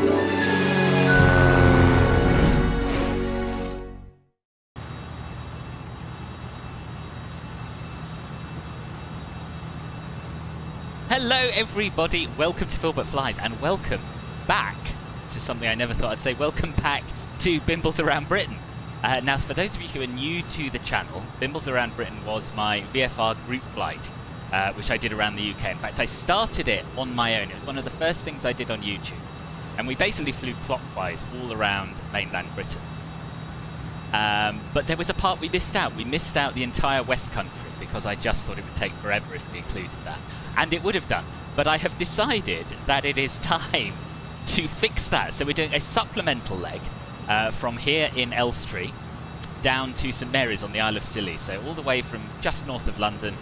Hello everybody, welcome to Phil But Flies and welcome back. This is something I never thought I'd say. Welcome back to Bimbles Around Britain. Now for those of you who are new to the channel, Bimbles Around Britain was my VFR group flight, which I did around the UK. In fact, I started it on my own. It was one of the first things I did on YouTube. And we basically flew clockwise all around mainland Britain. But there was a part we missed out. We missed out the entire West Country because I just thought it would take forever if we included that. And it would have done. But I have decided that it is time to fix that. So we're doing a supplemental leg from here in Elstree down to St Mary's on the Isle of Scilly. So all the way from just north of London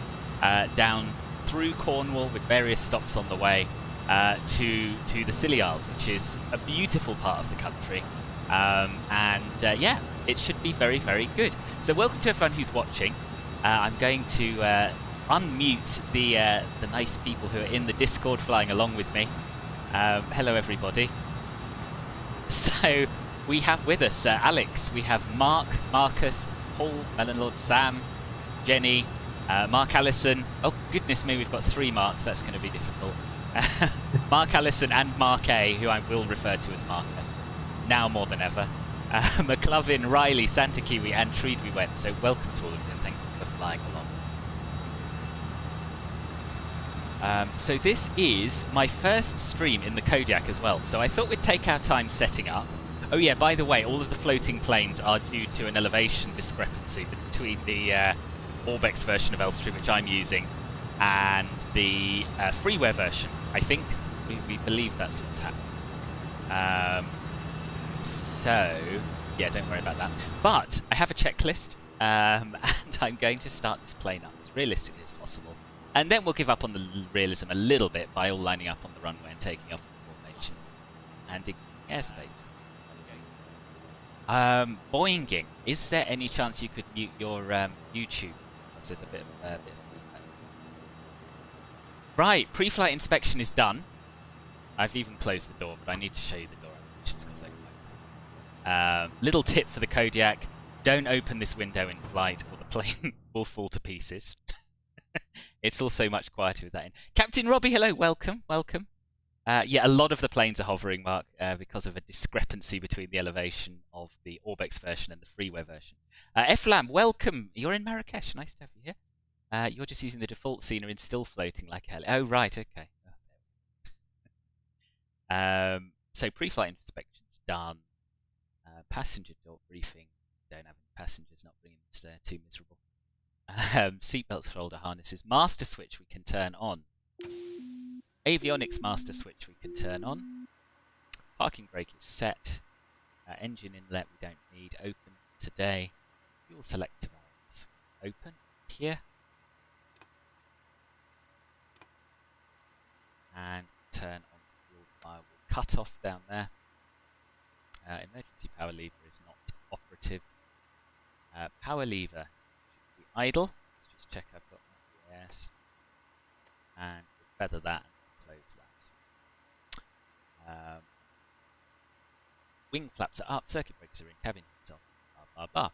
down through Cornwall with various stops on the way to the Scilly Isles, which is a beautiful part of the country. Yeah, it should be very, very good. So welcome to everyone who's watching. I'm going to unmute the nice people who are in the Discord flying along with me. Hello everybody. So we have with us Alex, we have Mark, Marcus, Paul, Melonlord, Sam, Jenny, Mark Allison. Oh goodness me, we've got 3 Marks, that's going to be difficult. Mark Allison and Mark A, who I will refer to as Mark A, now more than ever. McLovin, Riley, Santa Kiwi and Treed we went. So welcome to all of you and thank you for flying along. So this is my first stream in the Kodiak as well, so I thought we'd take our time setting up. Oh yeah, by the way, all of the floating planes are due to an elevation discrepancy between the Orbex version of Elstree, which I'm using, and the freeware version. I think, we believe that's what's happening. So, yeah, don't worry about that. But I have a checklist, and I'm going to start this plane up as realistically as possible. And then we'll give up on the realism a little bit by all lining up on the runway and taking off in formations and in airspace. Boinging. Is there any chance you could mute your YouTube? Because there's a bit of Right, pre-flight inspection is done. I've even closed the door, but I need to show you the door animations because they're little tip for the Kodiak: don't open this window in flight, or the plane will fall to pieces. It's also much quieter with that in. Captain Robbie, hello, welcome, welcome. Yeah, a lot of the planes are hovering, Mark, because of a discrepancy between the elevation of the Orbex version and the freeware version. Flam, welcome. You're in Marrakesh. Nice to have you here. You're just using the default scenery and still floating like hell. Oh, right, okay. So pre-flight inspection's done. Passenger door briefing. Don't have any passengers, not bringing it there. Too miserable. Seatbelts, shoulder harnesses, master switch we can turn on. Avionics master switch we can turn on. Parking brake is set. Engine inlet we don't need. Open today. Fuel selector valves open here. And turn on the fuel firewall cut off down there. Emergency power lever is not operative. Power lever idle. Let's just check I've got my yes. And we'll feather that and close that. Wing flaps are up, circuit breakers are in, cabin heats off, blah blah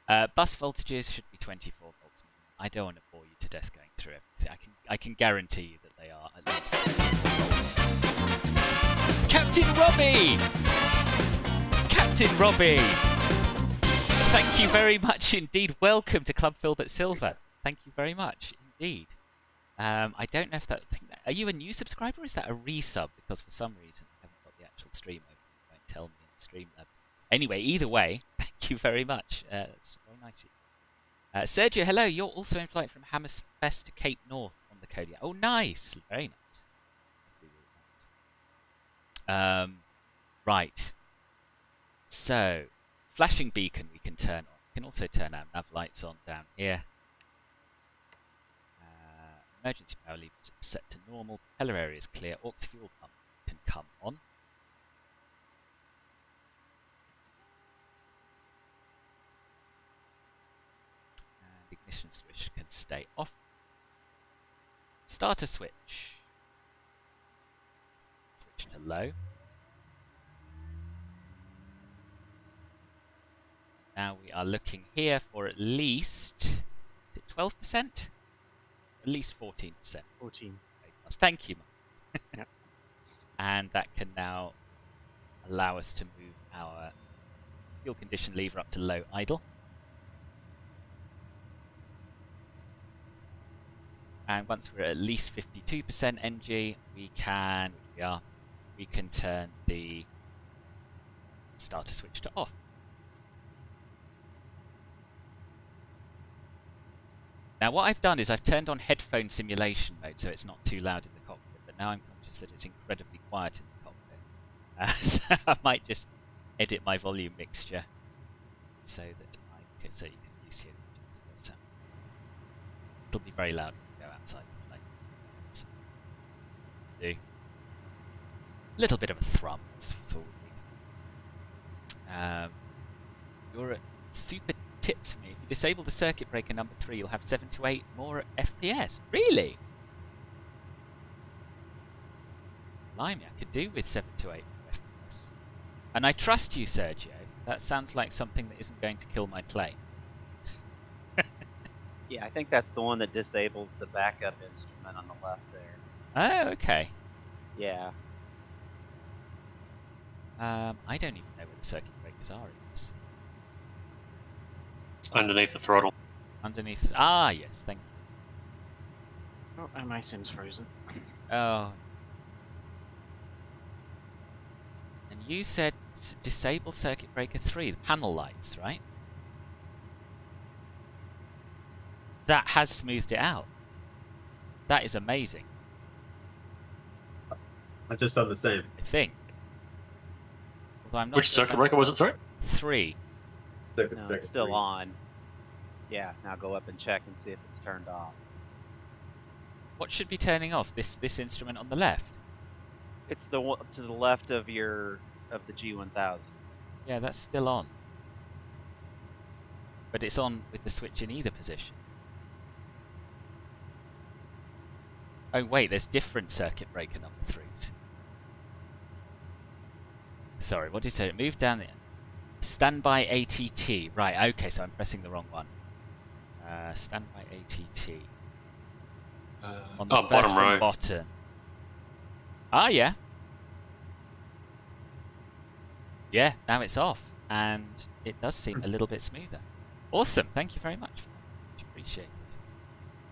blah. Bus voltages should be 24 volts. I don't want to bore you to death going through everything. I can guarantee you that they are at least 24 volts. Captain Robbie! Captain Robbie! Thank you very much indeed. Welcome to Club Filbert Silver. Thank you very much indeed. I don't know if that... Are you a new subscriber or is that a resub? Because for some reason I haven't got the actual stream open. It won't tell me in Streamlabs. Anyway, either way, thank you very much. That's very nice of you. Sergio, hello. You're also in flight from MSFS to Cape North on the Kodiak. Oh, nice. Very nice. Right. So... flashing beacon we can turn on. We can also turn our nav lights on down here. Emergency power levers set to normal. Propeller area is clear. Aux fuel pump can come on. And ignition switch can stay off. Starter switch. Switch to low. Now we are looking here for at least, is it 12%? At least 14%. 14. Thank you, Mark. Yep. And that can now allow us to move our fuel condition lever up to low idle. And once we're at least 52% NG, we can turn the starter switch to off. Now what I've done is I've turned on headphone simulation mode so it's not too loud in the cockpit, but now I'm conscious that it's incredibly quiet in the cockpit. So I might just edit my volume mixture so that so you can at least hear the it does sound. It'll be very loud when we go outside the plane. So, do a little bit of a thrum. That's all we need. You're at super tips for me. If you disable the circuit breaker number 3, you'll have 7 to 8 more FPS. Really? Blimey, I could do with 7 to 8 more FPS. And I trust you, Sergio. That sounds like something that isn't going to kill my plane. Yeah, I think that's the one that disables the backup instrument on the left there. Oh, okay. Yeah. I don't even know where the circuit breakers are in this. Underneath the throttle. Underneath. Ah, yes, thank you. Oh, and my sim's frozen. Oh. And you said disable circuit breaker 3, the panel lights, right? That has smoothed it out. That is amazing. I've just done the same. I think. Although I'm not Which sure circuit breaker was it, sorry? 3. No, it's still on. Yeah, now go up and check and see if it's turned off. What should be turning off? This instrument on the left? It's the one to the left of the G1000. Yeah, that's still on. But it's on with the switch in either position. Oh wait, there's different circuit breaker number 3s. Sorry, what did you say? Move down there. Standby ATT. Right, okay, so I'm pressing the wrong one. Standby ATT. On the bottom row. Bottom. Ah, yeah. Yeah, now it's off. And it does seem a little bit smoother. Awesome, thank you very much. Much appreciated.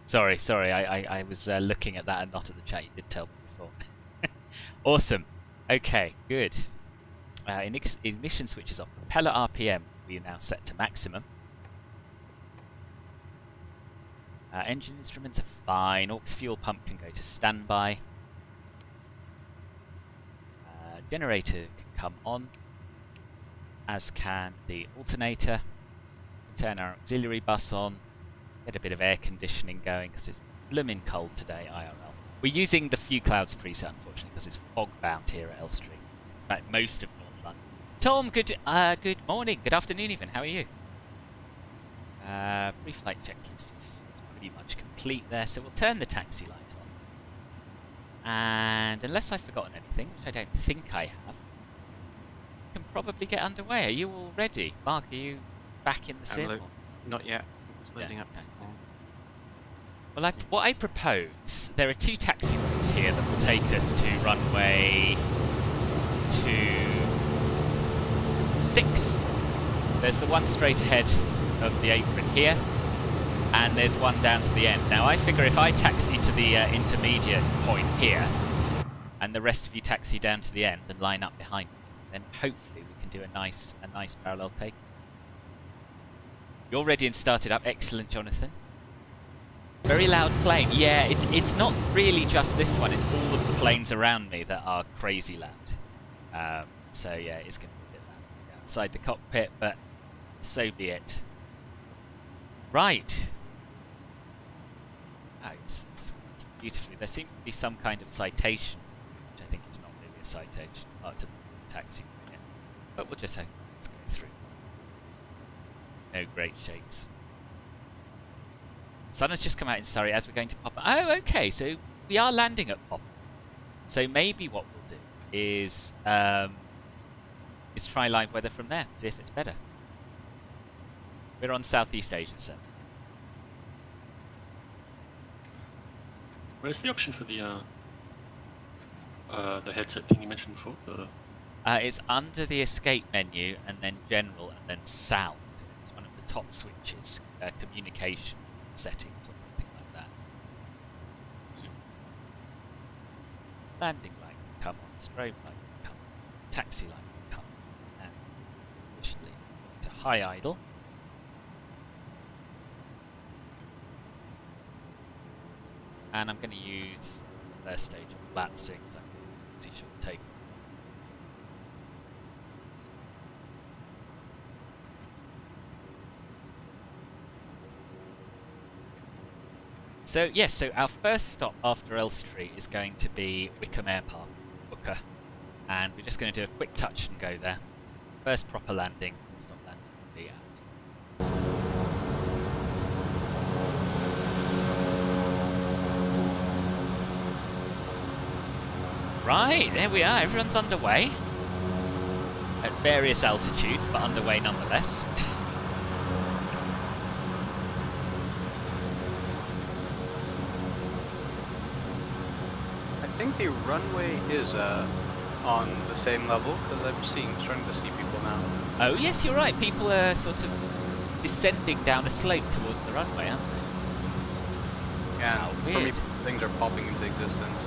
Sorry, I was looking at that and not at the chat. You did tell me before. Awesome. Okay, good. Ignition switches off. Propeller RPM we are now set to maximum. Engine instruments are fine. Aux fuel pump can go to standby. Generator can come on, as can the alternator. Turn our auxiliary bus on. Get a bit of air conditioning going because it's blooming cold today, IRL. We're using the Few Clouds preset, unfortunately, because it's fog bound here at Elstree. In fact, most of North London. Tom, good morning, good afternoon even. How are you? Pre-flight checklist is pretty much complete there, so we'll turn the taxi light on. And unless I've forgotten anything, which I don't think I have, we can probably get underway. Are you all ready? Mark, are you back in the sim? Not yet. It's loading up. Well, what I propose, there are 2 taxi routes here that will take us to runway 26. There's the one straight ahead of the apron here, and there's one down to the end. Now, I figure if I taxi to the intermediate point here, and the rest of you taxi down to the end and line up behind me, then hopefully we can do a nice parallel take. You're ready and started up. Excellent, Jonathan. Very loud plane. Yeah, it's not really just this one. It's all of the planes around me that are crazy loud. So yeah, it's going to be a bit loud outside the cockpit, but so be it. Right. Oh, it's working beautifully. There seems to be some kind of citation, which I think is not really a citation, to the taxi. But we'll just go through. No great shakes. Sun has just come out in Surrey as we're going to Popham. Oh, okay, so we are landing at Popham. So maybe what we'll do is try live weather from there, see if it's better. We're on Southeast Asia, sir. Where's the option for the headset thing you mentioned before? It's under the escape menu, and then general, and then sound. It's one of the top switches, communication settings or something like that. Landing light will come on, strobe light will come on, taxi light will come on, and initially to high idle. And I'm going to use the first stage of lapsing, so I'm going to short take. So yes, so our first stop after Elstree is going to be Wickham Airpark, Booker, and we're just going to do a quick touch and go there. First proper landing, stop landing will be Right, there we are, everyone's underway. At various altitudes, but underway nonetheless. I think the runway is on the same level, because I'm starting to see people now. Oh yes, you're right, people are sort of descending down a slope towards the runway, aren't they? Yeah, How for me, weird. things are popping into existence.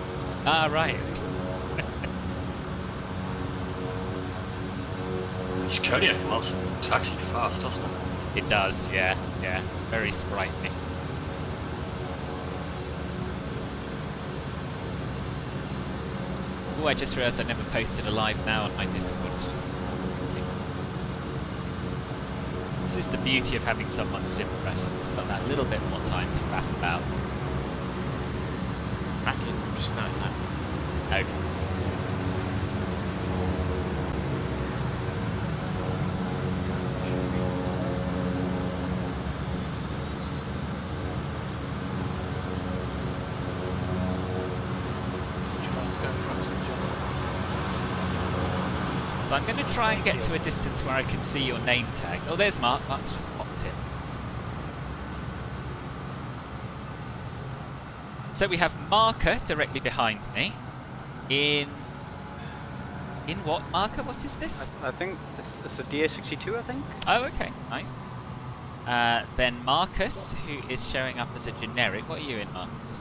Ah, right. This Kodiak loves taxi fast, doesn't it? It does, yeah, yeah. Very sprightly. Oh, I just realised I never posted a live now on my Discord. This is the beauty of having someone sim fresh. Just got that little bit more time to faff about. Cracking. I'm just starting that. Okay. So I'm going to try and get to a distance where I can see your name tags. Oh, there's Mark. Mark's just popped in. So we have marker directly behind me. In what marker? What is this? I think it's a DA62, I think? Oh, okay. Nice. Then Marcus, who is showing up as a generic. What are you in, Marcus?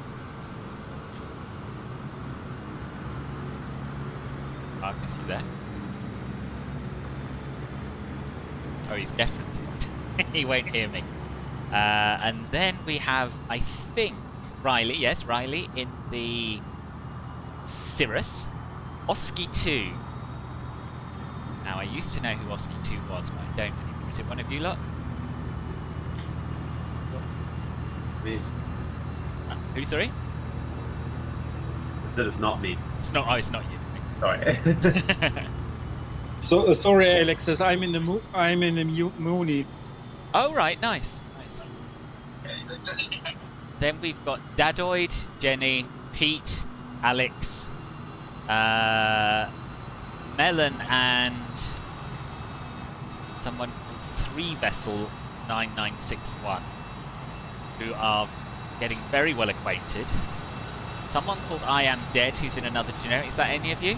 Marcus, you there? Oh, he's definitely he won't hear me. And then we have, I think, Riley. Yes, Riley in the Cirrus. Oski 2. Now, I used to know who Oski 2 was, but I don't anymore. Is it one of you lot? Me. Who, sorry? Instead of not me. It's not. Oh, it's not you. Sorry. So sorry, Alexis. I'm in the Mooney. Oh, right. Nice. Nice. Then we've got Dadoid, Jenny, Pete, Alex, Melon, and someone called 3 Vessel 9961, who are getting very well acquainted. Someone called I Am Dead, who's in another generic. Is that any of you?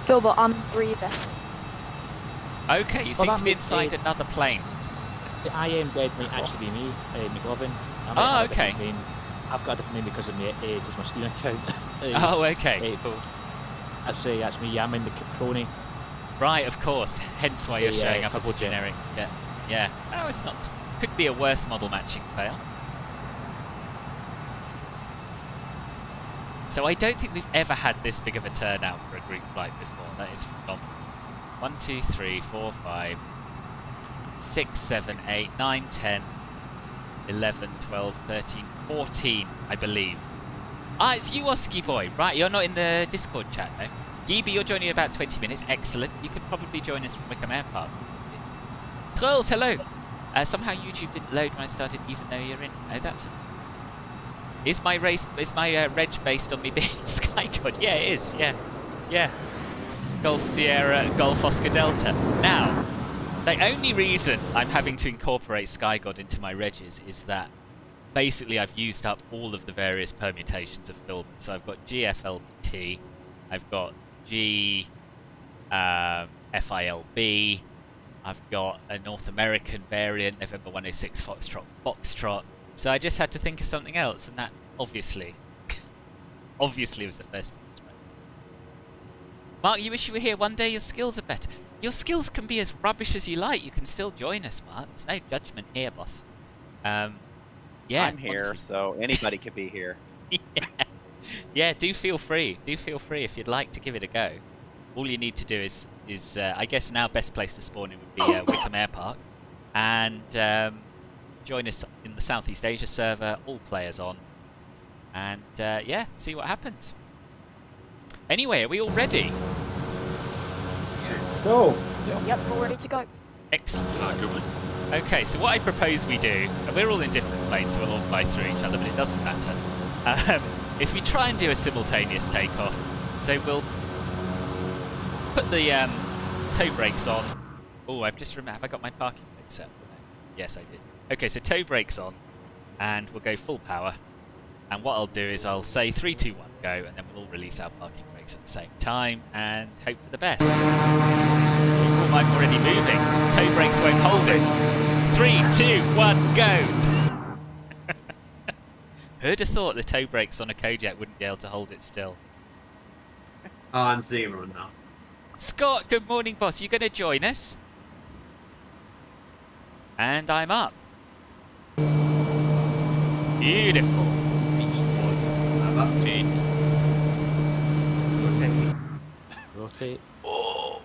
Gilbert, I'm 3 Vessel. Okay, you Well, seem that to be makes inside it- another plane. The I am dead might actually be me, McLovin. I might Oh, have a okay. different name. I've got a different name because of my Steam account. Oh, okay. Cool. That's me. I'm in the Caproni. Right, of course. Hence why you're The, showing up as a Purple Jet. generic. Yeah. Yeah. Oh, it's not. Could be a worse model matching fail. So I don't think we've ever had this big of a turnout for a group flight before. That is phenomenal. 1, 2, 3, 4, 5, 6, 7, 8, 9, 10, 11, 12, 13, 14, I believe. Ah, it's you, Oski boy. Right, you're not in the Discord chat, no? Gibi, you're joining in about 20 minutes. Excellent. You could probably join us from Wickham Airpark. Trolls, hello. Somehow YouTube didn't load when I started, even though you're in. Oh, that's... Is my reg based on me being Sky God? Yeah, it is. Yeah. Yeah. Golf Sierra, Golf Oscar Delta. Now, The only reason I'm having to incorporate SkyGod into my regs is that basically I've used up all of the various permutations of Philbin. So I've got GFLT, I've got G FILB, I've got a North American variant, November 106 Foxtrot. So I just had to think of something else, and that obviously was the first thing that's right. Mark, you wish you were here one day. Your skills are better. Your skills can be as rubbish as you like. You can still join us, Mark. There's no judgment here, boss. Yeah, I'm here, honestly. so anybody could be here. Yeah, do feel free. Do feel free if you'd like to give it a go. All you need to do is I guess now best place to spawn in would be Wickham Airpark, and join us in the Southeast Asia server. All players on, and yeah, see what happens. Anyway, are we all ready? So, Yep, we're ready to go. Excellent. Arguably. Okay, so what I propose we do, and we're all in different planes, so we'll all fly through each other, but it doesn't matter, is we try and do a simultaneous takeoff. So we'll put the toe brakes on. Oh, I've just remembered, have I got my parking brake set? Yes, I did. Okay, so toe brakes on, and we'll go full power. And what I'll do is I'll say 3, 2, 1, go, and then we'll all release our parking brakes at the same time, and hope for the best. Oh, I'm already moving. Toe brakes won't hold it. 3, 2, 1, go! Who'd have thought the toe brakes on a Kodiak wouldn't be able to hold it still? Oh, I'm seeing everyone now. Scott, good morning, boss. You going to join us? And I'm up. Beautiful. I'm up. Rotate. Oh.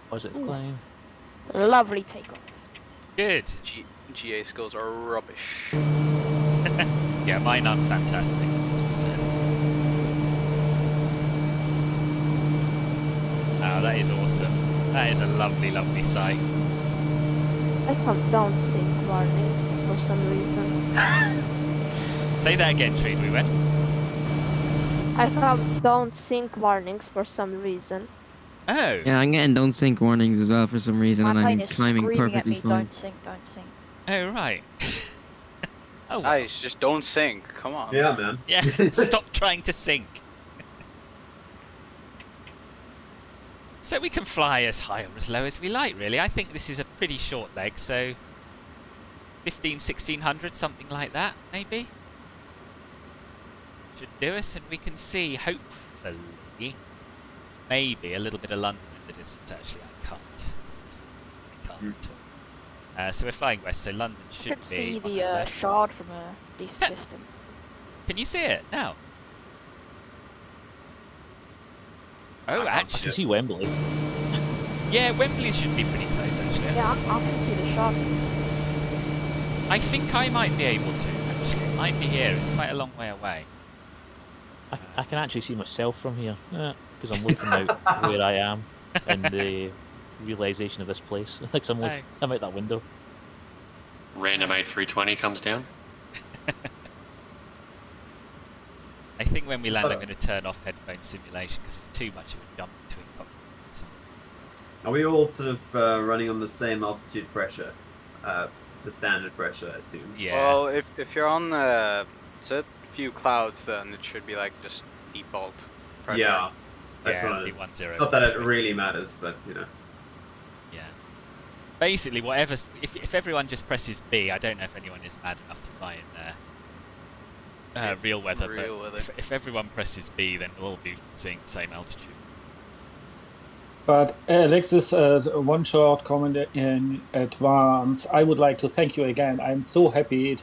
Positive climb. Lovely takeoff. Good. GA skills are rubbish. Yeah, mine aren't fantastic, as we said. Oh, that is awesome. That is a lovely, lovely sight. I have don't sync warnings for some reason. Say that again, Treat, we went. I have don't sync warnings for some reason. Oh. Yeah, I'm getting don't sink warnings as well for some reason, My and plane I'm is climbing screaming at perfectly me, fine. don't sink, don't sink. Oh, right. Oh, well. Guys, just don't sink. Come on. Yeah, man. Yeah, stop trying to sink. So we can fly as high or as low as we like, really. I think this is a pretty short leg, so 1600, something like that, maybe? Should do us, and we can see, hopefully, maybe a little bit of London in the distance. Actually, I can't at all. So we're flying west, so London I should can see be... the shard from a decent distance. Can you see it now? Oh, I actually. can see Wembley. Yeah, Wembley should be pretty close, actually. Yeah, I can see the shard. I think I might be able to, actually. It might be here. It's quite a long way away. I can actually see myself from here, because I'm looking out where I am and the realisation of this place. Like I'm out that window. Random A320 comes down. I think when we land, I'm going to turn off headphone simulation because it's too much of a jump between cockpits. Are we all sort of running on the same altitude pressure? The standard pressure, I assume. Yeah. Well, if you're on set few clouds, then it should be like just default pressure. Yeah. That's yeah, what it'll be 1-0. Not that it really matters, but you know. Yeah. Basically, whatever. If everyone just presses B, I don't know if anyone is mad enough to fly in real weather. Real but weather. if everyone presses B, then we'll all be seeing the same altitude. but Alexis, one short comment in advance. I would like to thank you again. I'm so happy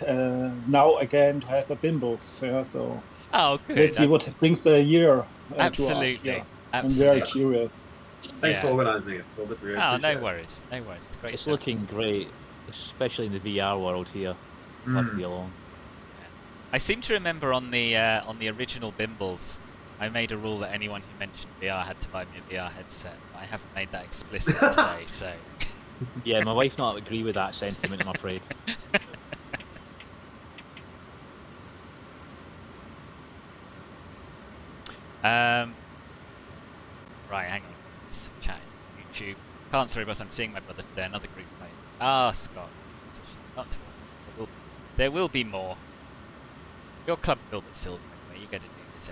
now again to have a Bimbles. Yeah, so Oh, good. let's see what brings the year. Absolutely. To us. Yeah. I'm Absolutely. very curious. Thanks for Yeah. organising it, Robert. Really Oh, appreciate no it. worries. No worries. It's great. It's stuff. looking great, especially in the VR world here. I'll have to be along. I seem to remember on the original Bimbles, I made a rule that anyone who mentioned VR had to buy me a VR headset. I haven't made that explicit today, so. Yeah, my wife not agree with that sentiment, I'm afraid. Right, hang on. Let's chat YouTube. Can't, sorry, boss. I'm seeing my brother today. Another group play. Ah, Scott. Not to worry. There will be more. Your club's filled with silver anyway. You got to do this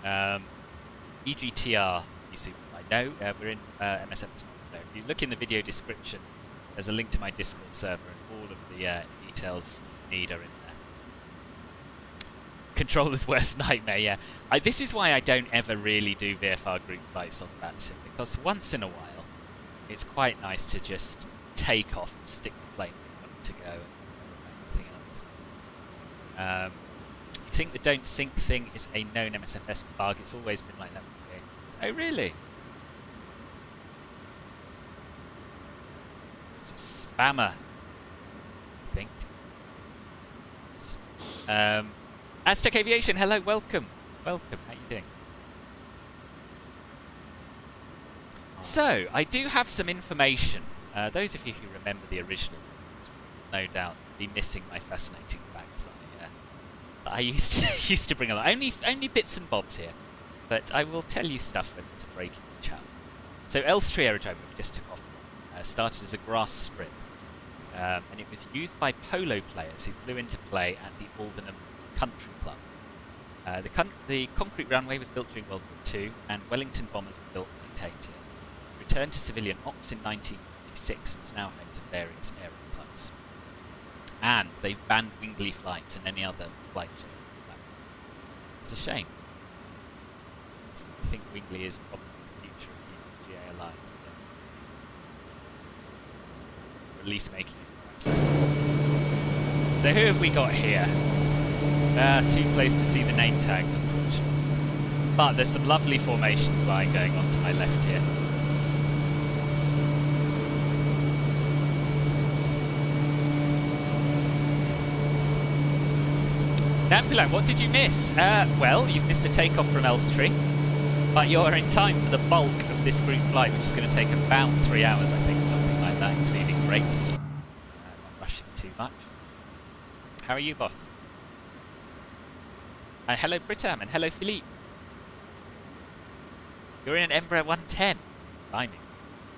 every EGTR. You see, no, we're in MSFS. No. If you look in the video description, there's a link to my Discord server, and all of the details you need are in there. Controller's worst nightmare, yeah. This is why I don't ever really do VFR group flights on that sim, because once in a while, it's quite nice to just take off and stick the plane to go and anything else. You think the don't sink thing is a known MSFS bug? It's always been like that. Oh, really? It's a spammer, I think. Aztec Aviation, hello, welcome. Welcome, how you doing? So, I do have some information. Those of you who remember the original ones will no doubt be missing my fascinating facts that I used to bring along. Only bits and bobs here, but I will tell you stuff when there's a break in the chat. So, Elstree Aerodrome, we just took off, started as a grass strip, and it was used by polo players who flew into play at the Aldenham Country Club. The concrete runway was built during World War II, and Wellington bombers were built and maintained here. Returned to civilian ops in 1956 and is now home to various aero clubs. And they've banned wingly flights and any other flight shape. It's a shame. I think wingly is probably the future of the EGLA. Or at least making it more accessible. So who have we got here? Too close to see the name tags, unfortunately. But there's some lovely formation flying going on to my left here. Nampilan, what did you miss? Well, you've missed a takeoff from Elstree, but you're in time for the bulk of this group flight, which is going to take about 3 hours, I think, something like that, including breaks. Not rushing too much. How are you, boss? And hello, Britam, and hello, Philippe. You're in an Embraer 110. Blimey.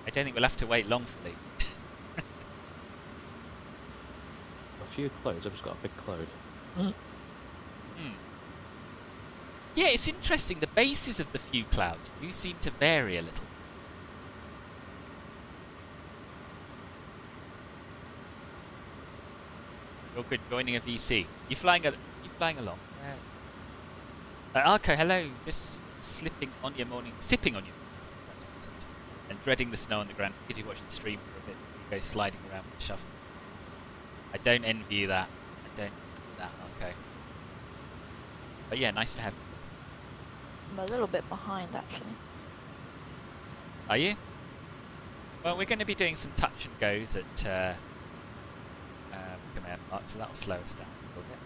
I don't think we'll have to wait long, Philippe. A few clouds. I've just got a big cloud. Yeah, it's interesting. The bases of the few clouds do seem to vary a little. You're good joining a VC. You flying along? Okay, hello. Just sipping on your morning. That's what it says. And dreading the snow on the ground. Could you watch the stream for a bit? You go sliding around with the shuffle. I don't envy you that. Okay. But yeah, nice to have you. I'm a little bit behind, actually. Are you? Well, we're going to be doing some touch and goes at Wickham Airpark, so that'll slow us down a little bit.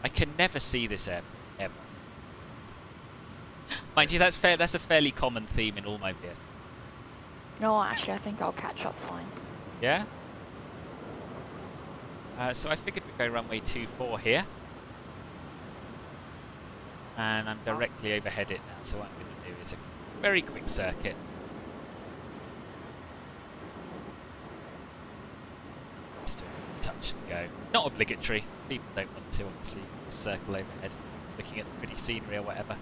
I can never see this airport, ever. Mind you, that's fair. That's a fairly common theme in all my vehicles. No, actually, I think I'll catch up fine. Yeah? So I figured we'd go runway 24 here. And I'm directly overhead it now, so what I'm going to do is a very quick circuit. Just do a touch and go. Not obligatory. People don't want to, obviously. Just circle overhead, looking at the pretty scenery or whatever.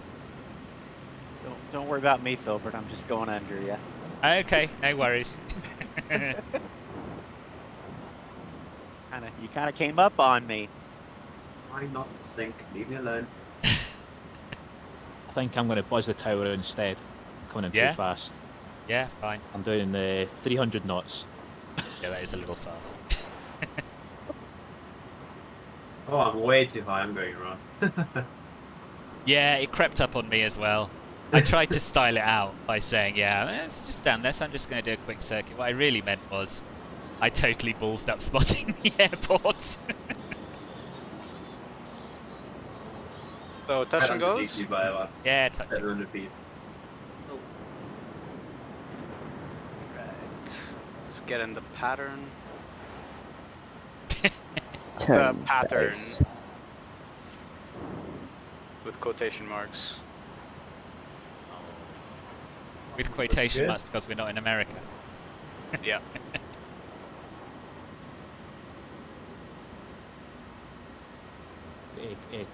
Don't worry about me, Filbert. I'm just going under you. Okay, no worries. You kind of came up on me. Try not to sink. Leave me alone. I think I'm going to buzz the tower instead. I'm coming in too fast. Yeah, fine. I'm doing 300 knots. Yeah, that is a little fast. Oh, I'm way too high. I'm going wrong. Yeah, it crept up on me as well. I tried to style it out by saying, yeah, it's just down there, so I'm just going to do a quick circuit. What I really meant was I totally ballsed up spotting the airport. So, touch and goes? Yeah, touch. 700 feet. Right. Let's get in the pattern. Turn pattern. base. with quotation marks. With quotation Yeah. marks because we're not in America. Yeah.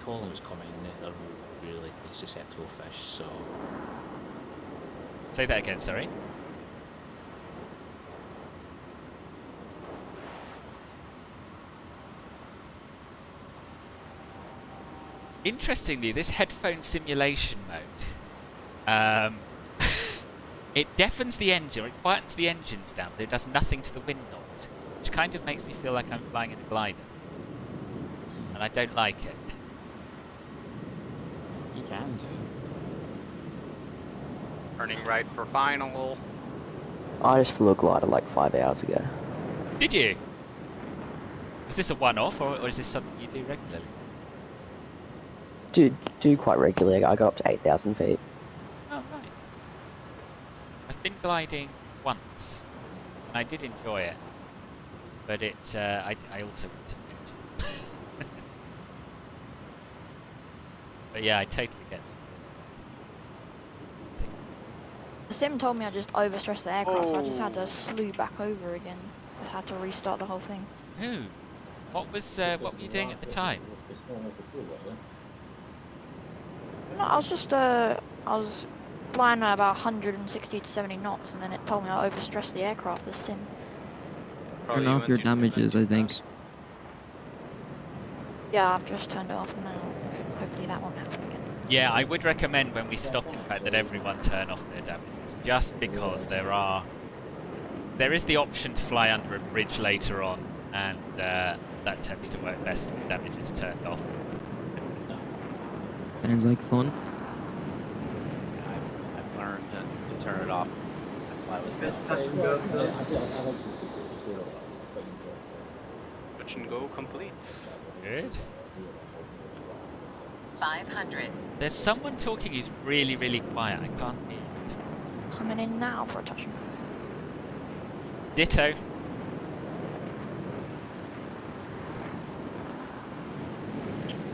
Colin was commenting that they're really susceptible fish, so Say that again, sorry. Interestingly, this headphone simulation mode, it deafens the engine, it quietens the engines down, but it does nothing to the wind noise, which kind of makes me feel like I'm flying in a glider. And I don't like it. you can do. Turning right for final. I just flew a glider like 5 hours ago. Did you? Was this a one-off, or is this something you do regularly? Do quite regularly. I go up to 8,000 feet. Oh, nice. I've been gliding once, and I did enjoy it, but I also wanted an engine. But yeah, I totally get it. The sim told me I just overstressed the aircraft, so I just had to slew back over again. I had to restart the whole thing. Ooh. What were you doing at the time? No, I was just I was flying at about 160 to 70 knots, and then it told me I overstressed the aircraft. The sim. Turn off your damages, I think. Yeah, I've just turned it off now. Hopefully that won't happen again. Yeah, I would recommend when we stop, in fact, that everyone turn off their damages, just because there is the option to fly under a bridge later on, and that tends to work best with damages turned off. Sounds like fun. I've learned to turn it off. I fly with this. Touch and go. Touch and go complete. Good. 500. There's someone talking who's really, really quiet. I can't hear you. Coming in now for a touch and go. Ditto.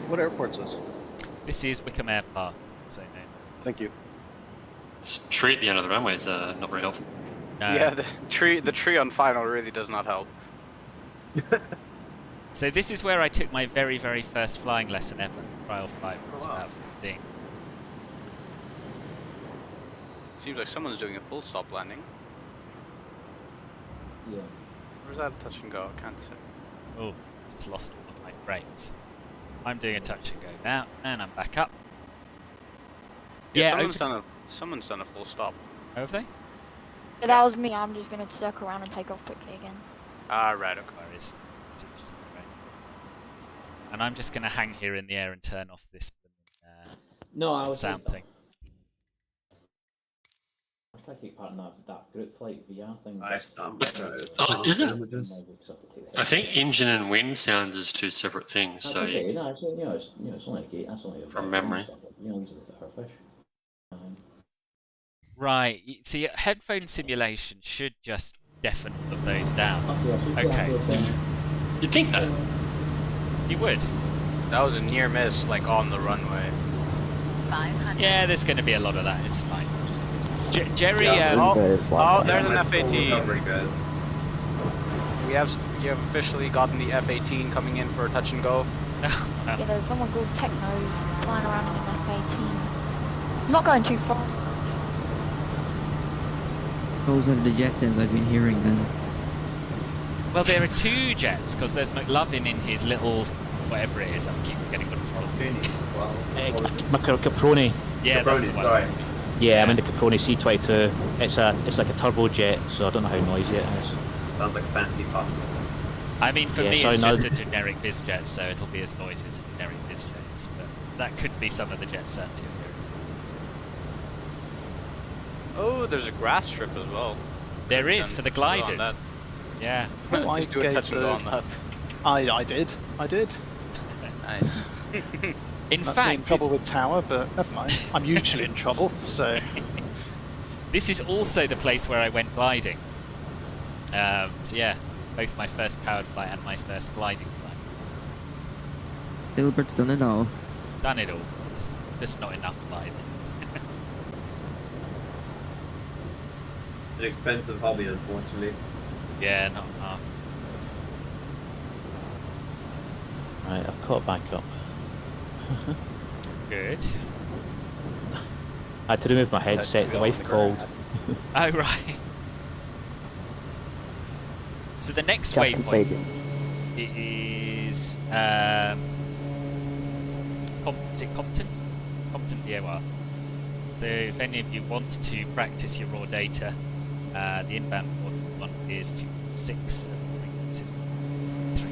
What airport's this? This is Wickham Airpark. So no. Thank you. This tree at the end of the runway is not very helpful. No. Yeah, the tree on final really does not help. So this is where I took my very, very first flying lesson ever. Trial flight when I was about 15. Seems like someone's doing a full stop landing. Yeah. Where's that touch and go? I can't see. Oh, just lost all of my frames. I'm doing a touch and go now, and I'm back up. Yeah, Yeah, someone's done a full stop. have they? Yeah, that was me. I'm just gonna circle around and take off quickly again. Ah, right, okay. Where is it's interesting, right? And I'm just going to hang here in the air and turn off this No, I was sound thing. I was trying to take part in that group flight VR thing. Isn't? I think engine and wind sounds is two separate things. That's So okay. No, it's only a gate. That's only a From memory. You know, these are the fish. Right, see, headphone simulation should just deafen all of those down. Okay. You'd think that. You would? That was a near miss, like on the runway. 500. Yeah, there's going to be a lot of that. It's fine. Jerry, Oh, there's an F-18. Recovery, guys. You have officially gotten the F-18 coming in for a touch and go. Yeah, there's someone called Techno flying around in an F-18. He's not going too fast. Those are the Jetsons I've been hearing then. Well, there are two jets, because there's McLovin in his little, whatever it is, I keep forgetting what it's called. My Caproni. Yeah, that's the one. Sorry. Yeah, I'm in the Caproni C22. It's like a turbojet, so I don't know how noisy it is. Sounds like a fancy pasta. I mean, for Yeah, me, sorry, it's no. just a generic bizjet, so it'll be as noisy as a generic bizjet. But that could be some of the Jetsons here. Oh, there's a grass strip as well. There is, for the gliders. That. Yeah. Oh, I Just do a touch and go on that. I did. Nice. In That's me in fact, trouble with Tower, but never mind. I'm usually in trouble, so. this is also the place where I went gliding. So yeah, both my first powered flight and my first gliding flight. Gilbert's done it all. Done it all. Just not enough light. An expensive hobby, unfortunately. Yeah, not enough. Right, I've caught back up. Good. I had to remove my headset. The wife called. Oh, right. So the next Just waypoint completed. is is it Compton? Compton DOR. So if any of you want to practice your raw data, the inbound course one is 6 and the frequency is 3.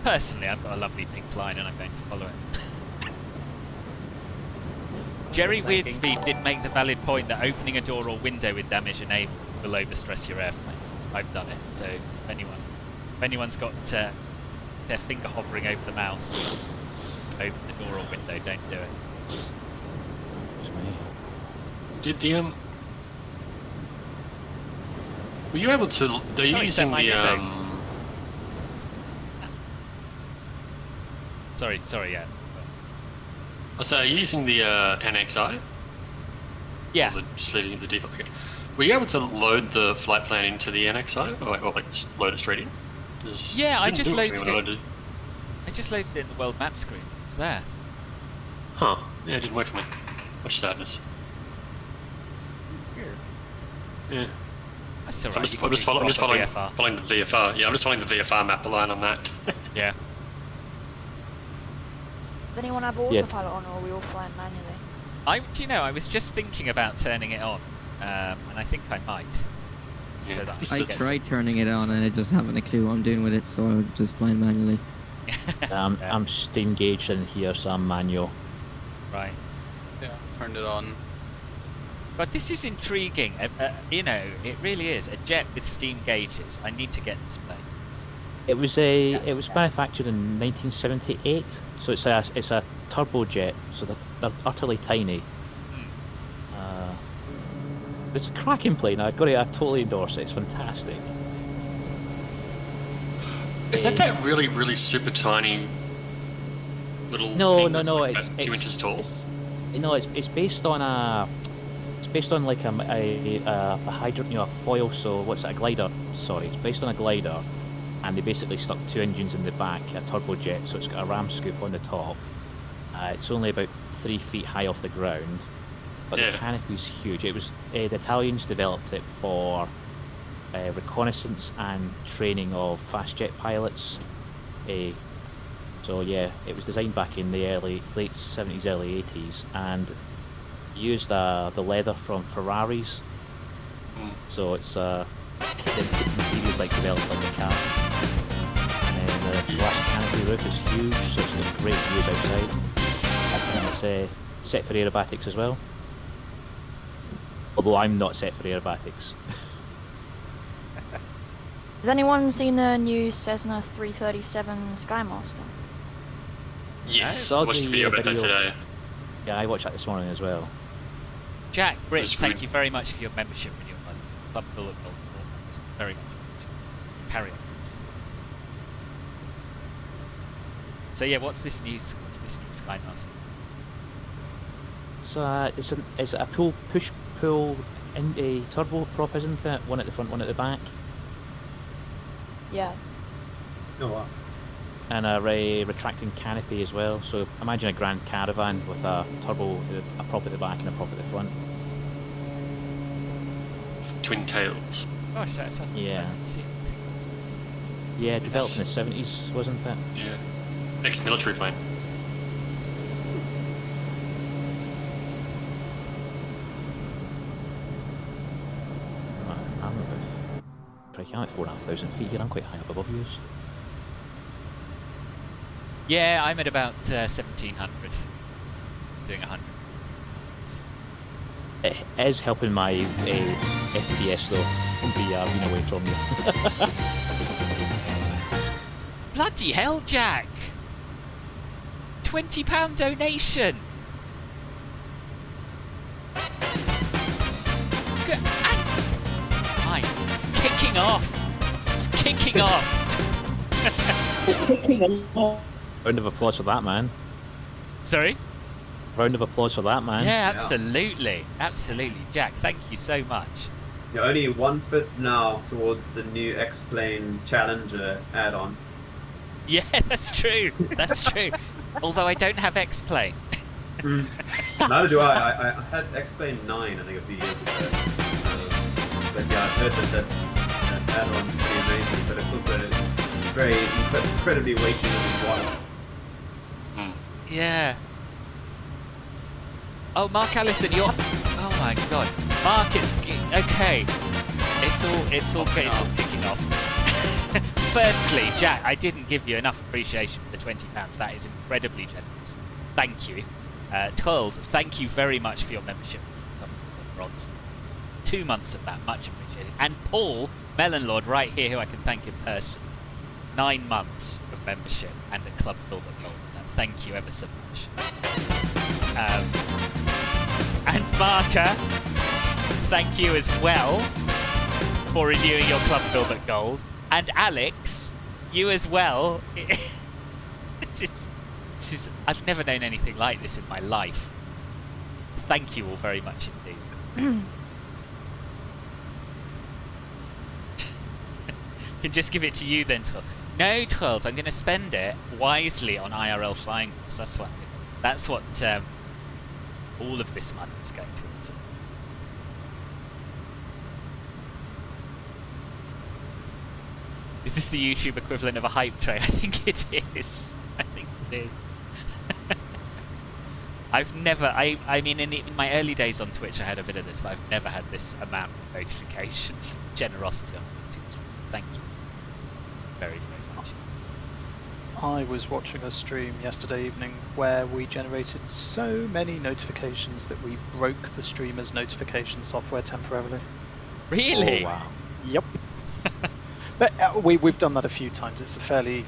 Personally, I've got a lovely pink line and I'm going to follow it. Jerry Weirdspeed did make the valid point that opening a door or window with damage enabled will overstress your airplane. I've done it, so if anyone's got their finger hovering over the mouse, open the door or window, don't do it. Did the were you able to? They're using the Sorry, yeah. So are you using the NXI? Yeah. Or just leaving the default. Okay. Were you able to load the flight plan into the NXI, or like just load it straight in? Yeah, I Didn't just do it to me loaded when I it. loaded. I just loaded it in the world map screen. It's there. Huh? Yeah, it didn't work for me. Much sadness. Yeah. That's So alright. I'm just following the VFR. Yeah, I'm just following the VFR map line on that. Yeah. Does anyone have autopilot on, or are we all flying manually? I was just thinking about turning it on, and I think I might. Yeah. So that I tried turning it on and I just haven't a clue what I'm doing with it, so I'm just flying manually. I'm steam gauged in here, so I'm manual. Right. Yeah, turned it on. But this is intriguing. It really is. A jet with steam gauges. I need to get this plane. It was manufactured in 1978, so it's a turbojet, so they're utterly tiny. It's a cracking plane. I totally endorse it. It's fantastic. Is that really, really super tiny little thing that's like about 2 inches tall? It's based on like a hydrant, a foil. So what's that? A glider? Sorry, it's based on a glider, and they basically stuck 2 engines in the back, a turbojet. So it's got a ram scoop on the top. It's only about 3 feet high off the ground, but the canopy's huge. It was the Italians developed it for reconnaissance and training of fast jet pilots. So yeah, it was designed back in the late 70s, early 80s, and used the leather from Ferraris. So it's the materials like developed like the car. And the glass canopy roof is huge, so it's got great views outside. And it's set for aerobatics as well. Although I'm not set for aerobatics. Has anyone seen the new Cessna 337 Skymaster? Yes, I watched a video about that today. Yeah, I watched that this morning as well. Jack, Britt, thank you very much for your membership renewal. Club Bullet Gold. Very much. Carry on. So yeah, what's this new Skymaster? It's a push-pull in a turbo prop, isn't it? One at the front, one at the back. Yeah. Oh wow. And a retracting canopy as well. So imagine a Grand Caravan with a turbo, a prop at the back and a prop at the front. Twin tails. Gosh, that's a Yeah, developed in the 70s, wasn't it? Yeah. Ex-military plane. I'm at 4,500 feet here. I'm quite high up above you. Yeah, I'm at about 1,700. Doing 100. It is helping my FPS though. Being away from you. Bloody hell, Jack! £20 donation! It's kicking off! It's kicking off! Round of applause for that, man. Sorry? Round of applause for that, man. Yeah, absolutely. Absolutely. Jack, thank you so much. You're only 1/5 now towards the new X-Plane Challenger add-on. Yeah, that's true. That's true. Although I don't have X-Plane. Neither do I. I had X-Plane 9, I think, a few years ago. But yeah, I've heard that add-on is pretty amazing, but it's also very incredibly weighty and wild. Yeah. Oh, Mark Allison, you're... Oh my god. Mark, it's... Okay. It's all kicking off. Firstly, Jack, I didn't give you enough appreciation for the £20. That is incredibly generous. Thank you. Twirls, thank you very much for your membership. Rods. 2 months of that, much appreciated. And Paul Melonlord, right here, who I can thank in person. 9 months of membership and a club filled with gold. Thank you ever so much. And Marker, thank you as well for renewing your Club Filbert Gold. And Alex, you as well. This is, I've never known anything like this in my life. Thank you all very much indeed. Can just give it to you then, Twirls. No, Twirls, I'm going to spend it wisely on IRL flying. That's what all of this money is going towards. Is this the YouTube equivalent of a hype train? I think it is. I think it is. I've never, I mean, in my early days on Twitch, I had a bit of this, but I've never had this amount of notifications. Generosity on Twitch. Thank you very, very much. I was watching a stream yesterday evening where we generated so many notifications that we broke the streamer's notification software temporarily. Really? Oh, wow. Yep. But we've done that a few times. It's a fairly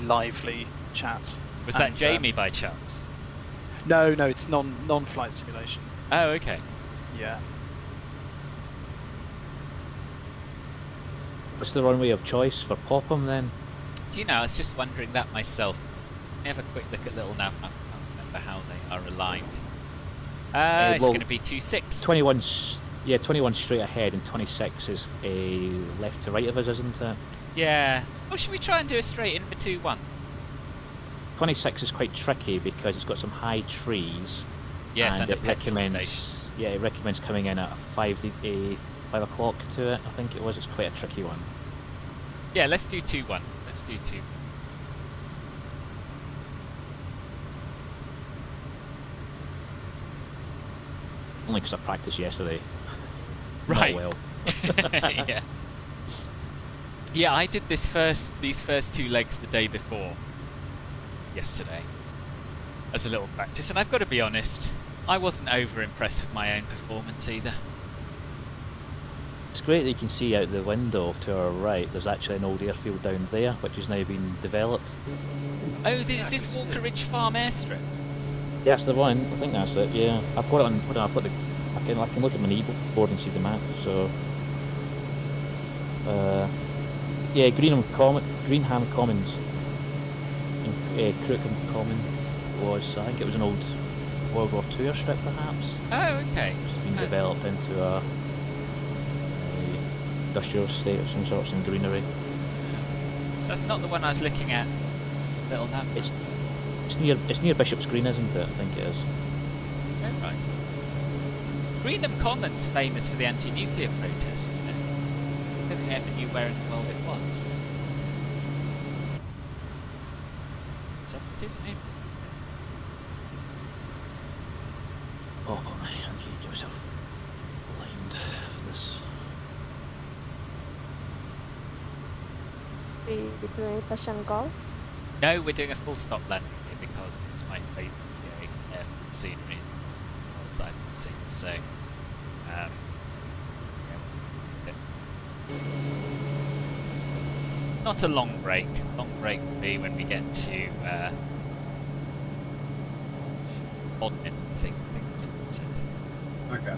lively chat. Was that Jamie by chance? No, it's non-flight simulation. Oh, okay. Yeah. What's the runway of choice for Popham then? Do you know, I was just wondering that myself. Let me have a quick look at little nav. I can't remember how they are aligned. It's going to be 26. 21, yeah, 21 straight ahead and 26 is a left to right of us, isn't it? Yeah. Or should we try and do a straight in for 2-1? 26 is quite tricky because it's got some high trees. Yes, and it recommends. Yeah, it recommends coming in at 5 o'clock to it. I think it was. It's quite a tricky one. Yeah, let's do 2-1. Let's do 2. Only because I practiced yesterday. Right. Well. Yeah. Yeah, I did these first 2 legs the day before. Yesterday. As a little practice, and I've got to be honest, I wasn't over impressed with my own performance either. It's great that you can see out the window to our right. There's actually an old airfield down there, which has now been developed. Oh, is this Walker Ridge Farm airstrip? Yes, the one. I think that's it. Yeah, I've got it on. Hold on, I've got the. I can look at my kneeboard and see the map. So, yeah, Greenham Commons, and Crookham Common was. I think it was an old World War II airstrip, perhaps. Oh, okay. It's been developed into a industrial estate of some sort, some greenery. That's not the one I was looking at. Little nav. It's near Bishop's Green, isn't it? I think it is. Oh, right. Greenham Commons famous for the anti-nuclear protests, isn't it? I don't think I ever knew where in the world it was. 70s, maybe? Oh man, you get yourself blind for this. Are you doing touch and go? No, we're doing a full stop landing here because it's my favourite scenery that I've seen. So, yeah. Not a long break. Long break will be when we get to Bodmin, I think that's what it said. Okay.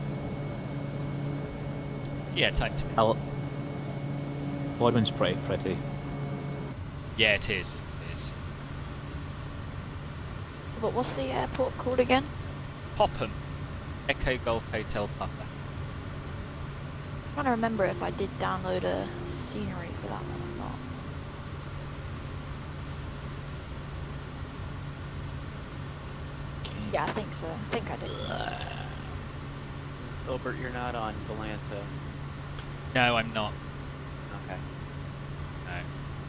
Yeah, time to go. Bodmin's pretty. Yeah, it is. It is. But what's the airport called again? Popham. Echo Golf Hotel Popham. I'm trying to remember if I did download a scenery for that one or not. Yeah, I think so. I think I did. Gilbert, you're not on Galanta. No, I'm not. Okay. No.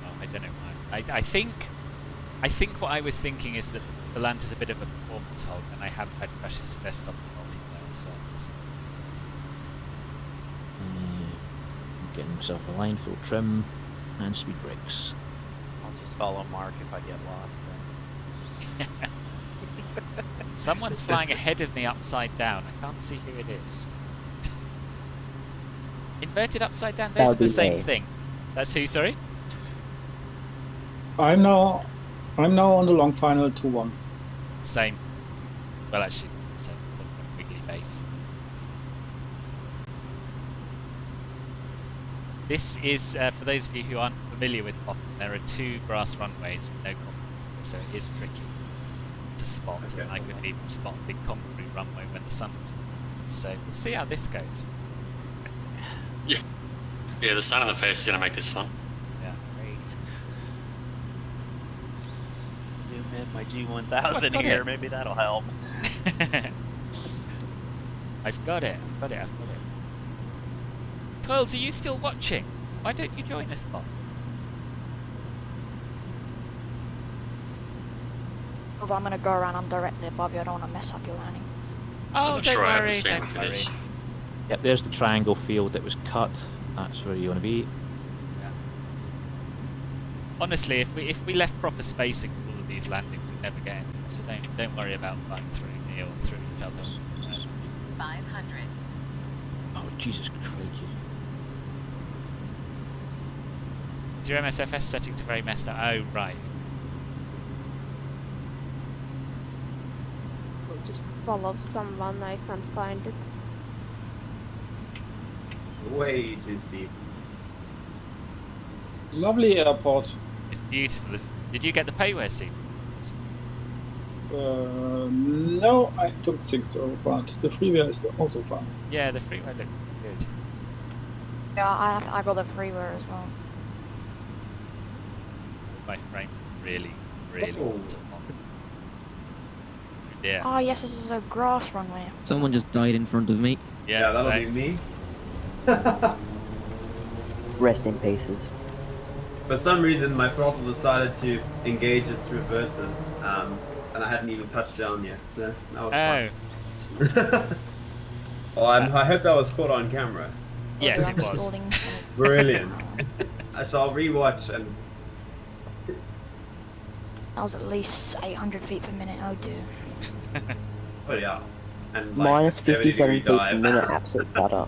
Well, I don't know why. I think what I was thinking is that Galanta's a bit of a performance hog, and I haven't had crashes to best on the multiplayer servers. Getting myself a line, full trim, and speed brakes. I'll just follow Mark if I get lost then. Someone's flying ahead of me upside down. I can't see who it is. Inverted upside down, those are the same thing. That's who, sorry? I'm now on the long final 2-1. Same. Well, actually, same wiggly base. This is, for those of you who aren't familiar with Popham, there are 2 grass runways, no concrete, so it is tricky to spot. Okay. And I couldn't even spot a big concrete runway when the sun was up. So we'll see how this goes. Yeah, the sun in the face is going to make this fun. Yeah, great. Zoom in my G1000 here, maybe that'll help. I've got it. Pearls, are you still watching? Why don't you join us, boss? Oh, but I'm gonna go around. I'm directly above you. I don't want to mess up your landing. Oh, I'm sure I have the same for this. Yep, there's the triangle field that was cut. That's where you want to be. Yeah. Honestly, if we left proper spacing for all of these landings, we'd never get anything. So don't worry about flying through me or through each other. 500. Oh, Jesus crikey. Your MSFS settings are very messed up. Oh, right. We'll just follow someone, I can't find it. Way too steep. Lovely airport. It's beautiful. Did you get the payware seat? No, I don't think so, but the freeware is also fun. Yeah, the freeware looked good. Yeah, I got the freeware as well. My frames are really hot. Yeah. Oh yes, this is a grass runway. Someone just died in front of me. Yeah, that'll be me. Rest in pieces. For some reason, my throttle decided to engage its reverses, and I hadn't even touched down yet, so that was fun. Well, I hope that was caught on camera. Yes, it was. Brilliant. I shall rewatch and... That was at least 800 feet per minute. Oh dear. Oh yeah. And like Minus 57 feet per dive. minute, absolute butter.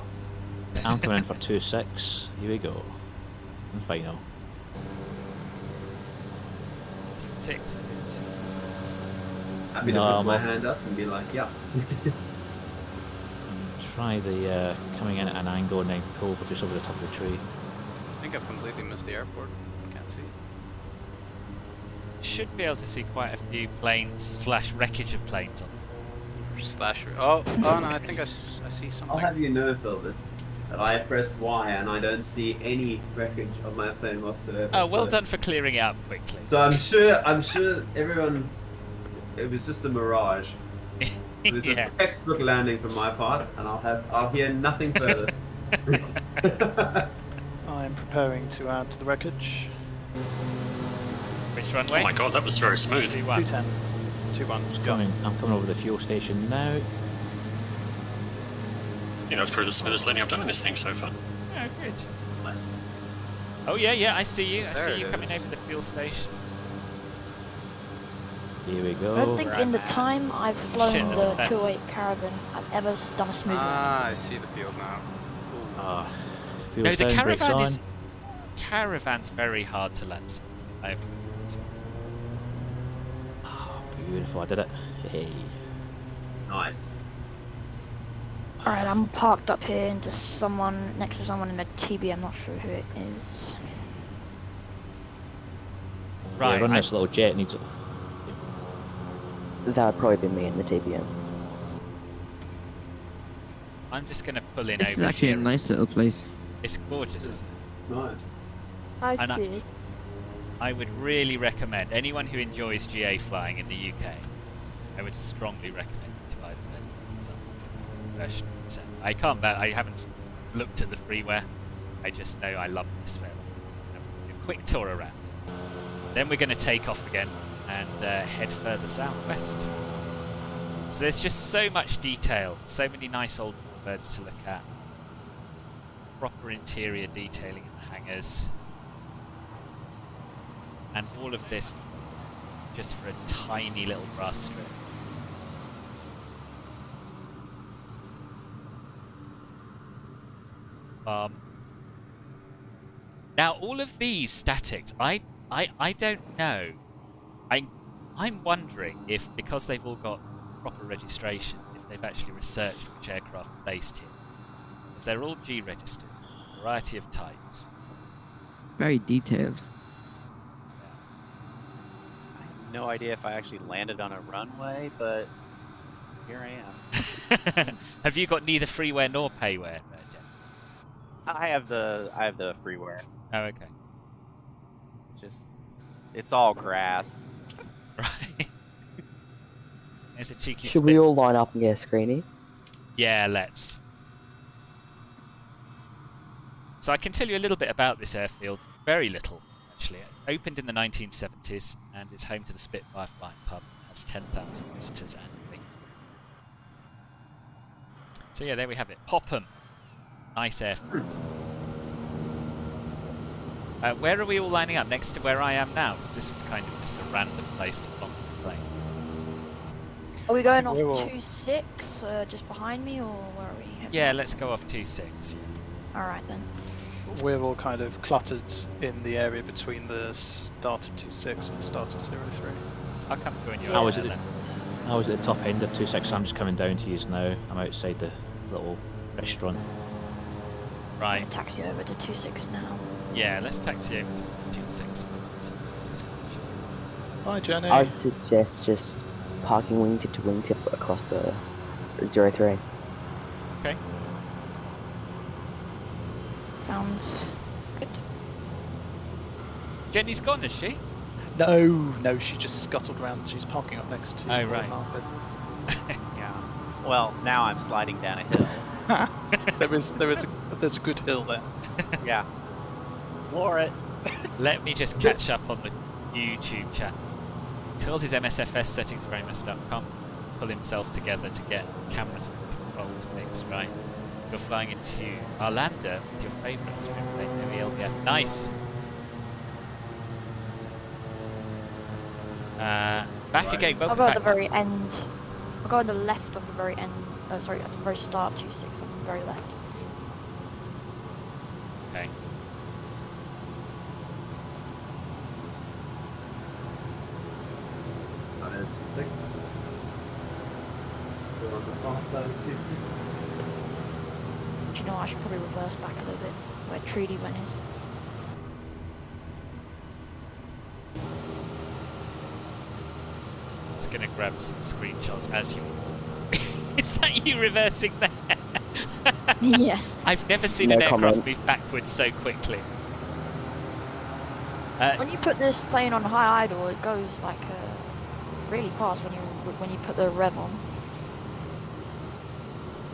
I'm coming in for 2.6. Here we go. And final. 6. Happy to put my hand up and be like, yeah. Try the coming in at an angle and then pull just over the top of the tree. I think I've completely missed the airport. Can't see. Should be able to see quite a few planes / wreckage of planes on. Oh no, I think I see something. I'll have you know, Philbert, that I pressed Y and I don't see any wreckage of my plane whatsoever. Oh, well done for clearing it up quickly. So I'm sure everyone, it was just a mirage. It was a textbook landing from my part, and I'll hear nothing further. I'm preparing to add to the wreckage. Which runway? Oh my god, that was very smooth. 210. 2-1. I'm coming over the fuel station now. You know, it's probably the smoothest landing I've done in this thing so far. Oh, good. Nice. Oh yeah, I see you. I There see it you coming is. over the fuel station. Here we go. I don't think in the time I've flown Shit, there's a the fence. 208 Caravan, I've ever done a smooth landing. Ah, I see the field now. Ah, No, fuel's the down, brakes caravan on. is... Caravan's very hard to land smooth. Oh, beautiful, I did it. Hey. Nice. Alright, I'm parked up here next to someone in the TB, I'm not sure who it is. Right. Run this little jet needs. That would probably be me in the TBM. I'm just going to pull in This over is actually here. a nice little place. It's gorgeous, isn't it? Nice. I And see. I would really recommend anyone who enjoys GA flying in the UK. I would strongly recommend you to either some version. So I haven't looked at the freeware. I just know I love this fairly. A quick tour around. Then we're going to take off again and head further southwest. So there's just so much detail, so many nice old birds to look at. Proper interior detailing in the hangars. And all of this just for a tiny little grass strip. Now all of these statics, I don't know. I'm wondering if, because they've all got proper registrations, if they've actually researched which aircraft are based here. Because they're all G registered, a variety of types. Very detailed. No idea if I actually landed on a runway, but here I am. Have you got neither freeware nor payware, Jen? I have the freeware. Oh, okay. Just, it's all grass. Right. There's a cheeky Should spit. we all line up and get a screening? Yeah, let's. So I can tell you a little bit about this airfield. Very little, actually. It opened in the 1970s and is home to the Spitfire Flying Pub. It has 10,000 visitors annually. So yeah, there we have it. Popham. Nice airfield. Where are we all lining up? Next to where I am now? Because this was kind of just a random place to plonk the plane. Are we going off We're all- 26, just behind me, or where are we? Yeah, let's go off 26. Alright then. We're all kind of cluttered in the area between the start of 26 and the start of 03. I'll come join you. I was over at there the, I was at the top end of 26. I'm just coming down to use now. I'm outside the little restaurant. then. Right. Taxi over to 26 now. Yeah, let's taxi over towards 26. Bye, Jenny. I'd suggest just parking wingtip to wingtip across the 03. Okay. Sounds good. Jenny's gone, is she? No, she just scuttled around. She's parking up next to Oh, right. Market. Yeah. Well, now I'm sliding down a hill. There's a good hill there. Yeah. Floor it. Let me just catch up on the YouTube chat. Curls his MSFS settings are very messed up. Can't pull himself together to get cameras and controls fixed, right? You're flying into Arlander with your favourite stream plane, no ELBF. Nice! Back again, I'll welcome go at back. the very end. I'll go on the left of the very end. Sorry, at the very start, 26 on the very left. Okay. That is 26. Go on the far side of 26. Do you know, I should probably reverse back a little bit where Treaty went is. Just gonna grab some screenshots as you. Is that you reversing there? Yeah. I've never seen No an aircraft comment. move backwards so quickly. When you put this plane on high idle, it goes like really fast when you put the rev on.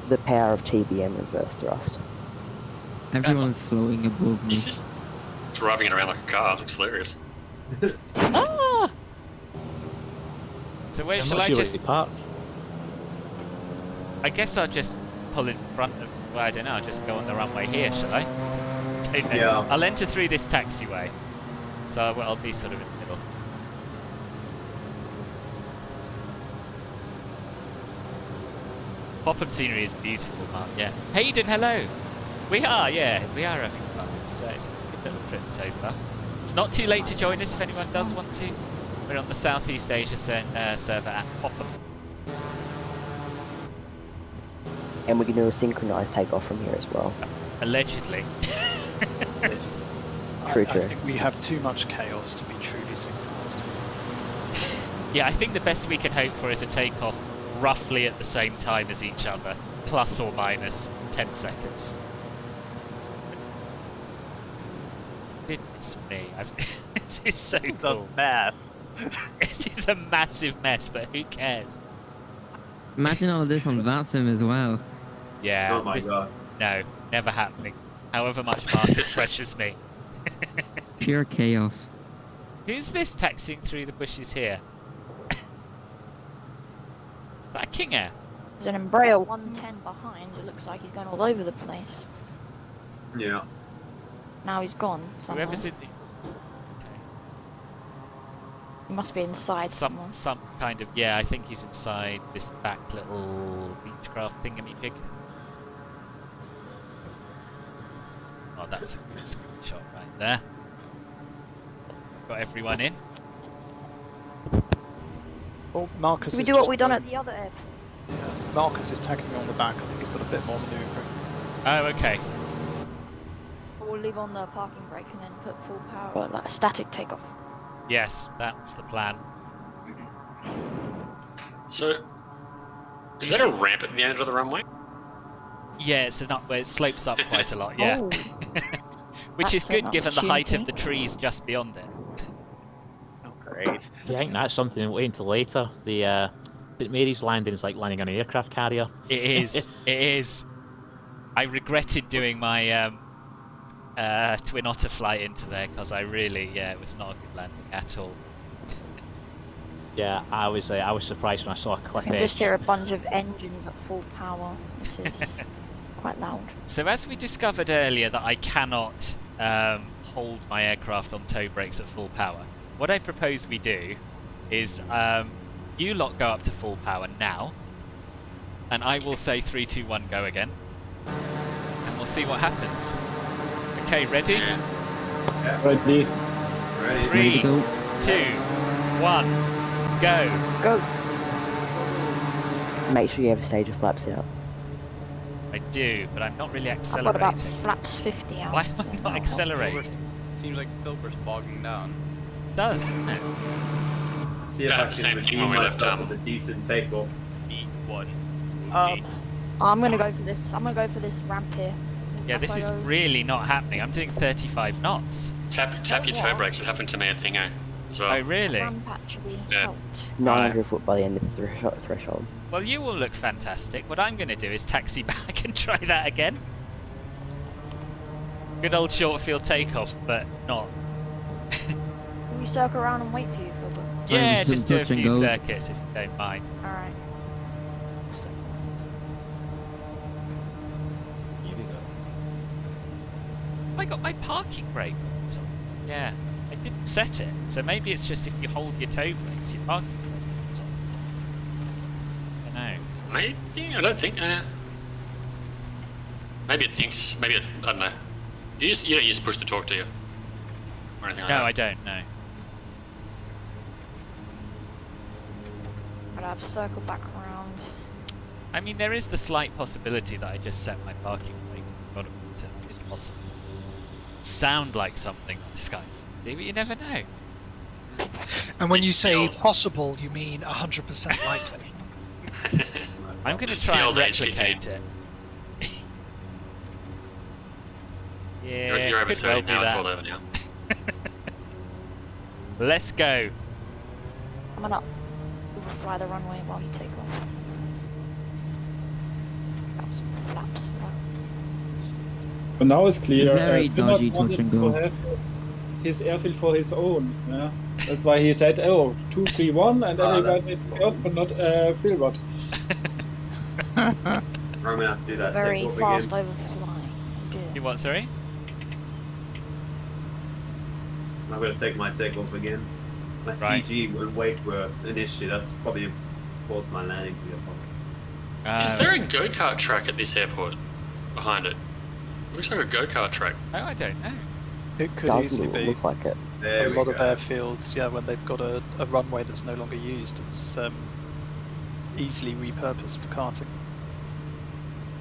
The power of TBM reverse thrust. Everyone's flowing above me. He's just driving it around like a car. It looks hilarious. Ah! So where I'm shall not I sure just? where to park. I guess I'll just pull in front of. Well, I don't know. I'll just go on the runway here, shall I? Don't know. Yeah. I'll enter through this taxiway, so I'll be sort of in the middle. Popham scenery is beautiful, Mark. Yeah. Hayden, hello. We are having fun. It's a good little trip so far. It's not too late to join us if anyone does want to. We're on the Southeast Asia server at Popham. And we can do a synchronized takeoff from here as well. Allegedly. True, I true. think we have too much chaos to be truly synchronized. Yeah, I think the best we can hope for is a takeoff roughly at the same time as each other, plus or minus 10 seconds. Goodness me, this is so cool. It's a mess. It is a massive mess, but who cares? Imagine all of this on VATSIM as well. Yeah. Oh my god. No, never happening. However much Marcus pressures me. Pure chaos. Who's this taxiing through the bushes here? That King Air? There's an Embraer 110 behind. It looks like he's going all over the place. Yeah. Now he's gone somewhere. Whoever's in the... He must be inside somewhere. Some kind of... Yeah, I think he's inside this back little Beechcraft thingamajig. Oh, that's a good screenshot right there. Got everyone in. Well, Marcus. Can we do what we done at the other airport? Yeah. Marcus is tagging me on the back. I think he's got a bit more manoeuvring. Oh, okay. We'll leave on the parking brake and then put full power, like a static takeoff. Yes, that's the plan. So, is that a ramp at the end of the runway? Yeah, it's an up where it slopes up quite a lot, yeah. Oh. Which is That's an good given the height of opportunity. the trees just beyond it. Oh, great. Yeah, I think that's something we'll wait until later. The St Mary's landing is like landing on an aircraft carrier. It is, it is. I regretted doing my Twin Otter flight into there because I really, it was not a good landing at all. Yeah, I was surprised when I saw a cliff I can edge. just hear a bunch of engines at full power, which is quite loud. So as we discovered earlier that I cannot hold my aircraft on tow brakes at full power, what I propose we do is you lot go up to full power now, and I will say 3, 2, 1, go again, and we'll see what happens. Okay, ready? Yeah. Ready. Ready. 3, 2, 1, go. Go. Make sure you have a stage of flaps out. I do, but I'm not really I've got about accelerating. flaps 50 out. Why am I not accelerating? Seems like Filbert's bogging down. It does, doesn't it? See if Yeah, I can same thing redeem when we left, myself with a decent takeoff. E1. I'm gonna go for this. I'm gonna go for this ramp here. Yeah, this is really not happening. I'm doing 35 knots. Tap your toe brakes. It happened to me at Thingo as well. Oh, really? Ramp actually Yeah. helped. 900 foot by the end of the threshold. Well, you will look fantastic. What I'm going to do is taxi back and try that again. Good old short field takeoff, but not. Can we circle around and wait for you, Filbert? Yeah, just just do a touch and few goes. circuits if you don't mind. Alright. I got my parking brake on. Yeah, I didn't set it. So maybe it's just if you hold your toe brakes, your parking brake is on. I don't know. Maybe, I don't think. Maybe it thinks. Maybe it. I don't know. You don't use push to talk, do you? Or anything like No, that? I don't know. But I've circled back around. I mean, there is the slight possibility that I just set my parking brake. Got it. It's possible. Sound like something on Skype, but you never know. And when you say possible, you mean 100% likely. I'm going to try and replicate it. Yeah, You're over could 30 well be now. It's that. all over now. Let's go. Coming up. We'll fly the runway while you take off. Got some flaps. But now it's clear. Very Spinner dodgy touch wanted and to go. have his airfield for his own. Yeah, that's why he said, "Oh, 2, 3, 1," and everybody got, but not Philbot. I'm gonna have to do that Very takeoff fast again. overfly. You what, sorry? I'm gonna take my takeoff again. My Right. CG and weight were an issue. That's probably caused my landing to be a problem. Is there a go-kart track at this airport behind it? Looks like a go-kart track. Oh, I don't know. It could Doesn't easily be. look like it. There A we lot of go. airfields, yeah, when they've got a runway that's no longer used, it's easily repurposed for karting.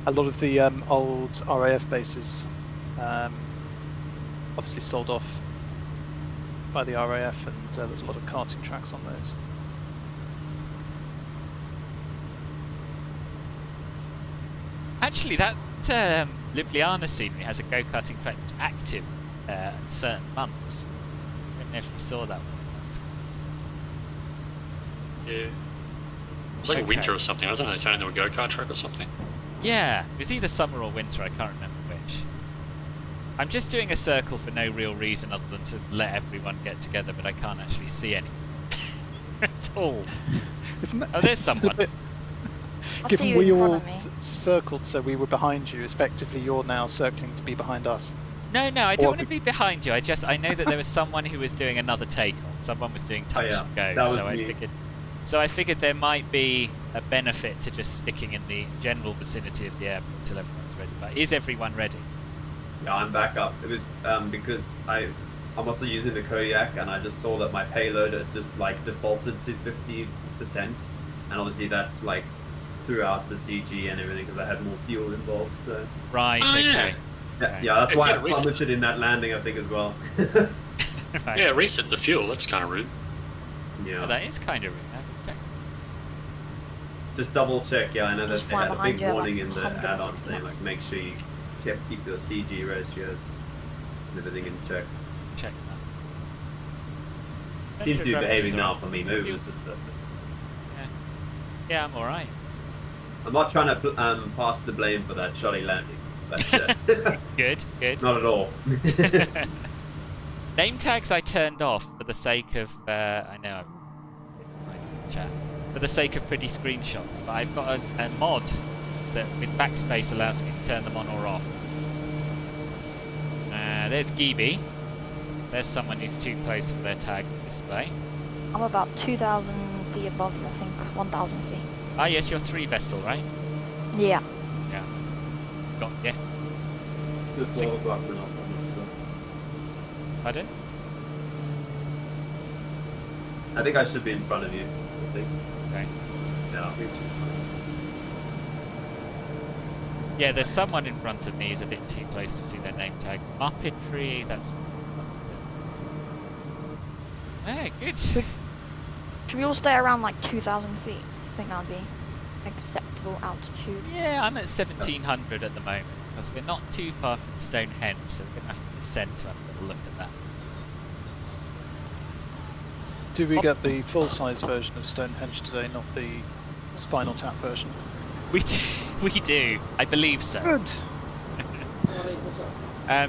A lot of the old RAF bases obviously sold off by the RAF, and there's a lot of karting tracks on those. Actually, that Ljubljana scenery has a go-karting track that's active at certain months. I don't know if you saw that one. Yeah. It's like a winter or something, wasn't it? They turned into a go-kart track or something. Yeah, it was either summer or winter, I can't remember which. I'm just doing a circle for no real reason other than to let everyone get together, but I can't actually see any at all. Isn't that, oh, there's someone. Given we all circled so we were behind you, effectively you're now circling to be behind us. No, I don't want to be behind you. I know that there was someone who was doing another takeoff. Someone was doing touch and go. That was me. I figured there might be a benefit to just sticking in the general vicinity of the airport until everyone's ready. But is everyone ready? Yeah, I'm back up. It was because I'm also using the Kodiak, and I just saw that my payload had just like defaulted to 50%, and obviously that like threw out the CG and everything because I had more fuel involved. So right, okay. Yeah, that's why I plummeted in that landing, I think, as well. Right. Yeah, reset the fuel. That's kind of rude. Yeah, that is kind of rude. Okay. Just double check. Yeah, I know that they had a big warning in the like add-on saying like make sure you keep your CG ratios and everything in check. Let's check that. Seems to be behaving now for me. Maybe it was just Yeah, I'm all right. I'm not trying to pass the blame for that shoddy landing. But, good. Not at all. Name tags I turned off for the sake of I know I'm chat for the sake of pretty screenshots, but I've got a mod that with backspace allows me to turn them on or off. There's Gibi. There's someone who's too close for their tag display. I'm about 2,000 feet above you, I think. 1,000 feet. Ah, yes, you're 3 vessel, right? Yeah. Yeah. Got yeah. Pardon? I think I should be in front of you. I think. Okay. Yeah. Yeah, there's someone in front of me who's a bit too close to see their name tag. Muppetry, that's it. Good. Should we all stay around like 2,000 feet? I think that'd be acceptable altitude. Yeah, I'm at 1,700 at the moment, because we're not too far from Stonehenge, so we're going to have to descend to have a little look at that. Do we get the full-size version of Stonehenge today, not the Spinal Tap version? We do. I believe so. Good.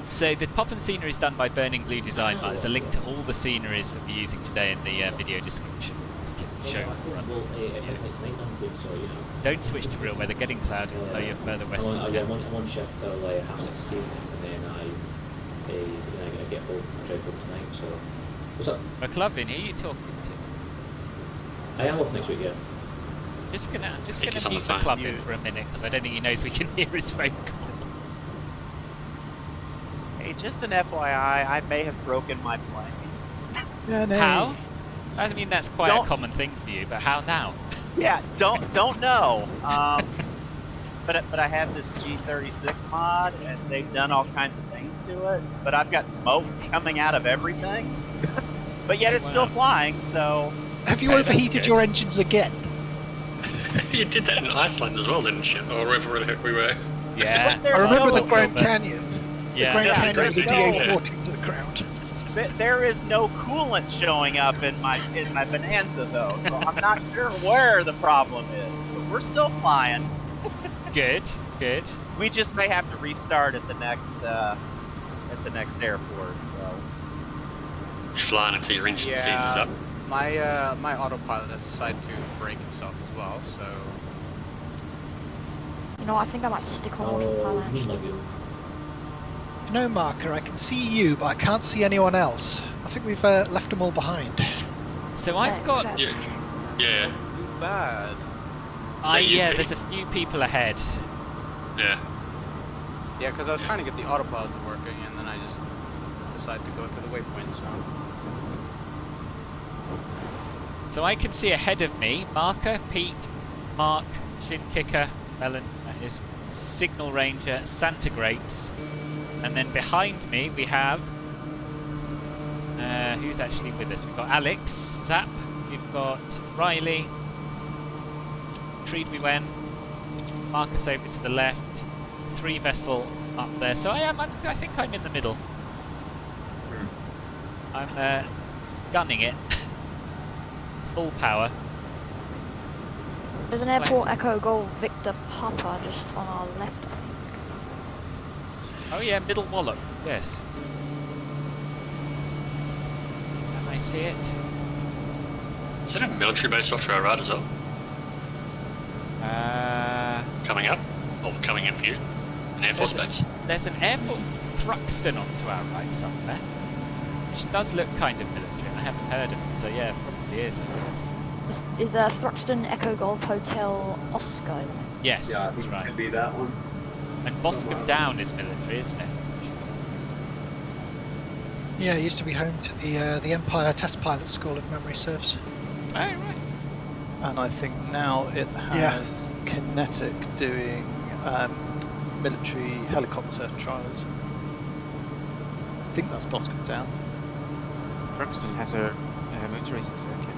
So the Popham scenery is done by Burning Blue Design. There's a link to all the sceneries that we're using today in the video description. Just keep the show Don't switch to real weather. Getting cloudy, although you're further west than I'm on shift till 6:30, and then I get home. I drive home tonight. So what's up? McLovin, who are you talking to? I am off next week. Yeah. Just gonna mute McLovin for a minute because I don't think he knows we can hear his phone call. Hey, just an FYI, I may have broken my plane. Yeah, no. How? I mean, that's quite a common thing for you, but how now? Yeah, don't know. But I have this G36 mod, and they've done all kinds of things to it. But I've got smoke coming out of everything. But yet it's still flying. So have you overheated your engines again? You did that in Iceland as well, didn't you? Or wherever the heck we were. Yeah. I remember the Grand Canyon. Yeah. The Grand Canyon with the DA-14 to the ground. There is no coolant showing up in my Bonanza though, so I'm not sure where the problem is. But we're still flying. Good. We just may have to restart at the next airport. So. Flying until your engine seizes up. My autopilot has decided to break itself as well, so. You know, I think I might stick on autopilot actually. No, Marker, I can see you, but I can't see anyone else. I think we've left them all behind. So I've got... Yeah. Too bad. There's a few people ahead. Yeah. Yeah, because I was trying to get the autopilot to working, and then I just decided to go to the waypoint, So I can see ahead of me, Marker, Pete, Mark, Shin Kicker, Melon, that is Signal Ranger, Santa Grapes. And then behind me we have, who's actually with us? We've got Alex, Zap, we've got Riley, Treed we went, Marcus over to the left, 3 vessel up there, so I think I'm in the middle. I'm gunning it. Full power. There's an airport Echo Golf Victor Papa just on our left. Oh yeah, middle wallop, yes. Can I see it? Is there a military base off to our right as well? Coming up? Or coming in for you? An Air Force base? There's an airport Thruxton on to our right somewhere, which does look kind of military, and I haven't heard of it, so yeah, probably is, I guess. Is Thruxton Echo Golf Hotel Oscar? Yes, Yeah, I that's think it right. could be that one. And Boscombe Down is military, isn't it? Yeah, it used to be home to the Empire Test Pilot School, if memory serves. Oh, right. And I think now it has Kinetic doing military helicopter trials. I think that's Boscombe Down. Thruxton has a motor racing circuit.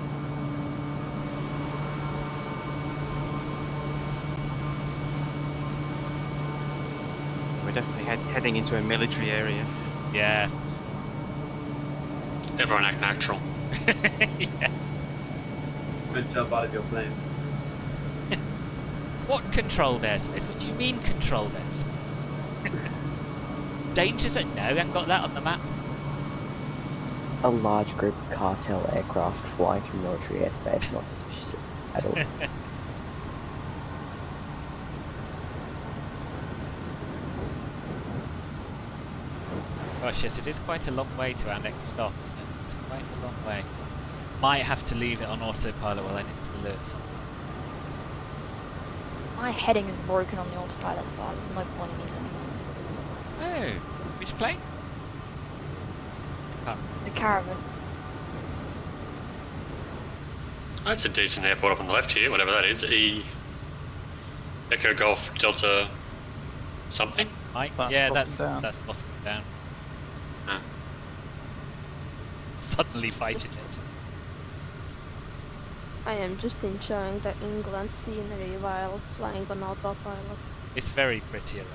We're definitely heading into a military area. Yeah. Everyone act natural. Yeah. Don't jump out of your plane. What controlled airspace? What do you mean controlled airspace? Danger zone? No, we haven't got that on the map. A large group of cartel aircraft flying through military airspace, not suspicious at all. Gosh, yes, it is quite a long way to our next stop, isn't it? It's quite a long way. Might have to leave it on autopilot while I need to alert something. My heading is broken on the autopilot, so there's no point in using it. Oh, which plane? The Caravan. That's a decent airport up on the left here, whatever that is. Echo Golf Delta something? Yeah, that's Boscombe Down. that's Boscombe Down. Ah. Suddenly fighting it. I am just enjoying the England scenery while flying on autopilot. It's very pretty around.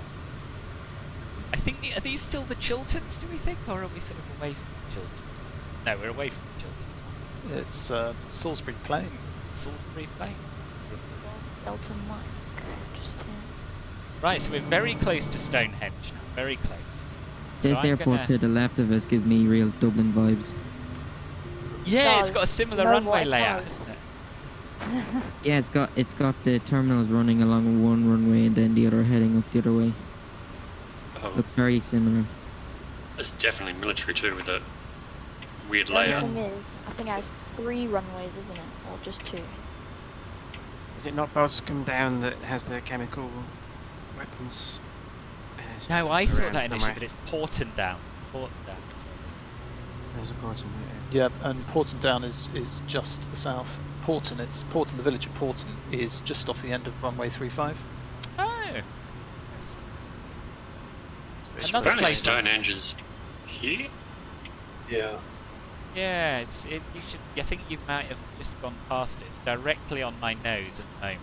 I think, are these still the Chilterns, do we think? Or are we sort of away from the Chilterns? No, we're away from the Chilterns. It's Salisbury Plain. Salisbury Plain. Delta Mike. Just here. Right, so we're very close to Stonehenge now. Very close. This airport to the left of us gives me real Dublin vibes. Yeah, it's got a similar runway layout, isn't it? Yeah, it's got the terminals running along one runway and then the other heading up the other way. Oh, Looks very similar. it's definitely military too with that weird The layout. thing is, I think it has 3 runways, isn't it? Or just 2? Is it not Boscombe Down that has the chemical weapons? No, I thought around that initially, somewhere? but it's Porton Down. Porton Down. There's a Porton Yeah, and Porton Down is just to the south. Porton, the village of Porton is just off the end of runway 35. Oh. It's Another apparently place. Stonehenge is here? Yeah. Yeah, you should. I think you might have just gone past it. It's directly on my nose at the moment.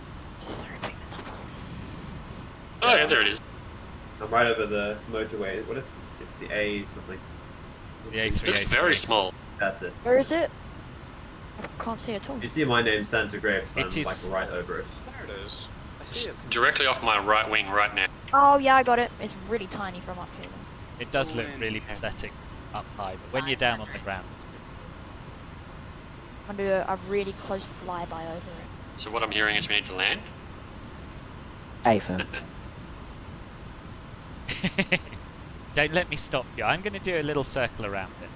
Oh yeah, there it is. I'm right over the motorway. What is it's the A something? The A3. It looks very small. That's it. Where is it? I can't see it at all. You see my name, Santa Grapes. I'm It is- like right over it. There it is. I It's see it. directly off my right wing right now. Oh yeah, I got it. It's really tiny from up here. It does look really pathetic up high, but when you're down on the ground, it's pretty I'm gonna do a really close flyby over it. So what I'm hearing is we need to land. Ava. good. Don't let me stop you. I'm going to do a little circle around it.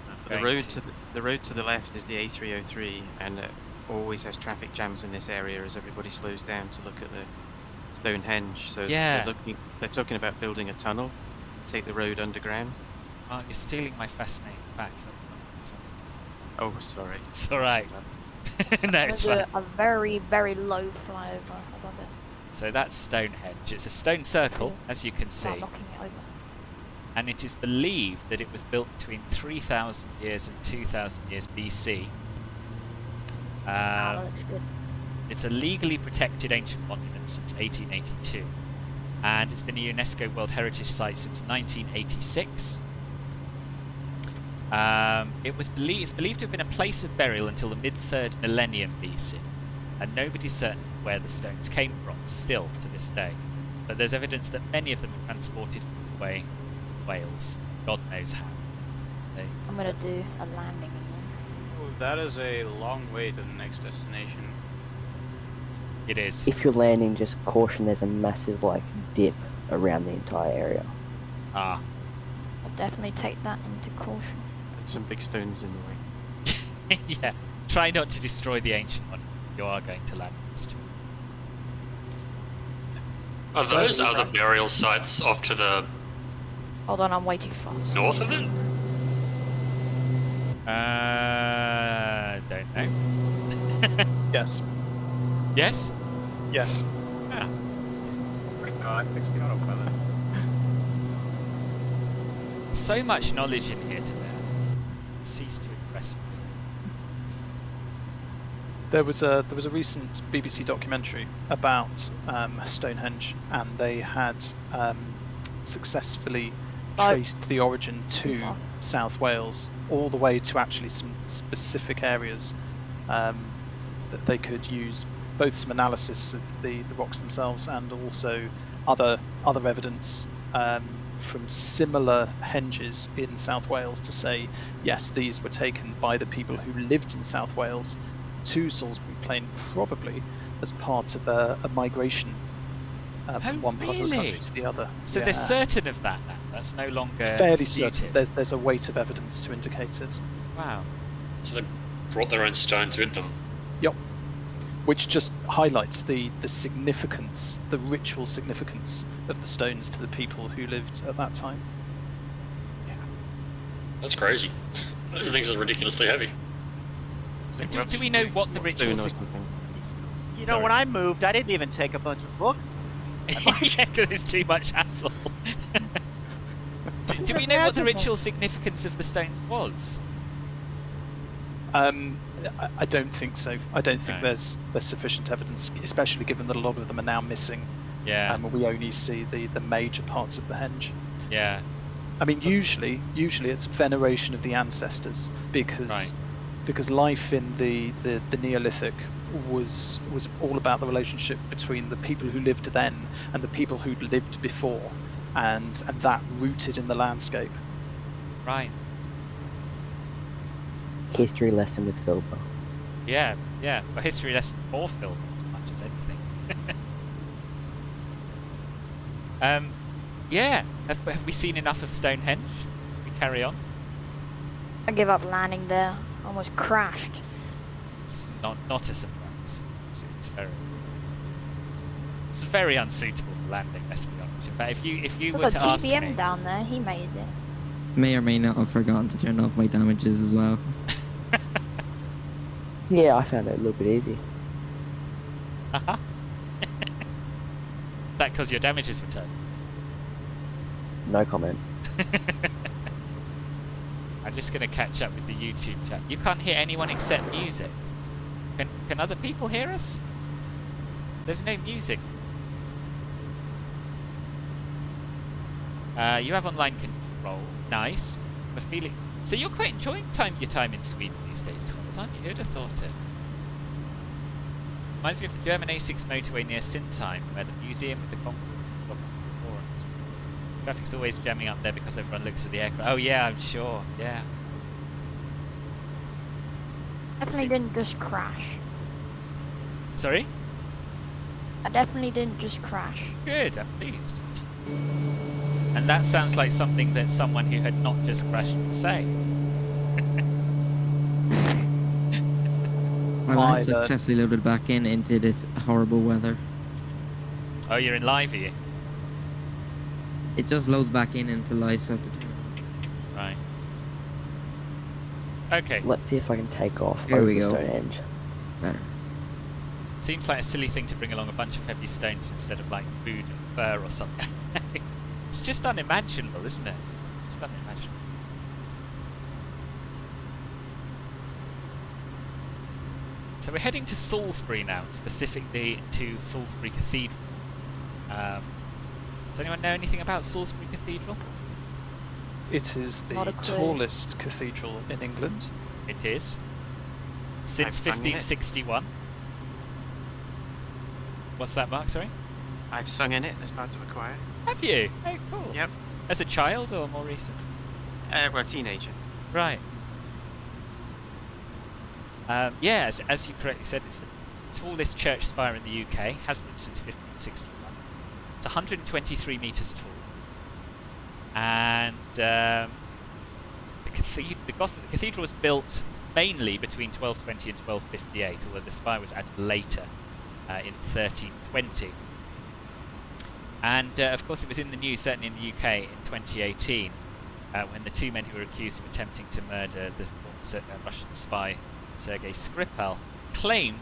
I'm The going road to the road to the left is the A303, and it always has traffic jams in this area as everybody slows down to look at the Stonehenge. So Yeah. they're talking about building a tunnel, take the road underground. Oh, you're stealing my fascinating facts. That's not fascinating. Oh, sorry. It's alright. no, I'm it's gonna fine. do a very, very low flyover above it. So that's Stonehenge. It's a stone circle, as you can see. Not knocking it over. And it is believed that it was built between 3,000 years and 2,000 years BC. That looks good. It's a legally protected ancient monument since 1882. and it's been a UNESCO World Heritage Site since 1986. It's believed to have been a place of burial until the mid-3rd millennium BC, and nobody's certain where the stones came from still to this day. But there's evidence that many of them were transported away Wales. God knows how. I'm gonna do a landing again. Oh, that is a long way to the next destination. It is. If you're landing, just caution. There's a massive dip around the entire area. Ah. I'll definitely take that into caution. And some big stones in the way. Yeah. Try not to destroy the ancient one. You are going to land next. Are those other burial sites off to the Hold on, I'm way too fast. north of it? Don't know. Yes. Yes? Yes. Ah. I fixed the autopilot. So much knowledge in here today. Cease to impress me. There was a recent BBC documentary about Stonehenge, and they had successfully traced the origin to South Wales, all the way to actually some specific areas that they could use, both some analysis of the rocks themselves and also other evidence from similar henges in South Wales to say, yes, these were taken by the people who lived in South Wales to Salisbury Plain, probably as part of a migration from one part of the country to the other. So they're certain of that now? That's no longer fairly disputed. certain. There's a weight of evidence to indicate it. Wow. So they brought their own stones with them. Yep. Which just highlights the significance, the ritual significance of the stones to the people who lived at that time. That's crazy. Those things are ridiculously heavy. Do we know what the ritual significance? You know, when I moved, I didn't even take a bunch of books. Yeah, because it's too much hassle. do we know what the ritual significance of the stones was? I don't think so. I don't think there's sufficient evidence, especially given that a lot of them are now missing. Yeah. We only see the major parts of the henge. Yeah. I mean, usually it's veneration of the ancestors, because life in the Neolithic was all about the relationship between the people who lived then and the people who lived before, and that rooted in the landscape. Right. History lesson with Philbo. Yeah. A history lesson for Phil as much as anything. Yeah. Have we seen enough of Stonehenge? We carry on. I give up landing there. Almost crashed. It's not a surprise. It's very unsuitable for landing. Let's be honest. In fact, if you were There's to a ask me, TBM down there. He made it. May or may not have forgotten to turn off my damages as well. Yeah, I found it a little bit easy. That because your damage is returned. No comment. I'm just going to catch up with the YouTube chat. You can't hear anyone except music. Can other people hear us? There's no music. You have online control. Nice. I'm feeling. So you're quite enjoying your time in Sweden these days, Thomas, aren't you? Who'd have thought it? Reminds me of the German A6 motorway near Sinsheim, where the museum with the concrete forums. Traffic's always jamming up there because everyone looks at the aircraft. Oh yeah, I'm sure. Yeah. Definitely didn't just crash. Sorry? I definitely didn't just crash. Good, I'm pleased. And that sounds like something that someone who had not just crashed would say. Well, I successfully loaded back into this horrible weather. Oh, you're in live, are you? It just loads back into live, so Right. Okay. Let's see if I can take off Here over we go. Stonehenge. It's better. Seems like a silly thing to bring along a bunch of heavy stones instead of like food and fur or something. It's just unimaginable, isn't it? It's unimaginable. So we're heading to Salisbury now, specifically to Salisbury Cathedral. Does anyone know anything about Salisbury Cathedral? It is the Not a clue. tallest cathedral in England. It is. Since I've sung in it. 1561. What's that, Mark? Sorry? I've sung in it as part of a choir. Have you? Oh, cool. Yep. As a child or more recent? Well, a teenager. Right. Yeah, as you correctly said, it's the tallest church spire in the UK. Has been since 1561. It's 123 metres tall. And the cathedral was built mainly between 1220 and 1258, although the spire was added later in 1320. And of course it was in the news, certainly in the UK, in 2018, when the two men who were accused of attempting to murder the Russian spy Sergei Skripal claimed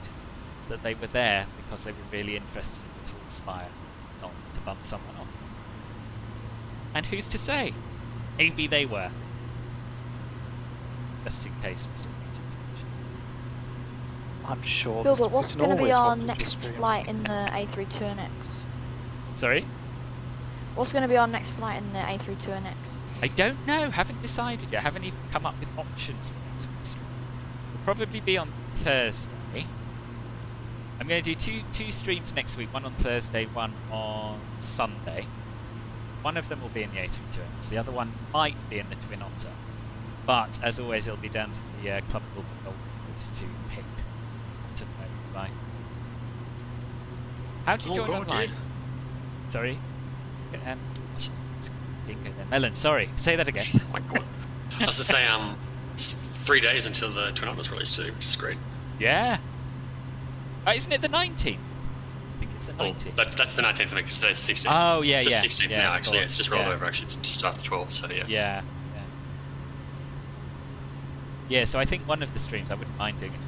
that they were there because they were really interested in the tall spire, not to bump someone off. And who's to say? Maybe they were. Just in case, Mr. I'm sure. Bill, Mr. but what's Putin going to be always our wanted next streams. flight in the A32NX? Sorry? What's going to be our next flight in the A32NX? I don't know, haven't decided yet, haven't even come up with options for next week's streams. It'll probably be on Thursday. I'm going to do two streams next week, one on Thursday, one on Sunday. One of them will be in the A32NX, the other one might be in the Twin Otter. But, as always, it'll be down to the Club Gold to pick to know, right? How do you join online? Sorry? Dingo there. Melon, sorry. Say that again. Oh my god. I was to say, it's 3 days until the Twin Otter's released too, which is great. Yeah. Isn't it the 19th? I think it's the 19th. That's the 19th for me, because today's the 16th. Oh, yeah, it's yeah. It's the 16th now, actually. It's just rolled over, actually. It's just after 12, so yeah. Yeah. Yeah, so I think one of the streams, I wouldn't mind doing it.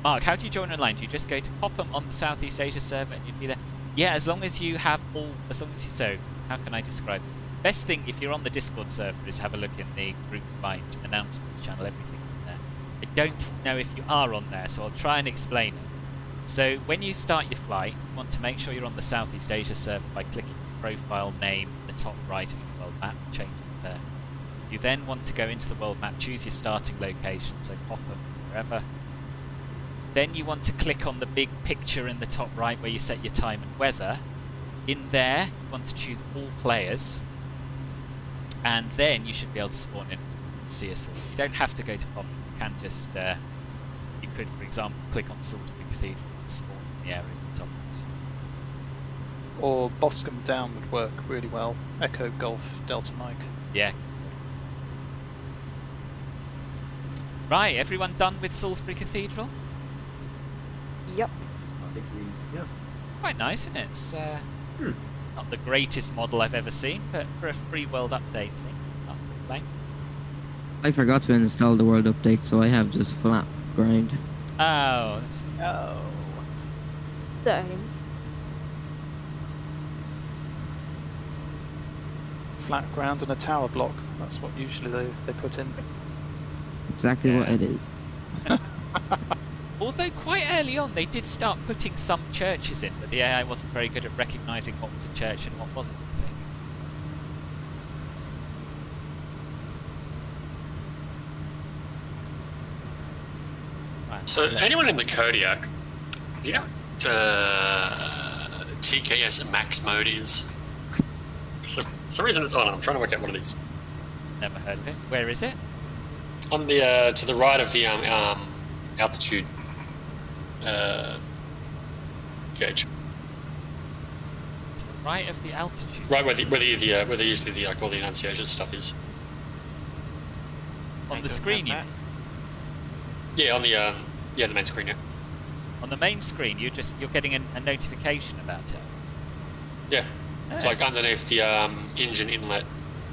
Mark, how do you join online? Do you just go to Popham on the Southeast Asia server and you'd be there? Yeah, as long as you have so, how can I describe this? Best thing, if you're on the Discord server, is have a look in the group invite announcements channel, everything's in there. I don't know if you are on there, so I'll try and explain it. So, when you start your flight, you want to make sure you're on the Southeast Asia server by clicking the profile name in the top right of the world map, change it there. You then want to go into the world map, choose your starting location, so Popham, wherever. Then you want to click on the big picture in the top right where you set your time and weather. In there, you want to choose all players. And then you should be able to spawn in and see us all. You don't have to go to Popham, you can just, you could, for example, click on Salisbury Cathedral and spawn in the area at the top of this. Or Boscombe Down would work really well. Echo Golf Delta Mike. Yeah. Right, everyone done with Salisbury Cathedral? Yep. I think yeah. Quite nice, isn't it? It's not the greatest model I've ever seen, but for a free world update thing, not complain. I forgot to install the world update, so I have just flat ground. Oh, that's... Same. Flat ground and a tower block. That's what usually they put in. Exactly what it is. Although quite early on they did start putting some churches in, but the AI wasn't very good at recognising what was a church and what wasn't, I think. Right, So, anyone in the Kodiak, do you know what TKS max mode is? So, for some reason it's on. I'm trying to work out one of these. Never heard of it. Where is it? On the to the right of the altitude gauge. To the right of the altitude. Right where usually the all the enunciation stuff is. On the screen, you mean? Yeah, on the the main screen. Yeah. On the main screen, you're getting a notification about it. Yeah. It's like underneath the engine inlet.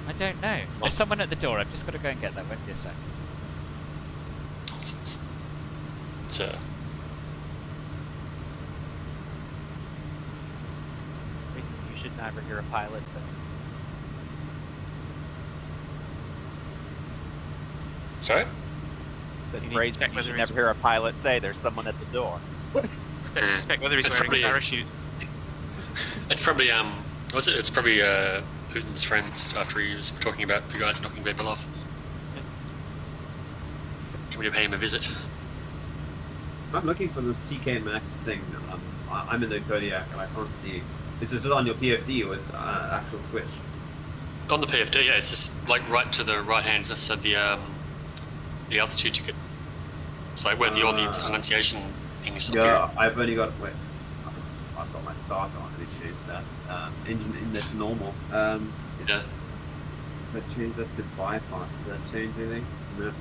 I don't know. There's someone at the door. I've just got to go and get that. Won't be a sec. You should never hear a pilot say. Sorry? The phrase you should never hear a pilot say, there's someone at the door. Check whether he's wearing a parachute. It's probably Was it? It's probably Putin's friends after he was talking about you guys knocking people off. Can we pay him a visit? I'm looking for this TK Max thing. I'm in the Kodiak and I can't see. Is it just on your PFD or is it actual switch? On the PFD, yeah, it's just like right to the right hand. That's the altitude ticket. It's like where all the annunciation things. Yeah, I've only got. Wait, I've got my starter on. Let me change that. Engine index normal. Yeah. Let's change that to bypass. Does that change anything? No.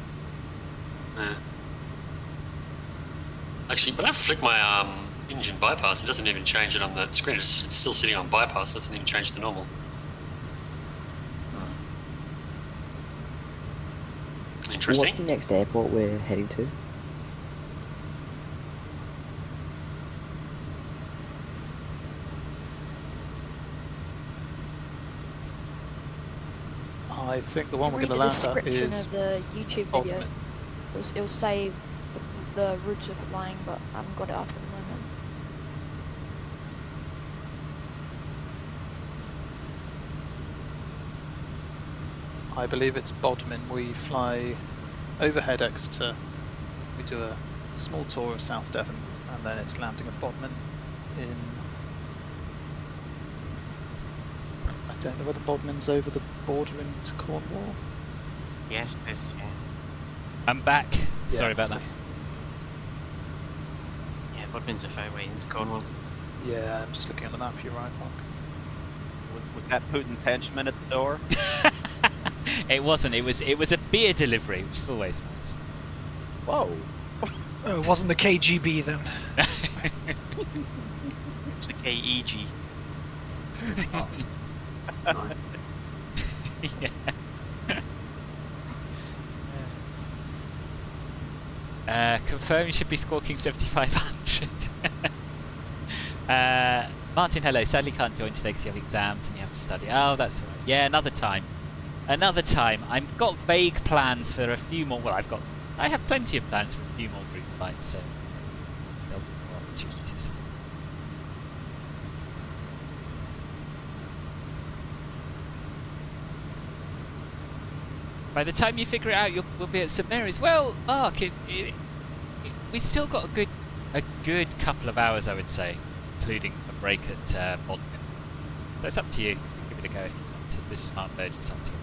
Actually, when I flick my engine bypass, it doesn't even change it on the screen. It's still sitting on bypass. It doesn't even change to normal. Interesting. What's the next airport we're heading to? I think the one we're Read going to the land at description is of the YouTube video. Bodmin. It'll say the routes of flying, but I haven't got it up at the moment. I believe it's Bodmin. We fly overhead Exeter. We do a small tour of South Devon, and then it's landing at Bodmin in... I don't know whether Bodmin's over the border into Cornwall. Yes, there's. Yeah. I'm back. Yeah, Sorry about that. Yeah, Bodmin's a fair way into Cornwall. Yeah, I'm just looking at the map. You're right, Mark. Was that Putin's henchman at the door? It wasn't. It was a beer delivery, which is always nice. Whoa. Oh, it wasn't the KGB then. It was the KEG. Oh. Nice. Yeah. Confirm you should be squawking 7500. Martin, hello. Sadly can't join today because you have exams and you have to study. Oh, that's all right. Yeah, another time. Another time. I've got vague plans for a few more. Well, I have plenty of plans for a few more group flights, so there'll be more opportunities. By the time you figure it out, we'll be at St Mary's. Well, Mark, we still got a good couple of hours, I would say, including a break at Bodmin. So it's up to you. Give it a go. This is Mark Burgess. Up to you.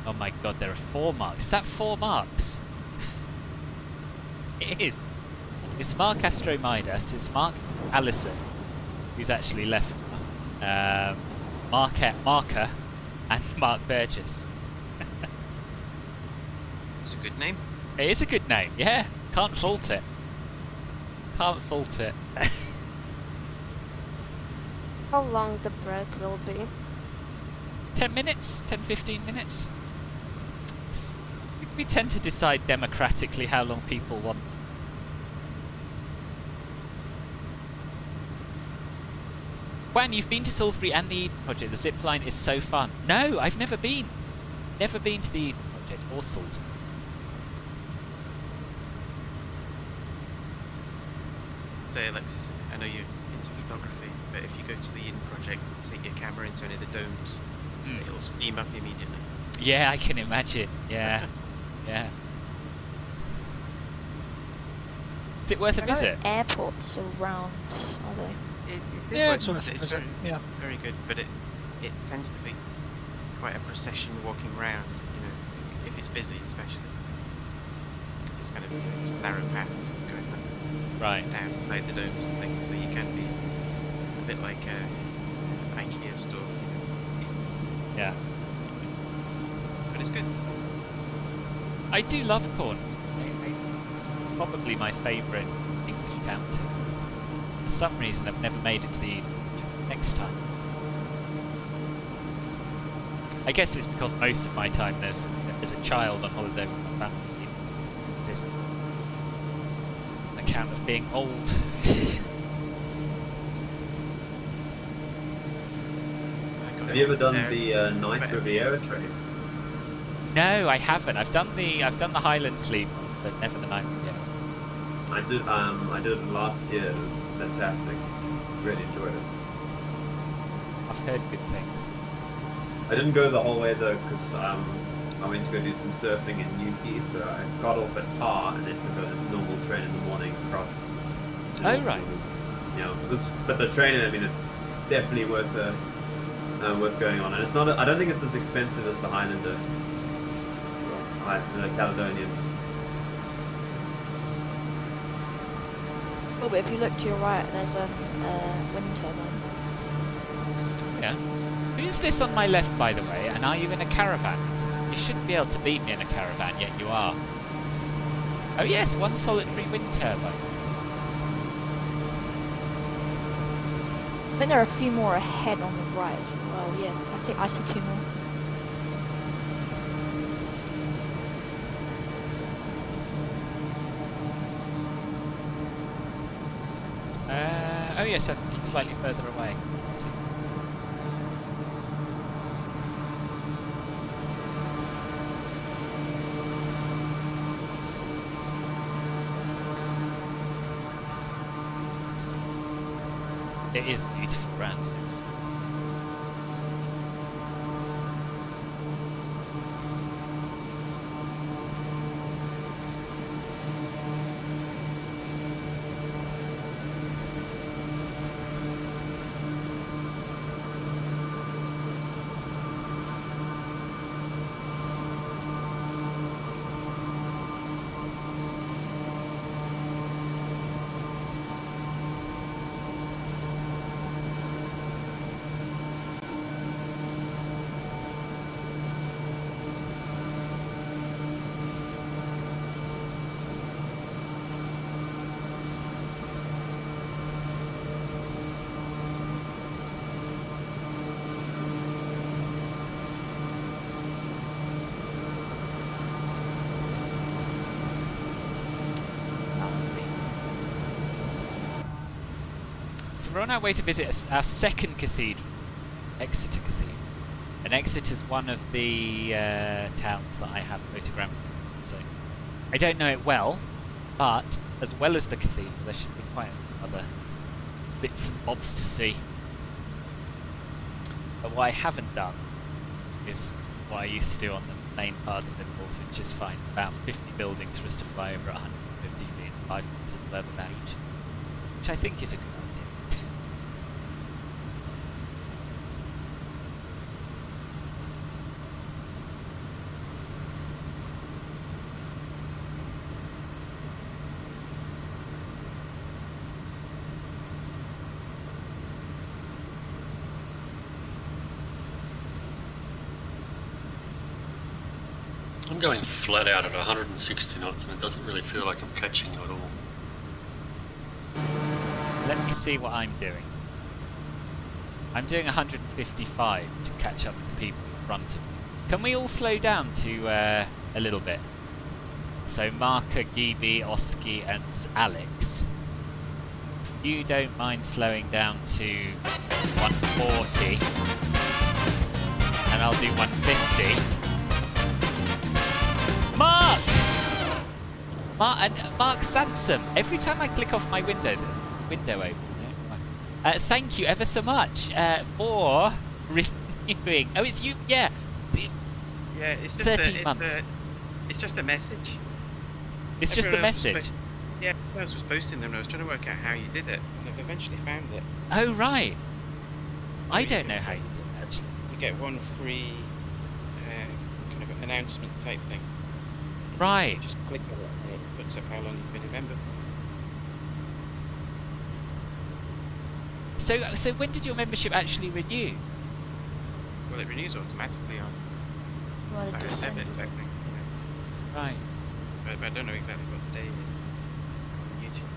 Oh my God, there are 4 marks. Is that 4 marks? It is. It's Mark Astromidas. It's Mark Allison, who's actually left. Marker and Mark Burgess. It's a good name. It is a good name, yeah. Can't fault it. Can't fault it. How long the break will be? 10 minutes? 10-15 minutes? We tend to decide democratically how long people want. Juan, you've been to Salisbury and the Eden Project. The zip line is so fun. No, I've never been. Never been to the Eden Project or Salisbury. So Alexis, I know you're into photography, but if you go to the Eden Project and take your camera into any of the domes, it'll steam up immediately. Yeah, I can imagine. Yeah. Yeah. Is it worth a visit? Airports around, are they? Yeah, it's worth It's it. very, Yeah. very good, but it tends to be quite a procession walking round, you know, if it's busy especially. Because it's kind of just narrow paths going up right down inside the domes and things, so you can be a bit like an IKEA store. Yeah. But it's good. I do love Cornwall. It's probably my favourite English county. For some reason, I've never made it to the next time. I guess it's because most of my time as a child on holiday with my family is an account of being old. Have you ever done the Ninth Riviera trip? No, I haven't. I've done the Highland Sleep, but never the Night Riviera. I did it last year. It was fantastic. Really enjoyed it. I've heard good things. I didn't go the whole way though because I went to go do some surfing in Newquay, so I got off at Par and then took a normal train in the morning across. Oh right. Yeah, but the train, I mean, it's definitely worth going on, and it's not. I don't think it's as expensive as the Highlander, the Caledonian. Oh, but if you look to your right, there's a wind turbine. Yeah. Who's this on my left, by the way? And are you in a caravan? You shouldn't be able to beat me in a caravan, yet you are. Oh yes, one solitary wind turbine. I think there are a few more ahead on the right as well. Yeah, I see 2 more. Oh yes, slightly further away. Let's see. It is beautiful round. So we're on our way to visit our second cathedral, Exeter Cathedral. And Exeter's one of the towns that I have photographed. So I don't know it well, but as well as the cathedral, there should be quite other bits and bobs to see. But what I haven't done is what I used to do on the main part of Bimbles, which is find about 50 buildings for us to fly over 150 feet in 5 minutes of level range, which I think is a good idea. I'm going flat out at 160 knots and it doesn't really feel like I'm catching at all. Let me see what I'm doing. I'm doing 155 to catch up with the people in front of me. Can we all slow down to a little bit? So Marka, Gibi, Oski and Alex, if you don't mind slowing down to 140 and I'll do 150. Mark Sansom. Every time I click off my window open. Thank you ever so much for renewing. Oh, it's you. Yeah. Yeah, it's just 13 months. It's just a message. It's just a message. Yeah, everyone else was posting them, and I was trying to work out how you did it, and I've eventually found it. Oh right. I don't know how you did it actually. You get one free kind of announcement type thing. Right. You just click on it and it puts up how long you've been a member for. So when did your membership actually renew? Well, it renews automatically on direct debit type thing. Yeah. Right. But I don't know exactly what the day is on YouTube.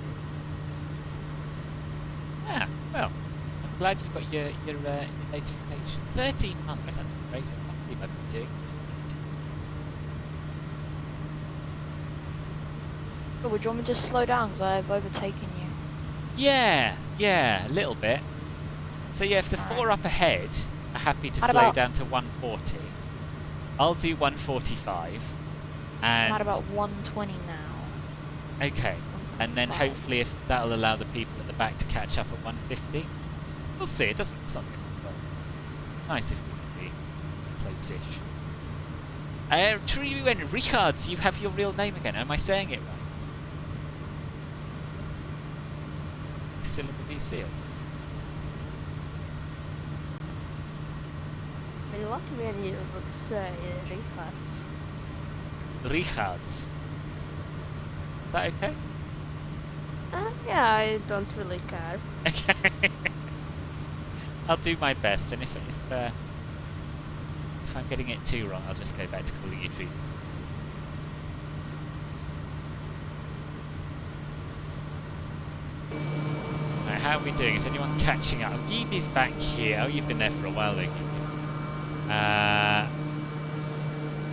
Yeah. Well, I'm glad you got your notification. 13 months. That's great. I can't believe I've been doing this for 13 months. Oh, would you want me to slow down because I've overtaken you? Yeah, a little bit. So yeah, if the four up ahead are happy to slow down to 140, I'll do 145. And I'm at about 120 now. Okay, and then hopefully if that'll allow the people at the back to catch up at 150. We'll see. It doesn't look something. Nice if we could be close-ish. Triwen Richards, you have your real name again. Am I saying it right? Still in the VC? In Latvian you would say Richards. Richards. Is that okay? Yeah, I don't really care. Okay. I'll do my best, and if I'm getting it too wrong, I'll just go back to calling you Tree. Right, how are we doing? Is anyone catching up? Yeeby's back here. Oh, you've been there for a while, though.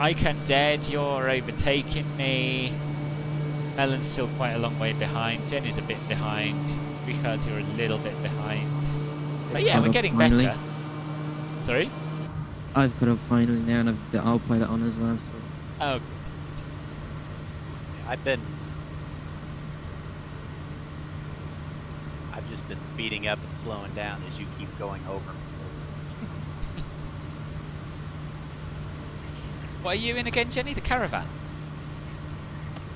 I Can Dead, you're overtaking me. Melon's still quite a long way behind. Jenny's a bit behind. Richard, you're a little bit behind. But yeah, we're getting better. Sorry? I've put up finally now, and I've the autopilot on as well. So. Oh, good. I've just been speeding up and slowing down as you keep going over. What are you in again, Jenny? The Caravan?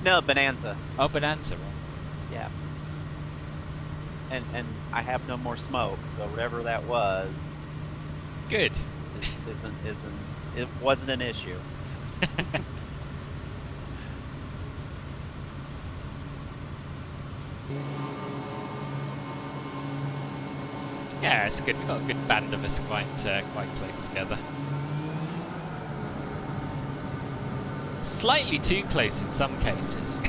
No, Bonanza. Oh, Bonanza, right. Yeah. And I have no more smoke, so whatever that was. Good. It wasn't an issue. Yeah, it's good. We've got a good band of us quite close together. Slightly too close in some cases.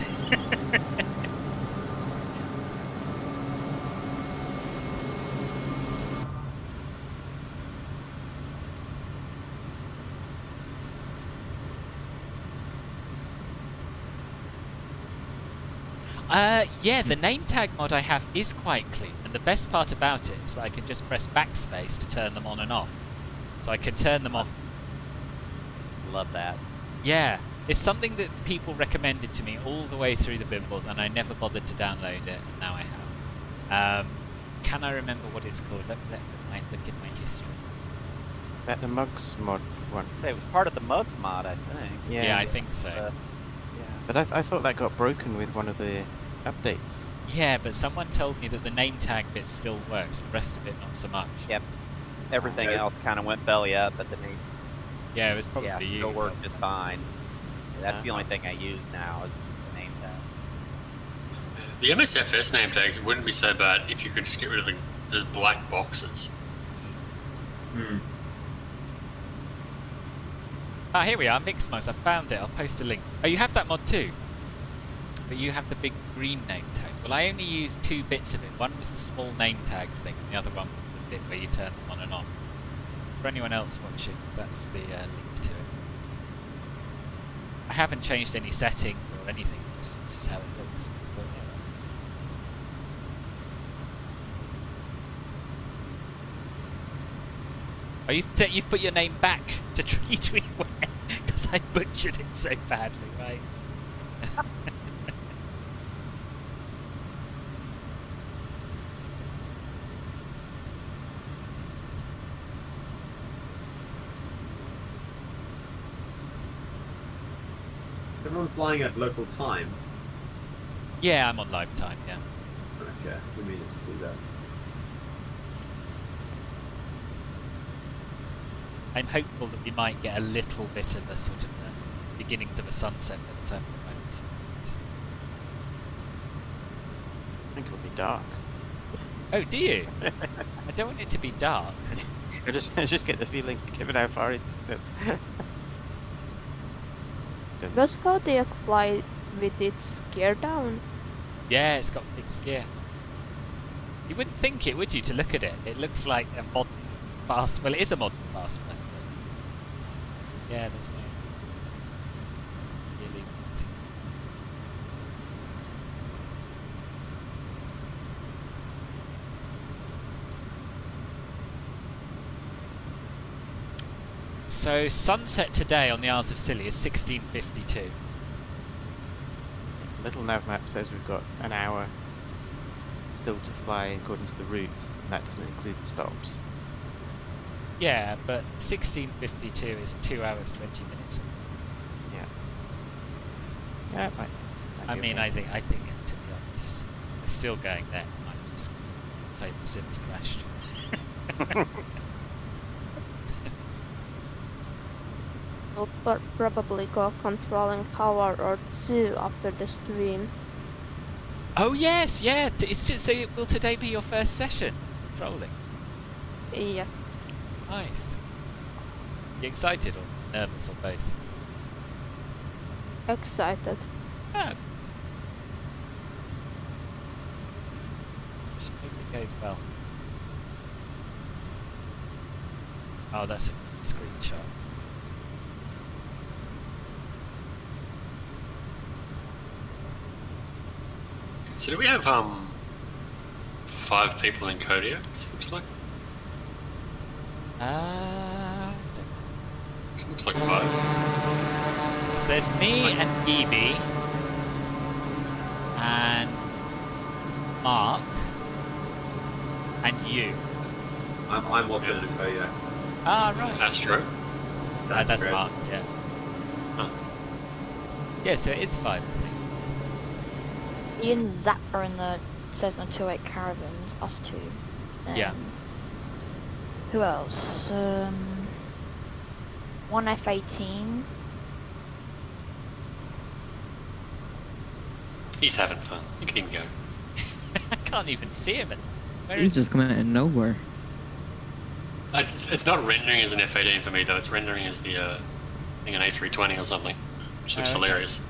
Yeah, the name tag mod I have is quite clean, and the best part about it is that I can just press backspace to turn them on and off. So I can turn them off. Love that. Yeah, it's something that people recommended to me all the way through the Bimbles, and I never bothered to download it, and now I have. Can I remember what it's called? Let me look at my history. That the Mugs mod one. It was part of the Mugs mod, I think. Yeah, I think so. Yeah. But I thought that got broken with one of the updates. Yeah, but someone told me that the name tag bit still works, the rest of it not so much. Yep. Everything else kind of went belly up, but the name. Yeah, it was probably you. you. Still worked just fine. That's the only thing I use now is just the name tag. The MSFS name tags wouldn't be so bad if you could just get rid of the black boxes. Ah, here we are, Mixmouse. I found it. I'll post a link. Oh, you have that mod too? But you have the big green name tags. Well, I only used 2 bits of it. One was the small name tags thing, and the other one was the bit where you turn them on and off. For anyone else watching, that's the link to it. I haven't changed any settings or anything. This is how it looks. Oh, you've put your name back to Treatweware because I butchered it so badly, right? Is everyone flying at local time? Yeah, I'm on live time, yeah. Okay, we mean to do that. I'm hopeful that we might get a little bit of a sort of beginnings of a sunset, but I haven't seen it. I think it'll be dark. Oh, do you? I don't want it to be dark. I just get the feeling, given how far it is still. Does Kodiak fly with its gear down? Yeah, it's got fixed gear. You wouldn't think it, would you, to look at it? It looks like a modern fast... Well, it is a modern fast plane. Yeah, there's no... really... So, sunset today on the Isles of Scilly is 16:52. Little nav map says we've got an hour still to fly according to the route, and that doesn't include the stops. Yeah, but 1652 is 2 hours 20 minutes. Yeah. Yeah, right. I mean, I think, to be honest, we're still going there. I might just say the Sims crashed. We'll probably go controlling power or 2 after the stream. Oh yes, yeah. It's just, so will today be your first session trolling? Yeah. Nice. You excited or nervous or both? Excited. Yeah. Hope it goes well. Oh, that's a screenshot. So do we have 5 people in Kodiak? Looks like. It looks like 5. So there's me and Evie and Mark and you. I'm also in a Kodiak. Ah, right. Astro. That's Mark, yeah. Huh. Yeah, so it is 5. Ian and Zap are in the Cessna 28 Caravans, us 2. Yeah. Who else? One F-18. He's having fun. Look at him go. I can't even see him. Where He's is just come out of nowhere. It's not rendering as an F-18 for me though. It's rendering as the I think an A320 or something, which looks hilarious.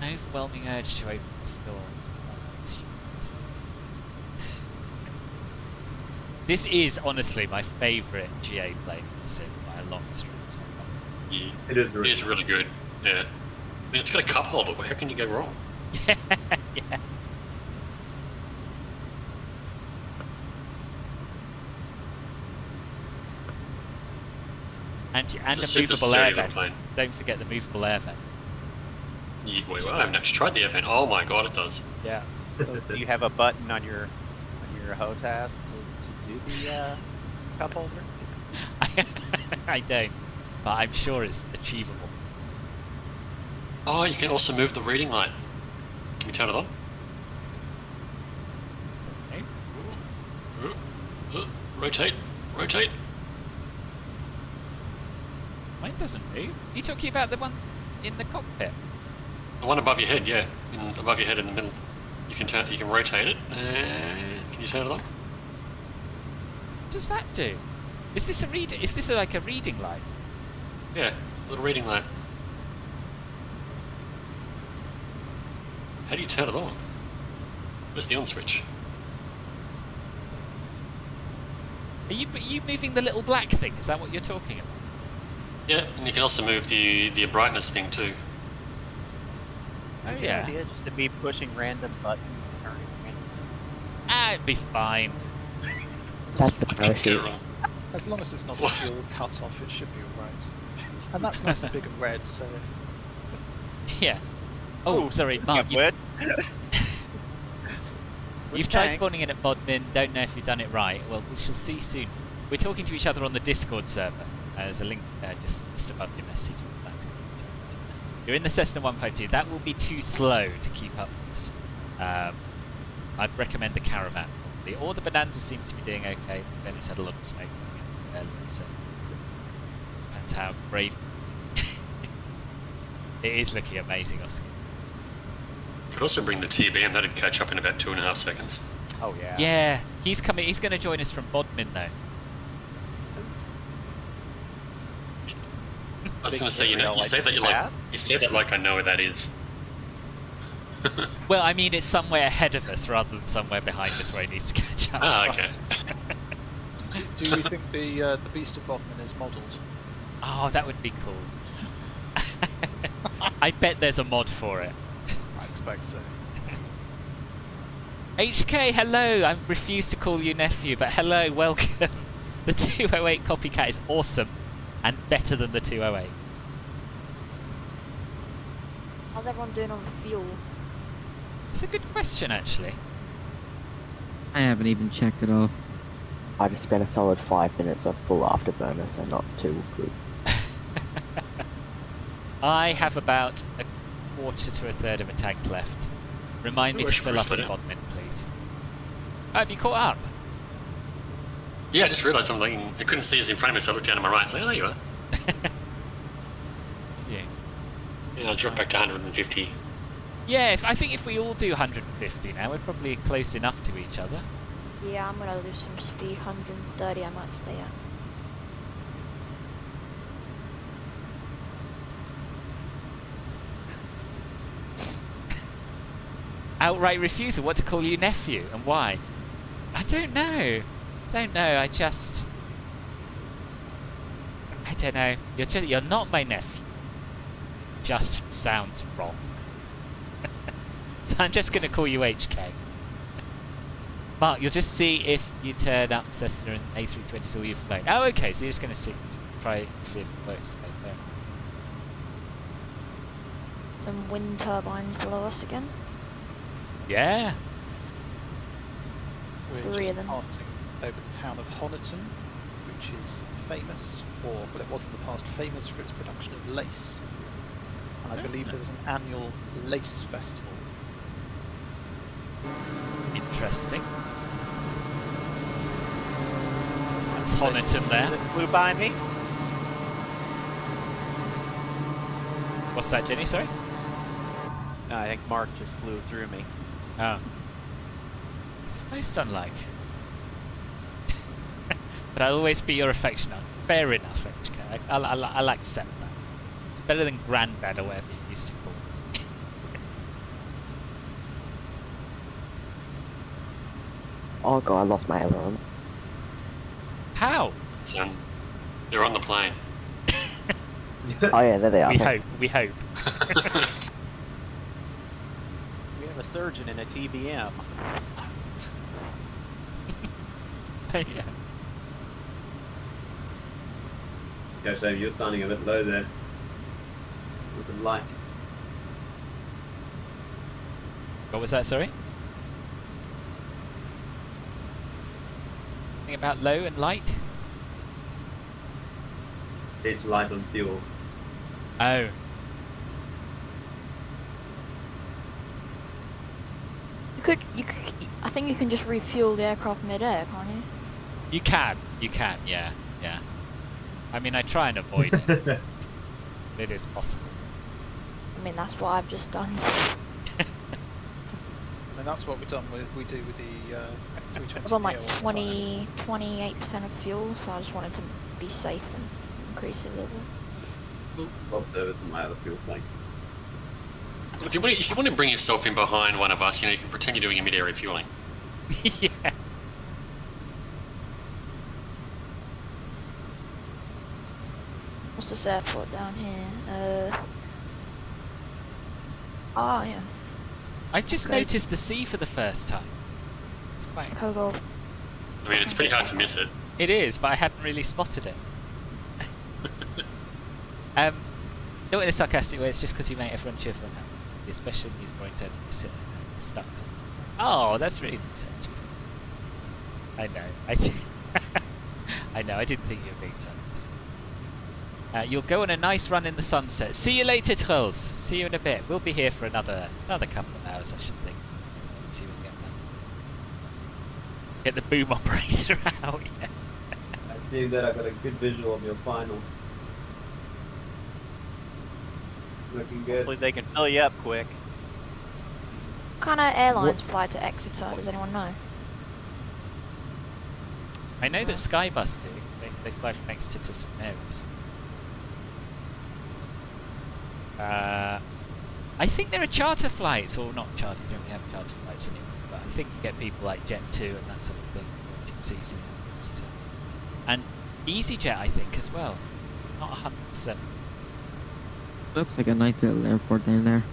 An overwhelming urge to open the store. This is honestly my favourite GA plane sim by a long stretch. Yeah, It is really good. Yeah. I mean, it's got a cup holder. How can you go wrong? Yeah. And a movable air vent. Plane. Don't forget the movable air vent. Yeah, wait, well, I haven't actually tried the air vent. Oh my god, it does. Yeah. So do you have a button on your HOTAS to do the cup holder? I don't, but I'm sure it's achievable. Oh, you can also move the reading light. Can we turn it on? Okay. Rotate. Mine doesn't move. Are you talking about the one in the cockpit? The one above your head, yeah. Above your head in the middle. You can rotate it. Can you turn it on? What does that do? Is this a read? Is this like a reading light? Yeah, a little reading light. How do you turn it on? Where's the on switch? Are you moving the little black thing? Is that what you're talking about? Yeah, and you can also move the brightness thing too. Oh Good yeah. idea just to be pushing random buttons, turning random. Ah, it'd be fine. That's the parachute. As long as it's not a fuel cut off, it should be alright. And that's nice and big and red, so. Yeah. Oh, sorry, Mark. You've tried spawning in at Bodmin. Don't know if you've done it right. Well, we shall see soon. We're talking to each other on the Discord server. There's a link just above your message. You're in the Cessna 150. That will be too slow to keep up with this. I'd recommend the Caravan probably. Or the Bonanza seems to be doing okay. Then it's had a lot of smoke earlier, so that's how brave. It is looking amazing, Oscar. Could also bring the TBM. That'd catch up in about 2.5 seconds. Oh yeah. Yeah, he's coming. He's going to join us from Bodmin though. I was going to say, you say that like I know where that is. Well, I mean, it's somewhere ahead of us rather than somewhere behind us where he needs to catch up. Ah, okay. Do we think the Beast of Bodmin is modelled? Oh, that would be cool. I bet there's a mod for it. I expect so. HK, hello! I refuse to call you nephew, but hello, welcome. The 208 copycat is awesome and better than the 208. How's everyone doing on fuel? It's a good question, actually. I haven't even checked it all. I just spent a solid 5 minutes on full afterburner, so not too good. I have about a quarter to a third of a tank left. Remind me to fill up at Bodmin, please. Oh, have you caught up? Yeah, I just realised something. I couldn't see us in front of me, so I looked down to my right and said, oh, there you are. Yeah. Yeah, I dropped back to 150. Yeah, I think if we all do 150 now, we're probably close enough to each other. Yeah, I'm gonna lose some speed. 130 I might stay at. Outright refusal. What to call you nephew and why? I don't know. I don't know. You're not my nephew. Just sounds wrong. So I'm just gonna call you HK. Mark, you'll just see if you turn up Cessna and A320s or you've flown. Oh, okay. So you're just gonna try see if it works to make them. Some wind turbines below us again. Yeah. We're 3 just of them. passing over the town of Honiton, which is famous for, well, it was in the past famous for its production of lace. And I believe there was an annual lace festival. Interesting. That's Honiton there. That flew by me. What's that, Jenny? Sorry? No, I think Mark just flew through me. Oh. It's most unlike. But I'll always be your affectionate. Fair enough, HK. I'll accept that. It's better than Grandad or whatever you used to call me. Oh god, I lost my ailerons. How? They're on the plane. Oh yeah, there they are. We thanks. hope. We hope. We have a surgeon in a TBM. Yeah. Yeah, Shane, you're sounding a bit low there. With the light. What was that, sorry? Something about low and light? It's light on fuel. Oh. You could, I think you can just refuel the aircraft mid-air, can't you? You can, yeah. I mean, I try and avoid it. It is possible. I mean, that's what I've just done. And that's what we do with the 320. I was on like 28% of fuel, so I just wanted to be safe and increase it a little. Swapped over to my other fuel tank. If you want to bring yourself in behind one of us, you can pretend you're doing a mid-air refueling. Yeah. What's this airport down here? Oh yeah. I've just noticed the sea for the first time. It's quite... Kogo. I mean, it's pretty hard to miss it. It is, but I hadn't really spotted it. Not in a sarcastic way, it's just because you make everyone cheerful now. Especially in these boring times when you're sitting there stuck. Oh, that's really nice, actually. I know. I know, I didn't think you were being serious. You'll go on a nice run in the sunset. See you later, Trolls. See you in a bit. We'll be here for another couple of hours, I should think. Let's see if we can get the boom operator out. Yeah. I see that I got a good visual of your final. Looking good. Hopefully they can fill you up quick. What kind of airlines fly to Exeter? Does anyone know? I know that Skybus do. They fly from Exeter to St Mary's. I think there are charter flights, or not charter, you don't really have charter flights anymore, but I think you get people like Jet2 and that sort of thing wanting to see St Exeter. And EasyJet, I think, as well. Not 100%. Looks like a nice little airport down there.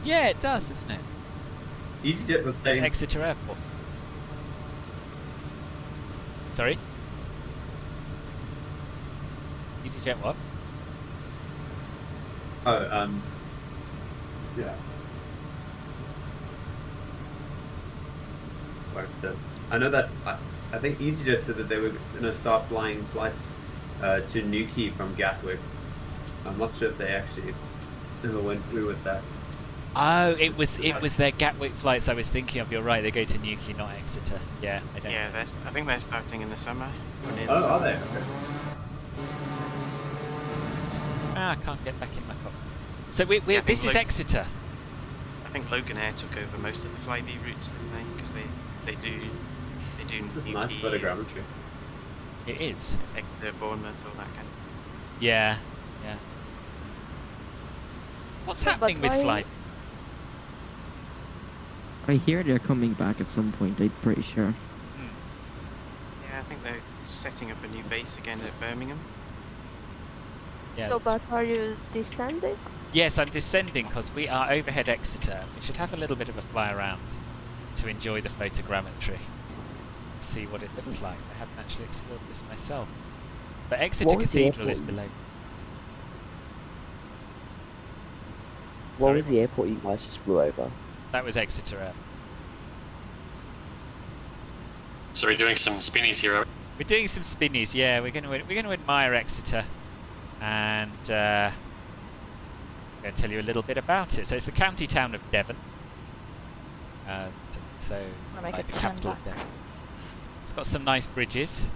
Yeah, it does, doesn't it? EasyJet was It's saying... Exeter Airport. Sorry? EasyJet what? Oh, yeah. Exeter. I know that I think EasyJet said that they were going to start flying flights to Newquay from Gatwick. I'm not sure if they actually ever went through with that. Oh, it was their Gatwick flights I was thinking of. You're right. They go to Newquay, not Exeter. Yeah, I don't. Yeah, I think they're starting in the summer. Oh, are they? Okay. I can't get back in my cockpit. So this is Exeter. I think Logan Air took over most of the Flybe routes, didn't they? Because they do. It's nice photogrammetry. It is. Exeter, Bournemouth, all that kind of thing. Yeah. What's happening with Flybe? I hear they're coming back at some point, I'm pretty sure. Yeah, I think they're setting up a new base again at Birmingham. Yeah. So, but are you descending? Yes, I'm descending because we are overhead Exeter. We should have a little bit of a fly around to enjoy the photogrammetry. See what it looks like. I haven't actually explored this myself. But Exeter Cathedral is below. What was the airport you guys just flew over? That was Exeter Air. So we're doing some spinnies here. We're doing some spinnies, yeah. We're going to admire Exeter, and I'm going to tell you a little bit about it. So it's the county town of Devon. So like the capital of Devon. It's got some nice bridges,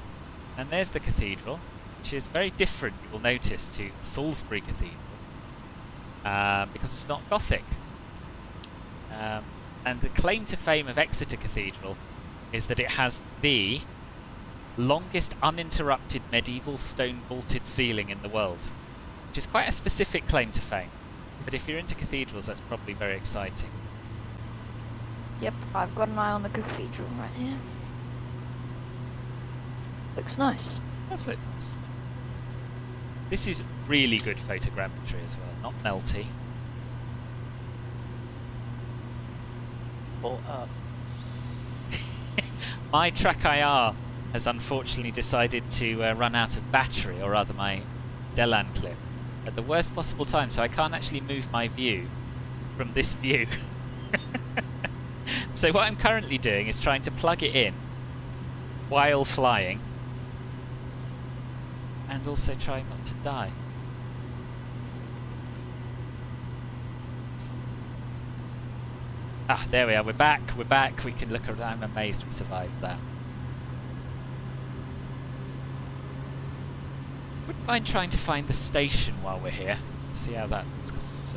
and there's the cathedral, which is very different, you will notice, to Salisbury Cathedral, because it's not Gothic. And the claim to fame of Exeter Cathedral is that it has the longest uninterrupted medieval stone vaulted ceiling in the world, which is quite a specific claim to fame. But if you're into cathedrals, that's probably very exciting. Yep, I've got an eye on the cathedral right here. Looks nice. Does look nice. This is really good photogrammetry as well, not melty. Or up. My Track IR has unfortunately decided to run out of battery, or rather my Delan clip, at the worst possible time, so I can't actually move my view from this view. So what I'm currently doing is trying to plug it in while flying, and also trying not to die. Ah, there we are, we're back, we can look around. I'm amazed we survived that. Wouldn't mind trying to find the station while we're here, see how that looks, because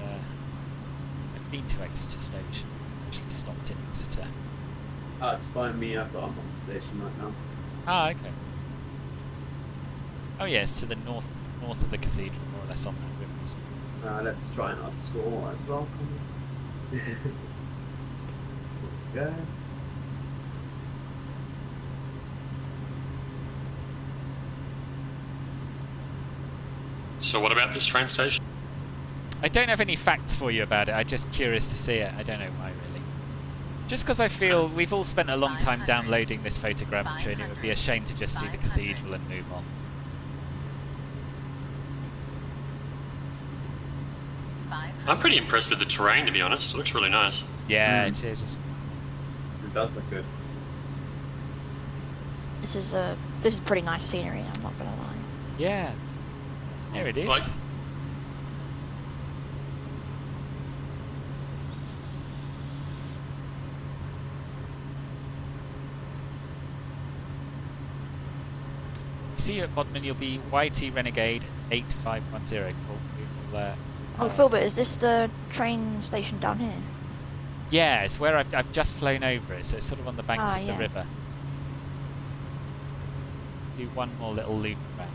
I've been to Exeter Station, actually stopped in Exeter. It's by me, I'm on the station right now. Ah, okay. Oh yes, to the north of the cathedral, more or less on that river. Let's try and outsoar as well. Okay. So what about this train station? I don't have any facts for you about it, I'm just curious to see it. I don't know why really. Just because I feel we've all spent a long time downloading this photogrammetry and it would be a shame to just see the cathedral and move on. I'm pretty impressed with the terrain, to be honest. It looks really nice. Yeah, it is. It does look good. This is pretty nice scenery, I'm not gonna lie. Yeah. There it is. Like, see you at Bodmin, you'll be YT Renegade 8510. Cool. Oh, Philbert, is this the train station down here? Yeah, it's where I've just flown over it, so it's sort of on the banks of the river. Do one more little loop around.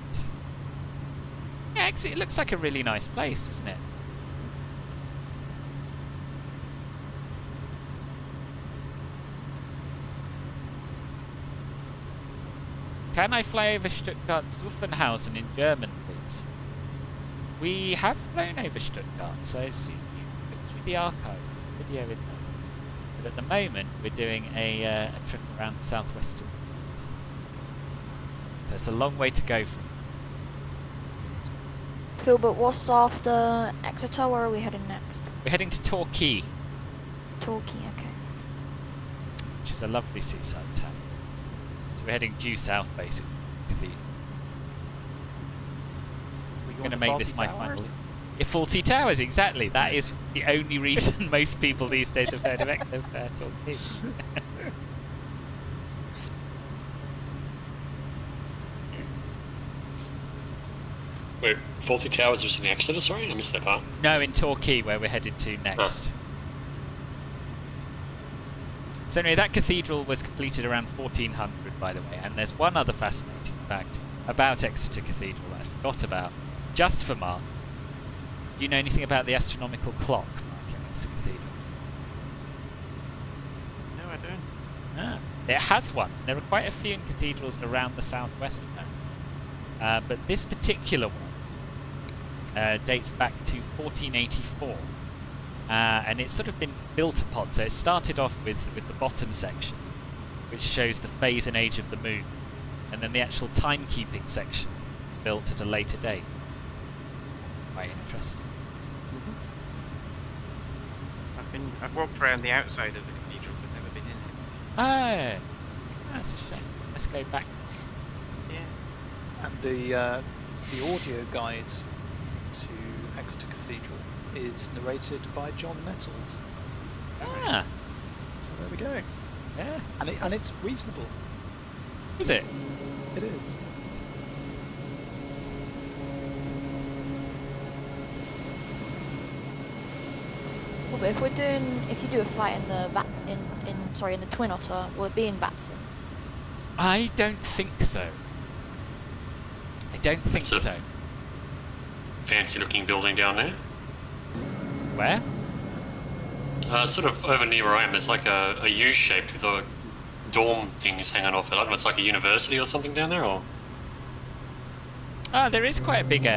Yeah, actually, it looks like a really nice place, doesn't it? Can I fly over Stuttgart-Zuffenhausen in German, please? We have flown over Stuttgart, so it's through the archive. There's a video in there. But at the moment, we're doing a trip around the southwestern. So it's a long way to go from. Philbert, what's after Exeter? Where are we heading next? We're heading to Torquay. Torquay, okay. which is a lovely seaside town. So we're heading due south, basically. We're going to make this my final. Fawlty Towers, exactly. That is the only reason most people these days have heard of Torquay. Wait, Fawlty Towers was in Exeter, sorry? I missed that part. No, in Torquay, where we're headed to next. Oh. So anyway, that cathedral was completed around 1400, by the way, and there's one other fascinating fact about Exeter Cathedral that I forgot about, just for Mark. Do you know anything about the astronomical clock, Mark, in Exeter Cathedral? No, I don't. Ah, it has one. There are quite a few in cathedrals around the southwest now. But this particular one dates back to 1484. And it's sort of been built upon. So it started off with the bottom section, which shows the phase and age of the moon. And then the actual timekeeping section was built at a later date. Quite interesting. I've walked around the outside of the cathedral, but never been in it. Oh, that's a shame. Let's go back. Yeah. And the audio guide to Exeter Cathedral is narrated by John Nettles. Ah. So there we go. Yeah. And it's reasonable. Is it? It is. Well, but if you do a flight in the in the Twin Otter, will it be in Batson? I don't think so. I don't think That's so. Fancy looking building down there. Where? Sort of over near where I am, there's like a U-shaped with a dorm things hanging off it. I don't know, it's like a university or something down there, or? Ah, there is quite a big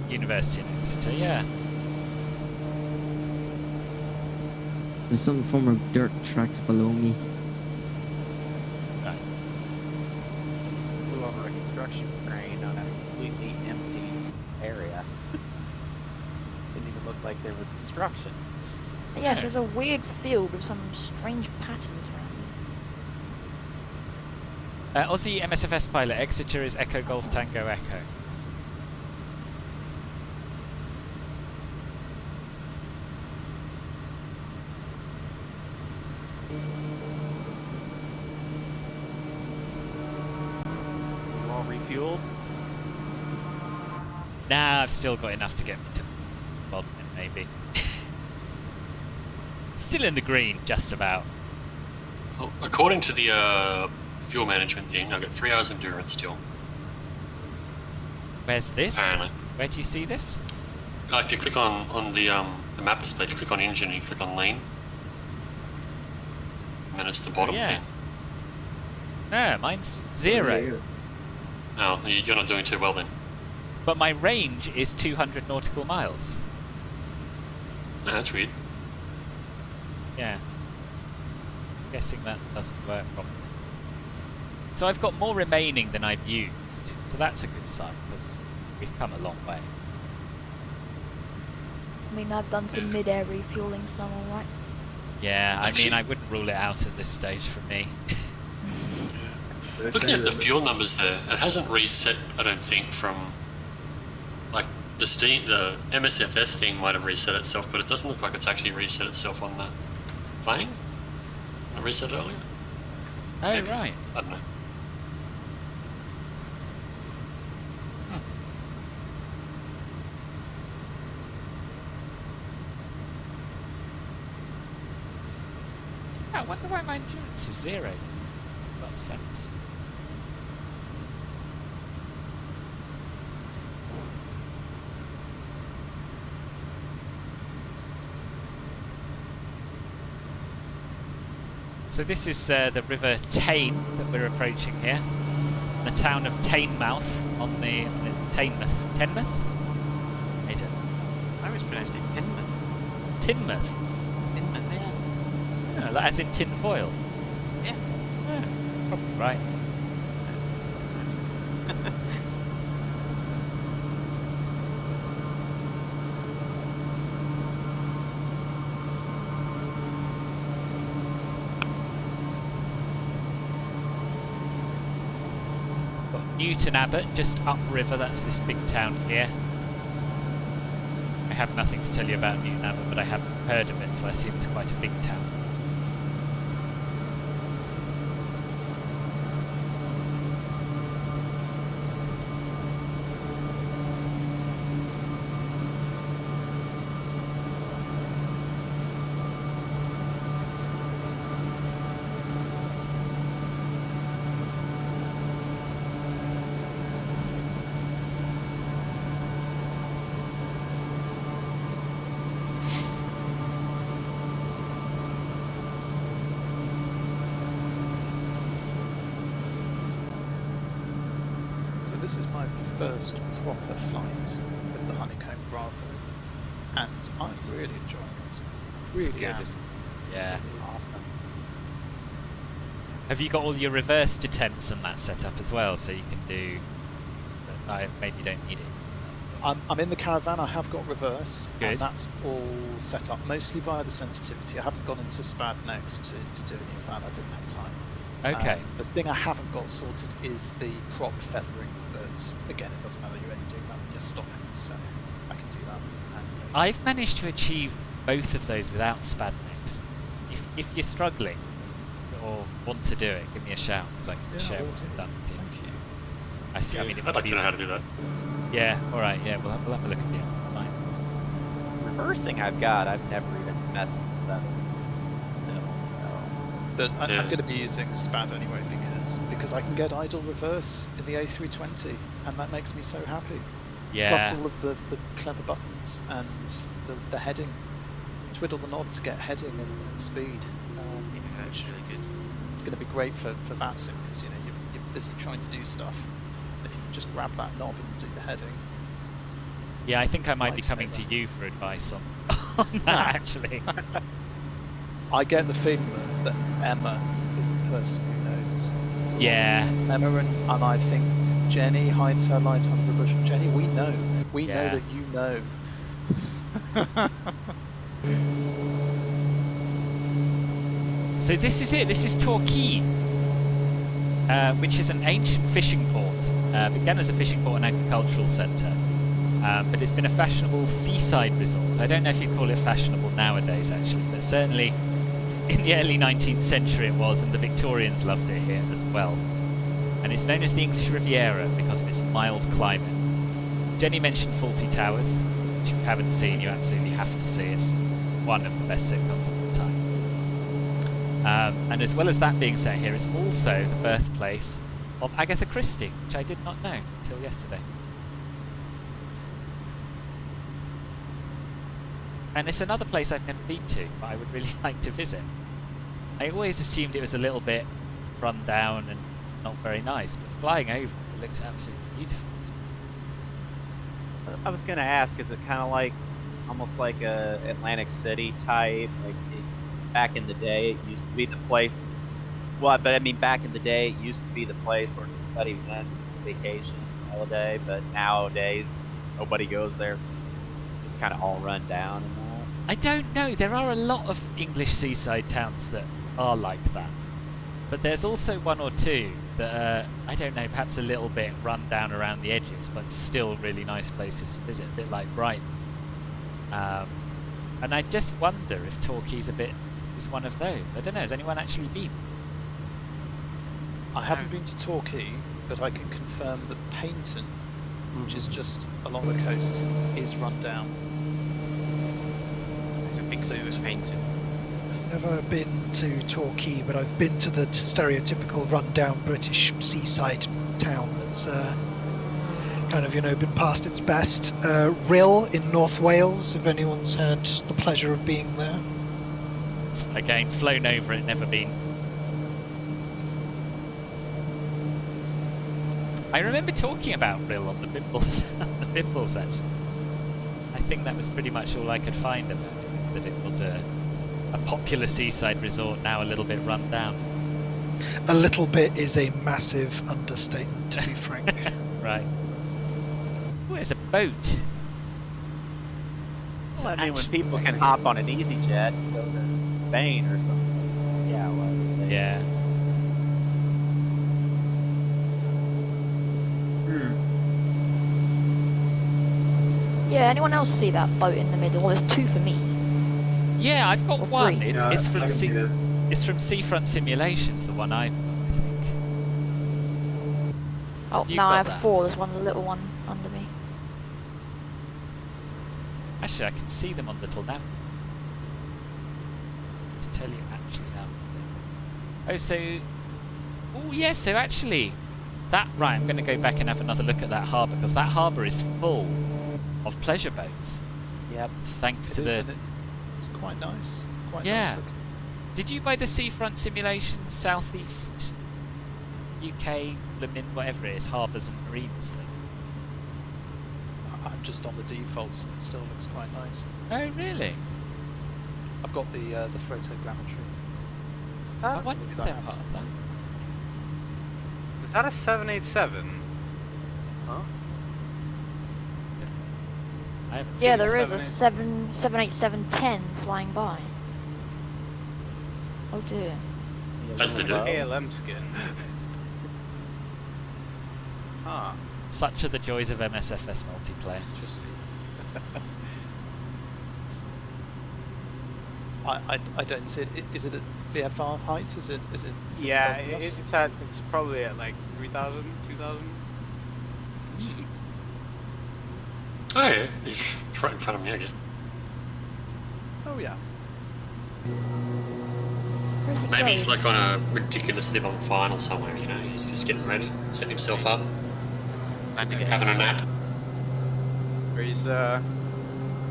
university in Exeter, yeah. There's some form of dirt tracks below me. Right. Flew over a construction crane on a completely empty area. Didn't even look like there was construction. Yes, there's a weird field with some strange patterns around it. Aussie MSFS pilot, Exeter is Echo Golf Tango Echo. You all refueled? Nah, I've still got enough to get me to Bodmin, maybe. Still in the green, just about. Well, according to the fuel management thing, I've got 3 hours endurance still. Where's this? Apparently. Where do you see this? If you click on the map display, if you click on engine and you click on lean, and then it's the bottom thing. No, mine's 0. Oh, you're not doing too well then. But my range is 200 nautical miles. No, that's weird. Yeah. I'm guessing that doesn't work properly. So I've got more remaining than I've used. So that's a good sign, because we've come a long way. I mean, I've done some mid-air refueling, so I'm alright. Yeah, I Actually- mean, I wouldn't rule it out at this stage for me. Looking at the fuel numbers there, it hasn't reset, I don't think, from... Like, the MSFS thing might have reset itself, but it doesn't look like it's actually reset itself on the plane. I reset it earlier. Oh, Maybe. right. I don't know. I wonder why my endurance is 0. Got sense. So this is the River Tame that we're approaching here. The town of Teignmouth on the Teignmouth. Tenmouth? I don't know. I always pronounced it Tinmouth. Tinmouth? Tinmouth, yeah. Yeah, like as in tin foil. Yeah. Yeah, probably right. Newton Abbot, just upriver, that's this big town here. I have nothing to tell you about Newton Abbot, but I have heard of it, so I assume it's quite a big town. This is my first proper flight with the Honeycomb Bravo, and I'm really enjoying it. Really good, am. isn't it? Yeah. Awesome. Have you got all your reverse detents and that set up as well, so you can do... maybe you don't need it. I'm in the caravan, I have got reverse, Good. and that's all set up, mostly via the sensitivity. I haven't gone into SPAD next to do any of that, I didn't have time. Okay. The thing I haven't got sorted is the prop feathering, but again, it doesn't matter, you're only doing that when you're stopping, so I can do that. And, I've managed to achieve both of those without SPAD next. If you're struggling or want to do it, give me a shout, because I can share what I've done. Thank you. I see. Yeah, I mean, I'd like to know how to do that. Yeah. All right. Yeah. We'll have a look at the online. Reversing I've got, I've never even messed with that. But I'm going to be using SPAD anyway because I can get idle reverse in the A320, and that makes me so happy. Yeah. Plus all of the clever buttons and the heading. Twiddle the knob to get heading and speed. Yeah, that's really good. It's going to be great for VATSIM because you know you're busy trying to do stuff. If you can just grab that knob and do the heading. Yeah, I think I might be coming to you for advice on that actually. I get the feeling that Emma is the person who knows. Yeah. Emma and I think Jenny hides her light under the bush. Jenny, we know. We know that you know. So this is it. This is Torquay, which is an ancient fishing port. Began as a fishing port and agricultural centre, but it's been a fashionable seaside resort. I don't know if you'd call it fashionable nowadays, actually, but certainly in the early 19th century it was, and the Victorians loved it here as well. And it's known as the English Riviera because of its mild climate. Jenny mentioned Fawlty Towers, which if you haven't seen, you absolutely have to see. It's one of the best sitcoms of all time. And as well as that being set here, it's also the birthplace of Agatha Christie, which I did not know until yesterday. And it's another place I've never been to, but I would really like to visit. I always assumed it was a little bit run down and not very nice, but flying over it looks absolutely beautiful. I was gonna ask, is it kind of like, almost like a Atlantic City type? Like back in the day, it used to be the place. Well, but I mean, back in the day, it used to be the place where everybody went vacation, holiday. But nowadays, nobody goes there. It's just kind of all run down and all. I don't know. There are a lot of English seaside towns that are like that, but there's also one or two that are, I don't know, perhaps a little bit run down around the edges, but still really nice places to visit, a bit like Brighton. And I just wonder if Torquay's is one of those. I don't know. Has anyone actually been? I haven't been to Torquay, but I can confirm that Paynton, which is just along the coast, is run down. There's a big zoo at Paynton. I've never been to Torquay, but I've been to the stereotypical run-down British seaside town that's kind of, been past its best. Rhyl in North Wales, if anyone's had the pleasure of being there. Again, flown over it, never been. I remember talking about Rhyl on the Bimbles, actually. I think that was pretty much all I could find about it, that it was a popular seaside resort, now a little bit run down. A little bit is a massive understatement, to be frank. Right. Oh, there's a boat. Well, I mean, when people can hop on an EasyJet and go to Spain or something. Yeah, well, yeah. Yeah, anyone else see that boat in the middle? Well, there's two for me. Yeah, I've got Or one. three. It's I from can see them. it's from Seafront Simulations, the one I think. Oh, You now I got have that? 4. There's one little one under me. Actually, I can see them on little nav. To tell you actually how. Oh, so. Oh, yeah. So actually, that right. I'm going to go back and have another look at that harbour because that harbour is full of pleasure boats. Yep. Thanks to the. It's quite nice. Quite Yeah. nice looking. Did you buy the Seafront Simulations Southeast UK, Bodmin, whatever it is, harbours and marines thing? I'm just on the defaults and it still looks quite nice. Oh, really? I've got the photogrammetry. I wonder if they're has part of something. Is that a 787? Huh? I haven't Yeah, seen there it. is a 787-10 flying by. Oh dear. As they do. ALM skin. Ah, Such are the joys of MSFS multiplayer. interesting. I don't see it. Is it at VFR height? Is it? Yeah, is it it's probably at like 3,000, 2,000. Oh yeah, he's right in front of me again. Oh yeah. Maybe he's like on a ridiculously long final somewhere, you know, he's just getting ready, setting himself up, Landing at having a Exeter. nap. Or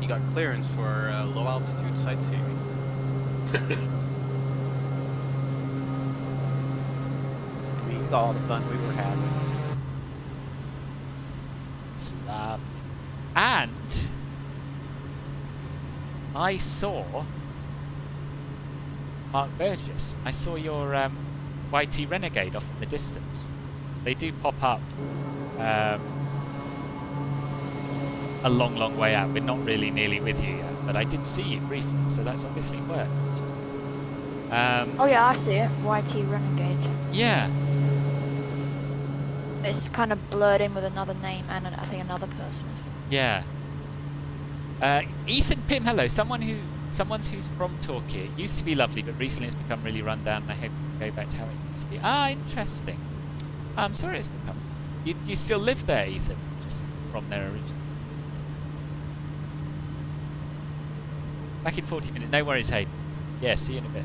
he got clearance for low altitude sightseeing. We saw all the fun we were having. Slab. And I saw Mark Burgess. I saw your YT Renegade off in the distance. They do pop up a long, long way out. We're not really nearly with you yet, but I did see you briefly, so that's obviously worked. Oh yeah, I see it. YT Renegade. Yeah. It's kind of blurred in with another name and I think another person. Yeah. Ethan Pym, hello. Someone's who's from Torquay. It used to be lovely, but recently it's become really run down, and I hope it can go back to how it used to be. Ah, interesting. I'm sorry it's become. You still live there, Ethan? Just from there originally. Back in 40 minutes. No worries, Hayden. Yeah, see you in a bit.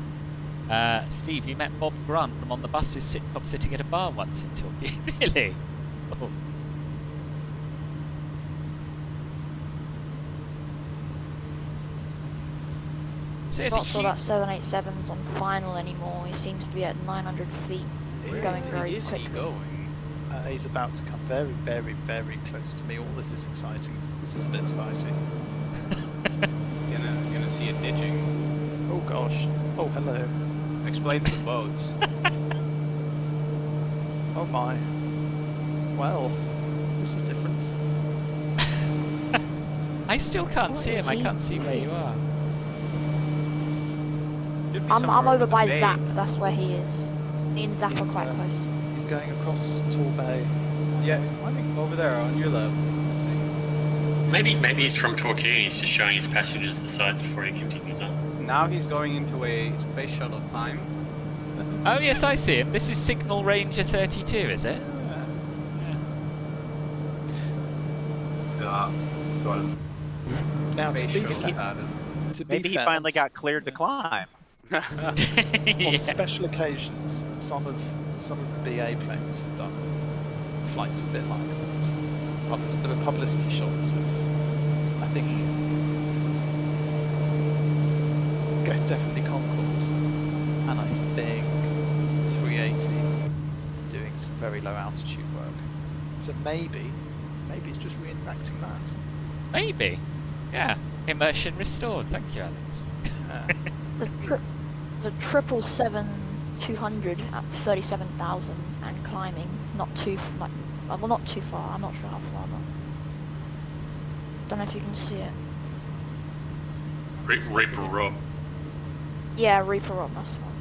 Steve, you met Bob Grant from On the Bus's sitcom sitting at a bar once in Torquay. Really? Oh. So it's Not a sure huge... that 787's on final anymore. He seems to be at 900 feet, going very Is he quickly. going? He's about to come very, very, very close to me. All this is exciting. This is a bit spicy. Gonna see it ditching. Oh gosh. Oh hello. Explain the boats. Oh my. Well, this is different. I still can't see him. I can't see where you are. I'm over by Zap. That's where he is. Me and Zap are quite close. He's going across Tor Bay. Yeah, he's climbing over there on your left. Maybe he's from Torquay and he's just showing his passengers the sights before he continues on. Now he's going into a space shuttle climb. Oh yes, I see him. This is Signal Ranger 32, is it? Got him. Now to Space be shuttle fair, status. to be Maybe he fair, finally got cleared to climb. on special occasions, some of the BA planes have done flights a bit like that. There were publicity shots of, I think, definitely Concorde, and I think 380 doing some very low altitude work. So maybe it's just reenacting that. Maybe. Yeah. Immersion restored. Thank you, Alex. There's a 777-200 at 37,000 and climbing. Not too far. I'm not sure how far. But don't know if you can see it. Reaper Rob. Yeah, Reaper Rob. That's one.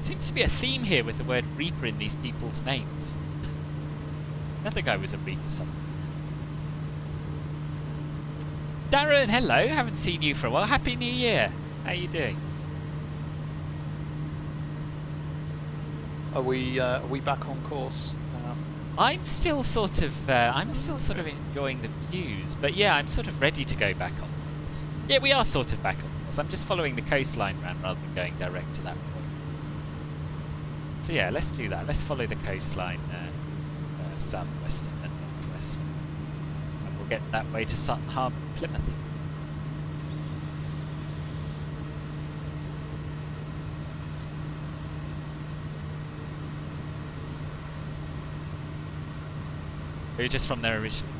Seems to be a theme here with the word Reaper in these people's names. I think I was a week or something. Darren, hello. Haven't seen you for a while. Happy New Year. How you doing? Are we back on course? I'm still sort of enjoying the views, but yeah, I'm sort of ready to go back on course. Yeah, we are sort of back on course. I'm just following the coastline round rather than going direct to that point. So yeah, let's do that. Let's follow the coastline southwest and northwest, and we'll get that way to Sutton Harbour, Plymouth. We're just from there originally.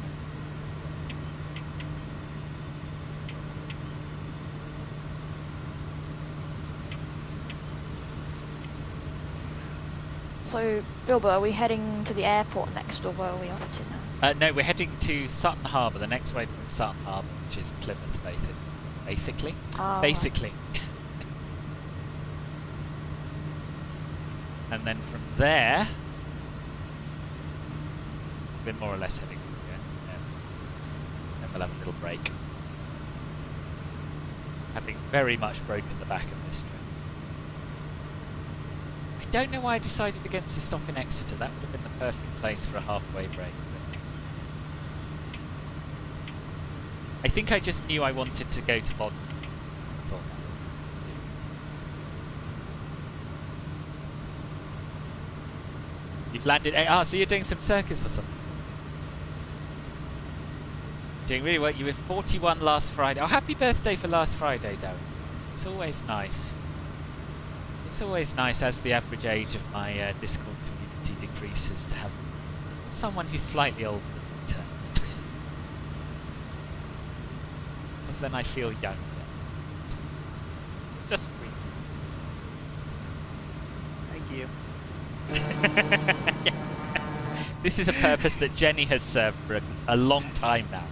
So, Bilbo, are we heading to the airport next, or where are we off to now? No, we're heading to Sutton Harbour. The next waypoint is Sutton Harbour, which is Plymouth, basically. Oh, basically. And then from there, we're more or less heading. Yeah. Then we'll have a little break. Having very much broken the back of this trip. I don't know why I decided against a stop in Exeter. That would have been the perfect place for a halfway break. I think I just knew I wanted to go to Bodmin. You've landed. So you're doing some circus or something? Doing really well. You were 41 last Friday. Oh, happy birthday for last Friday, Darren. It's always nice. It's always nice as the average age of my Discord community decreases to have someone who's slightly older than me turn. Because then I feel young. Just Thank you. Yeah. This is a purpose that Jenny has served for a long time now.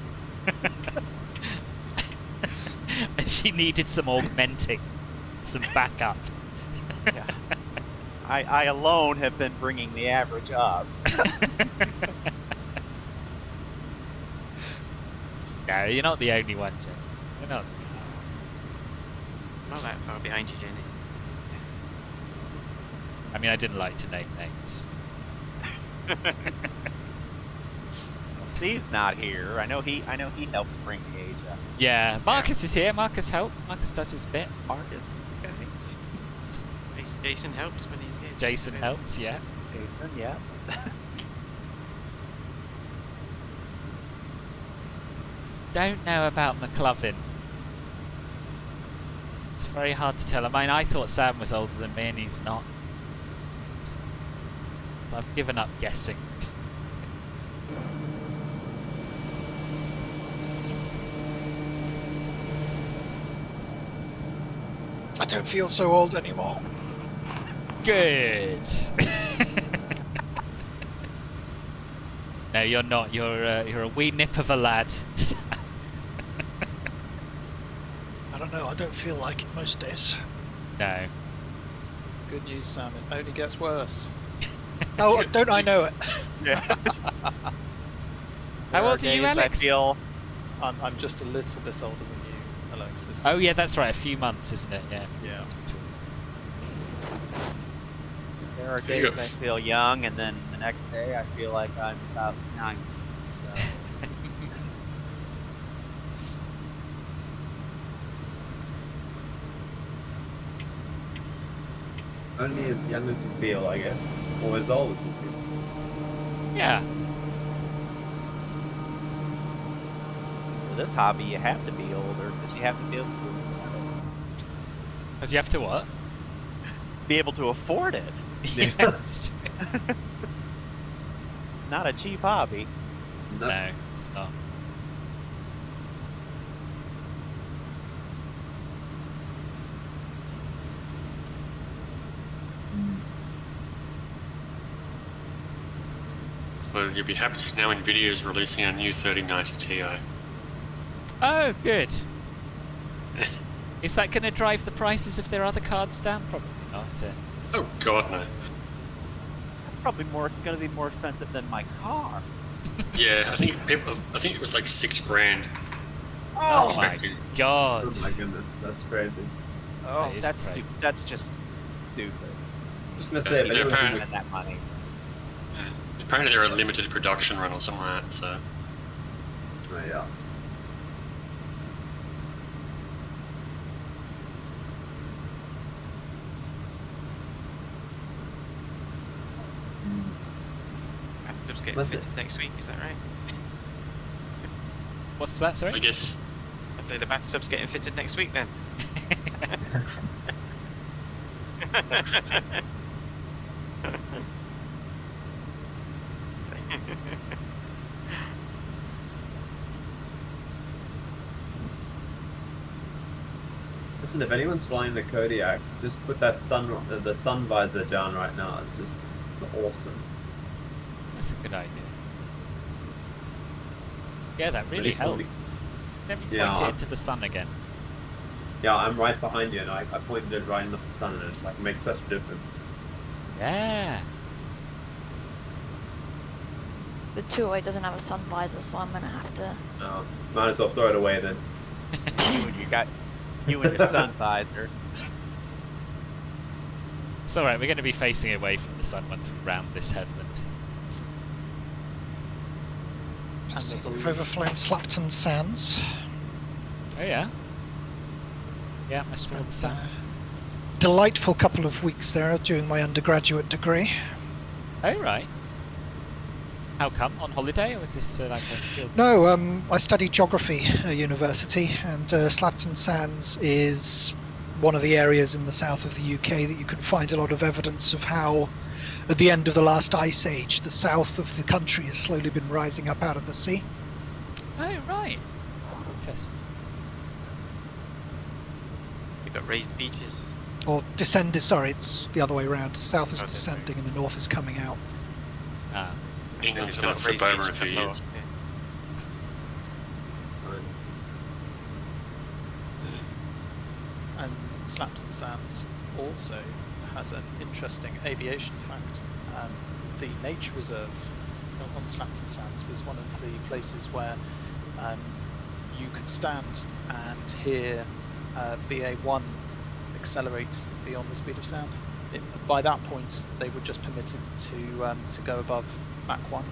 And she needed some augmenting, some backup. Yeah. I alone have been bringing the average up. No, you're not the only one, Jenny. You're not. Not that far behind you, Jenny. I mean, I didn't like to name names. Steve's not here. I know he helps bring the age up. Yeah, Marcus is here. Marcus helps. Marcus does his bit. Marcus. Okay. Jason helps when he's here. Jason helps, yeah. Jason, yeah. Don't know about McLovin. It's very hard to tell. I mean, I thought Sam was older than me, and he's not. So I've given up guessing. I don't feel so old anymore. Good. No, you're not. You're a wee nip of a lad. I don't know, I don't feel like it most days. No. Good news, Sam. It only gets worse. Oh, don't I know it? Yeah. How old are you, Alex? I feel I'm just a little bit older than you, Alexis. Oh yeah, that's right. A few months, isn't it? Yeah. Yeah. there are days I feel young, and then the next day I feel like I'm about 9. So. Only as young as you feel, I guess. Or as old as you feel. Yeah. For this hobby, you have to be older because you have to be able to afford it. Because you have to what? Be able to afford it. Yeah, that's true. Not a cheap hobby. No, it's not. Well, you'll be happy to know NVIDIA is releasing a new 3090 Ti. Oh, good. Is that going to drive the prices of their other cards down? Probably not, is it? Oh God, no. That's probably going to be more expensive than my car. Yeah, I think it was like $6,000. Oh expected. my god. Oh my goodness, that's crazy. Oh, That is that's crazy. stupid. That's just stupid. Just gonna say, if Yeah, anyone's apparently- Spend that money. Apparently they're a limited production run or something like that, so... Oh, yeah. Bathtub's getting That's fitted next week, is that right? What's that, sorry? I guess... I say the bathtub's getting fitted next week then. Listen, if anyone's flying the Kodiak, just put that the sun visor down right now. It's just awesome. That's a good idea. Yeah, that really Really helped. slowly. Let me Yeah. point it into the sun again. Yeah, I'm right behind you, and I pointed it right in the sun, and it like makes such a difference. Yeah. The 208 doesn't have a sun visor, so I'm gonna have to. No, might as well throw it away then. You and your sun visor. It's alright, we're going to be facing away from the sun once we round this headland. Just sort of overflowing Slapton Sands. Oh yeah? Yeah, I saw the sands. Delightful couple of weeks there during my undergraduate degree. Oh right. How come? On holiday, or was this like a field? No, I studied geography at university, and Slapton Sands is one of the areas in the south of the UK that you can find a lot of evidence of how, at the end of the last ice age, the south of the country has slowly been rising up out of the sea. Oh right. Interesting. We've got raised beaches. Or descended, sorry, it's the other way around. South is Okay, descending and the north is coming out. Ah. England's There's a going lot to of flip raised over in a beaches few up north, years. yeah. And Slapton Sands also has an interesting aviation fact. The nature reserve on Slapton Sands was one of the places where you could stand and hear BA1 accelerate beyond the speed of sound. By that point, they were just permitted to go above Mach 1,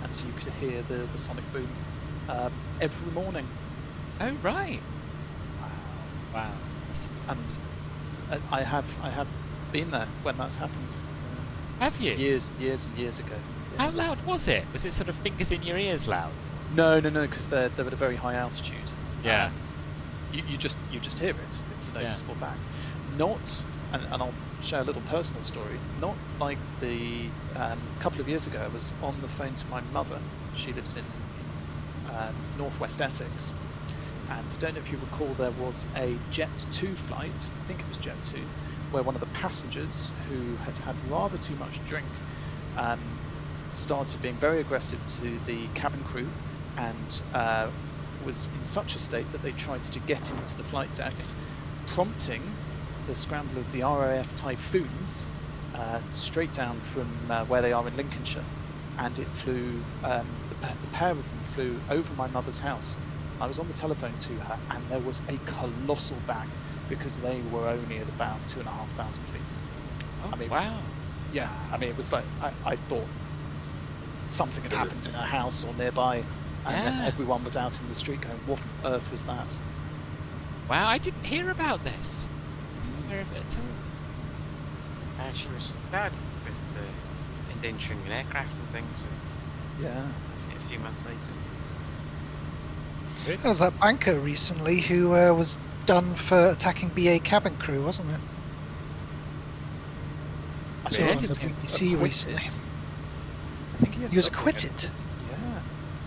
and so you could hear the sonic boom every morning. Oh right. Wow. And I have been there when that's happened. Have you? Years and years ago. Yeah. How loud was it? Was it sort of fingers in your ears loud? No, because they're at a very high altitude. Yeah. You just hear it. It's a noticeable fact. Not, and I'll share a little personal story. Not like the couple of years ago, I was on the phone to my mother. She lives in northwest Essex, and I don't know if you recall, there was a Jet 2 flight. I think it was Jet 2, where one of the passengers who had rather too much drink started being very aggressive to the cabin crew, and was in such a state that they tried to get into the flight deck, prompting the scramble of the RAF Typhoons straight down from where they are in Lincolnshire, and it flew, the pair of them flew over my mother's house. I was on the telephone to her, and there was a colossal bang because they were only at about 2,500 feet. Oh, I mean, wow. Yeah, I mean, it was like, I thought something had happened in her house or nearby, and then everyone was out in the street going, what on earth was that? Wow, I didn't hear about this. I wasn't aware of it at all. And she was bad with endangering an aircraft and things. So Yeah. a few months later. There was that banker recently who was done for attacking BA cabin crew, wasn't it? I saw it on the BBC recently. I think He was acquitted. Yeah.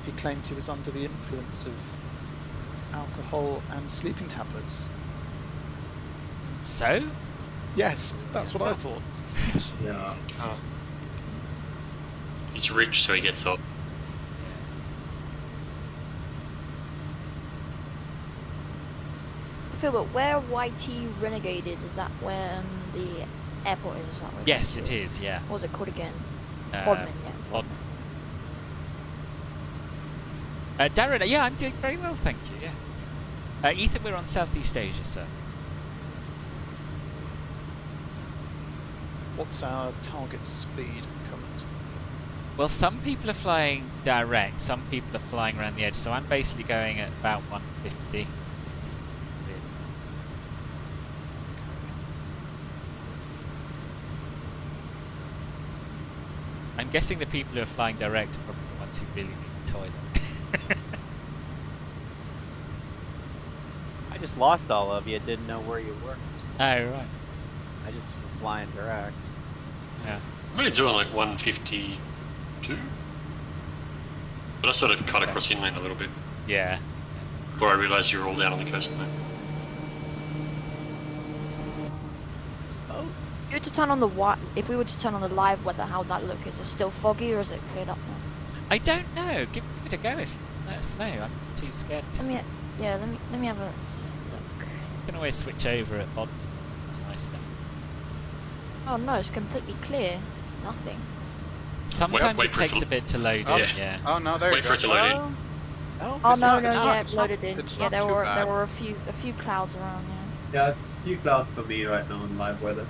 He claimed he was under the influence of alcohol and sleeping tablets. So? Yes, that's what I thought. Yeah. Oh. He's rich, so he gets up. Phil, but where YT Renegade is that where the airport is? Yes, it is, yeah. What was it called again? Uh, Bodmin, yeah. Bodmin. Darren, yeah, I'm doing very well, thank you, yeah. Ethan, we're on Southeast Asia, sir. What's our target speed current? Well, some people are flying direct, some people are flying around the edge, so I'm basically going at about 150. I'm guessing the people who are flying direct are probably the ones who really need the toilet. I just lost all of you. Didn't know where you were. Oh, right. I just was flying direct. Yeah. I'm only doing like 152. But I sort of cut across inland a little bit Yeah. before I realised you were all down on the coast there. Oh, if we were to turn on if we were to turn on the live weather, how would that look? Is it still foggy or is it cleared up now? I don't know. Give it a go if you let us know. I'm too scared to. Let me have a look. You can always switch over at Bodmin. It's nice now. Oh no, it's completely clear. Nothing. Sometimes wait it for it takes to- a bit to load Oh, in, yeah. yeah. Oh no, there Wait you for go. it to load in. Oh no, it's yeah, not- loaded in. it's Yeah, not there too were bad. a few clouds around. Yeah, it's a few clouds for me right now in live weather.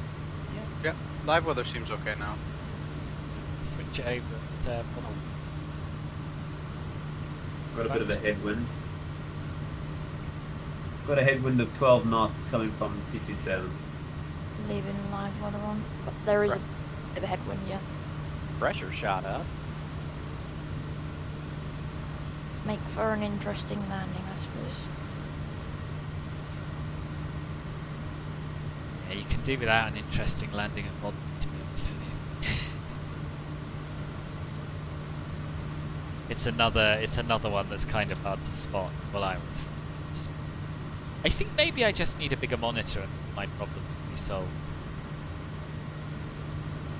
Yeah, live weather seems okay now. Switch it over at Bodmin. Got a bit of a headwind. Got a headwind of 12 knots coming from 227. Yeah, leaving live weather on, but there is a bit of a headwind. Yeah. Pressure shot up. Make for an interesting landing, I suppose. Yeah, you can do without an interesting landing at Bodmin, to be honest with you. It's another one that's kind of hard to spot. Well, I always find it to spot. I think maybe I just need a bigger monitor and my problems will be solved.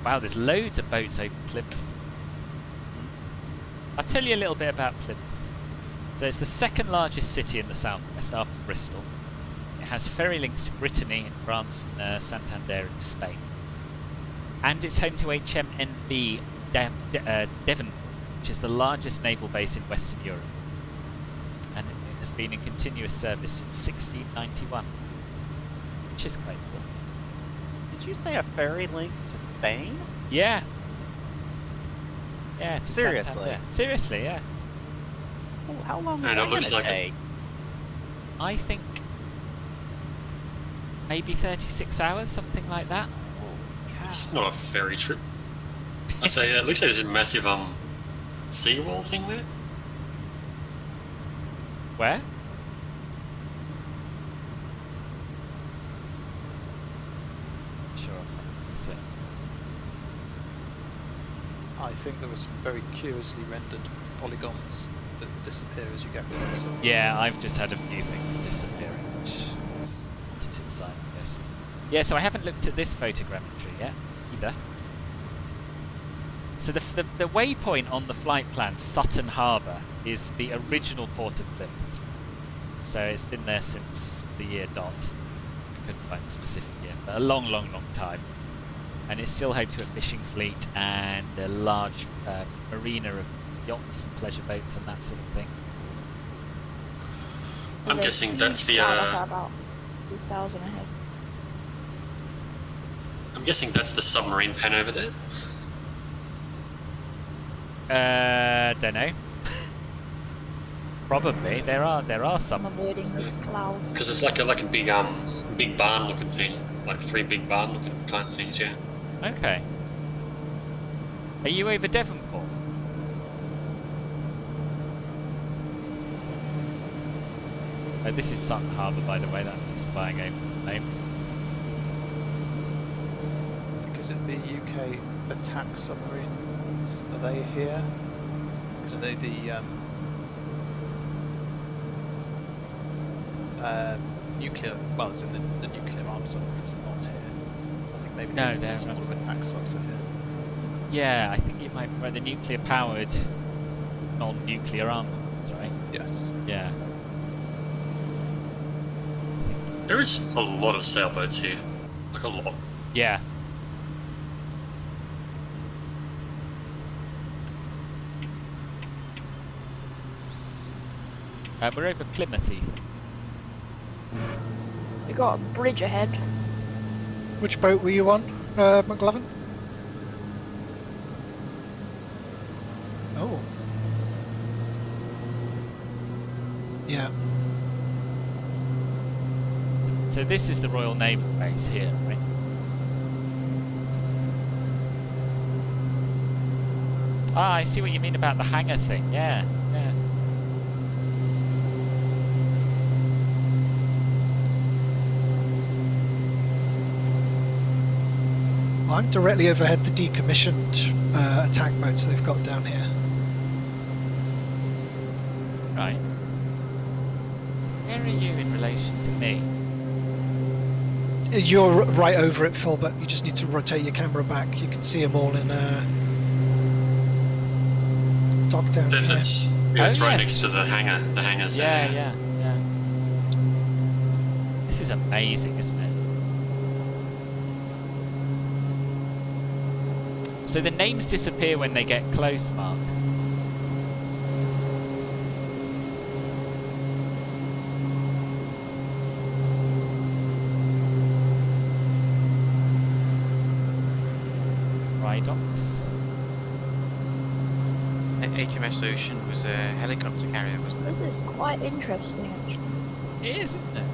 Wow, there's loads of boats over Plymouth. I'll tell you a little bit about Plymouth. So it's the second largest city in the southwest after Bristol. It has ferry links to Brittany in France and Santander in Spain. And it's home to HMNB Devonport, which is the largest naval base in Western Europe. And it has been in continuous service since 1691, which is quite cool. Did you say a ferry link to Spain? Yeah. Yeah, to Seriously? Santander. Seriously, yeah. Oh, how long is And that it looks gonna like take? I think maybe 36 hours, something like that. It's not a ferry trip. I say it looks like there's a massive seawall thing there. Where? Sure. So, I think there were some very curiously rendered polygons that disappear as you get closer. yeah, I've just had a few things disappearing, which is positive sign, I guess. Yeah, so I haven't looked at this photogrammetry yet, either. So the waypoint on the flight plan, Sutton Harbour, is the original port of Plymouth. So it's been there since the year dot. I couldn't find a specific year, but a long, long, long time. And it's still home to a fishing fleet and a large marina of yachts and pleasure boats and that sort of thing. I'm guessing that's the about 2,000 ahead. I'm guessing that's the submarine pen over there. Don't know. Probably there are some. I'm avoiding this cloud. Because it's like a big barn looking thing, like 3 big barn looking kind of things, yeah. Okay. Are you over Devonport? Oh, this is Sutton Harbour, by the way. That's flying over the name. I think is it the UK attack submarines? Are they here? Because I know the nuclear, well, it's in the nuclear armed submarines are not here. I think maybe No, the they're smaller attack subs are here. Yeah, I think you might be right. The nuclear-powered, non-nuclear armed ones, right? Yes. Yeah. There is a lot of sailboats here, like a lot. Yeah. We're over Plymouth, Ethan. We got a bridge ahead. Which boat were you on, McLovin? Oh. Yeah. So this is the Royal Naval Base here, right? Ah, I see what you mean about the hangar thing. Yeah, yeah. I'm directly overhead the decommissioned attack boats they've got down here. Right. Where are you in relation to me? You're right over it, Phil, but you just need to rotate your camera back. You can see them all in dock down here. It's right next to the hangar. The hangar's there. Yeah. This is amazing, isn't it? So the names disappear when they get close, Mark. Docks. HMS Ocean was a helicopter carrier, wasn't it? This is quite interesting, actually. It is, isn't it?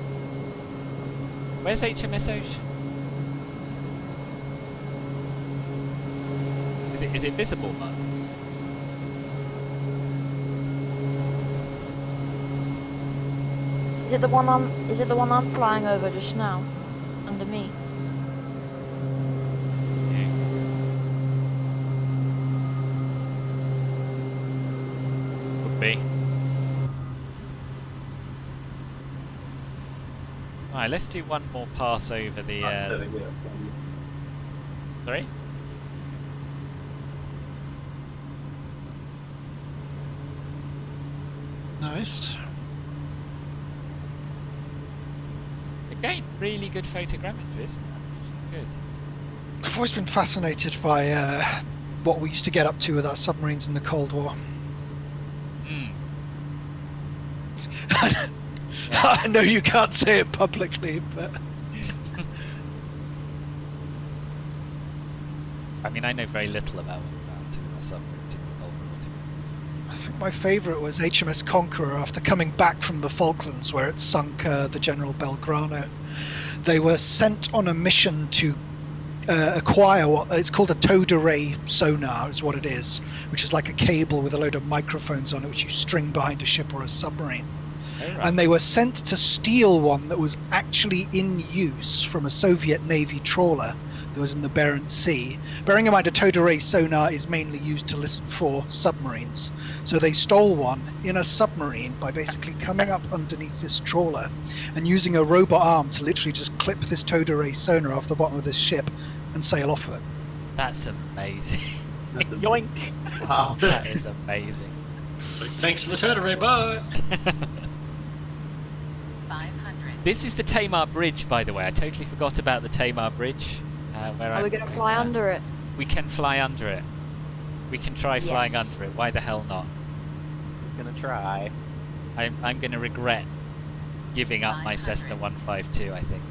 Where's HMS Ocean? Is it visible, Mark? Is it the one I'm flying over just now? Under me? Be. Alright, let's do one more pass over the sorry? Nice. Again, really good photogrammetry, isn't it? Good. I've always been fascinated by what we used to get up to with our submarines in the Cold War. I know you can't say it publicly, but I mean, I know very little about what we're up to in our submarines in the Cold War, to be honest. I think my favourite was HMS Conqueror after coming back from the Falklands, where it sunk the General Belgrano. They were sent on a mission to acquire what it's called a towed array sonar, is what it is, which is like a cable with a load of microphones on it, which you string behind a ship or a submarine. And they were sent to steal one that was actually in use from a Soviet Navy trawler that was in the Barents Sea. Bearing in mind, a towed array sonar is mainly used to listen for submarines. So they stole one in a submarine by basically coming up underneath this trawler and using a robot arm to literally just clip this towed array sonar off the bottom of this ship and sail off with it. That's amazing. Yoink! Wow, that is amazing. It's like, thanks to the towed array, bye! This is the Tamar Bridge, by the way. I totally forgot about the Tamar Bridge. Are we going to fly under it? We can fly under it. We can try flying under it. Why the hell not? We're going to try. I'm going to regret giving up my Cessna 152, I think.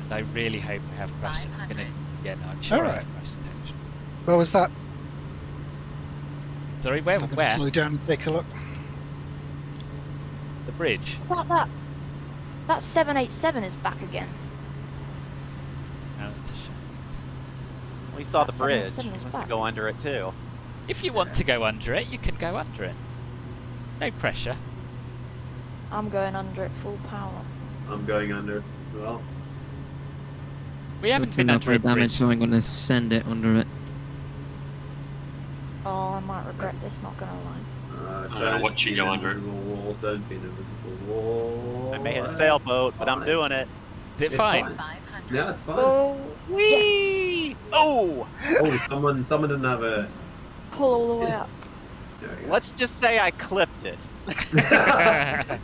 And I really hope I have crashed. I'm going to... Yeah, no, I'm sure I have crashed attention. Where was that? Sorry, where? I'm going to slow down and take a look. The bridge. That 787 is back again. No, it's a shame. We saw the bridge. 787 We is must back. go under it too. If you want to go under it, you can go under it. No pressure. I'm going under it full power. I'm going under as well. We haven't been Turned out under a for damage, bridge. so I'm going to send it under it. Oh, I might regret this, not gonna lie. I don't know what you go under. Wall. Don't be an invisible wall. I may hit a sailboat, but I'm doing it. Is it fine? Yeah, it's fine. Oh, Whee! yes. Oh! Oh, someone didn't have a... Pull all the way up. Let's just say I clipped it. I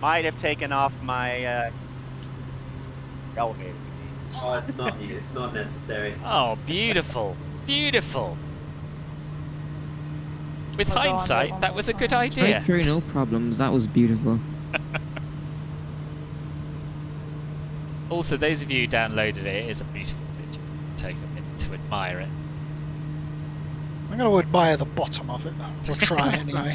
might have taken off my elevator. Oh, it's not necessary. Oh, beautiful. Beautiful. With Well done, hindsight, well that done, was a well good done. idea. Straight through, no problems. That was beautiful. Also, those of you who downloaded it, it is a beautiful picture. Take a minute to admire it. I'm going to admire the bottom of it. We'll try anyway.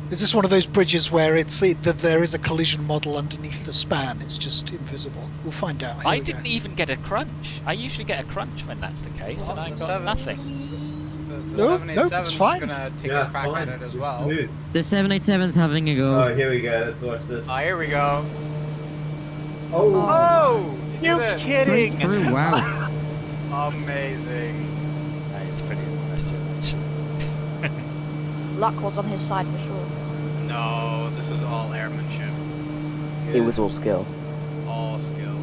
Is this one of those bridges where that there is a collision model underneath the span? It's just invisible. We'll find out. Here I we go. didn't even get a crunch. I usually get a crunch when that's the case, and I got nothing. No, it's fine. Gonna take Yeah, a it's crack fine. at it as It's well. smooth. The 787's having a go. Oh, here we go. Let's watch this. Ah, here we go. Oh, Oh! You did it. kidding? Straight through, wow. Amazing. That is pretty impressive, actually. Luck was on his side for sure. No, this is all airmanship. It was all skill. All skill.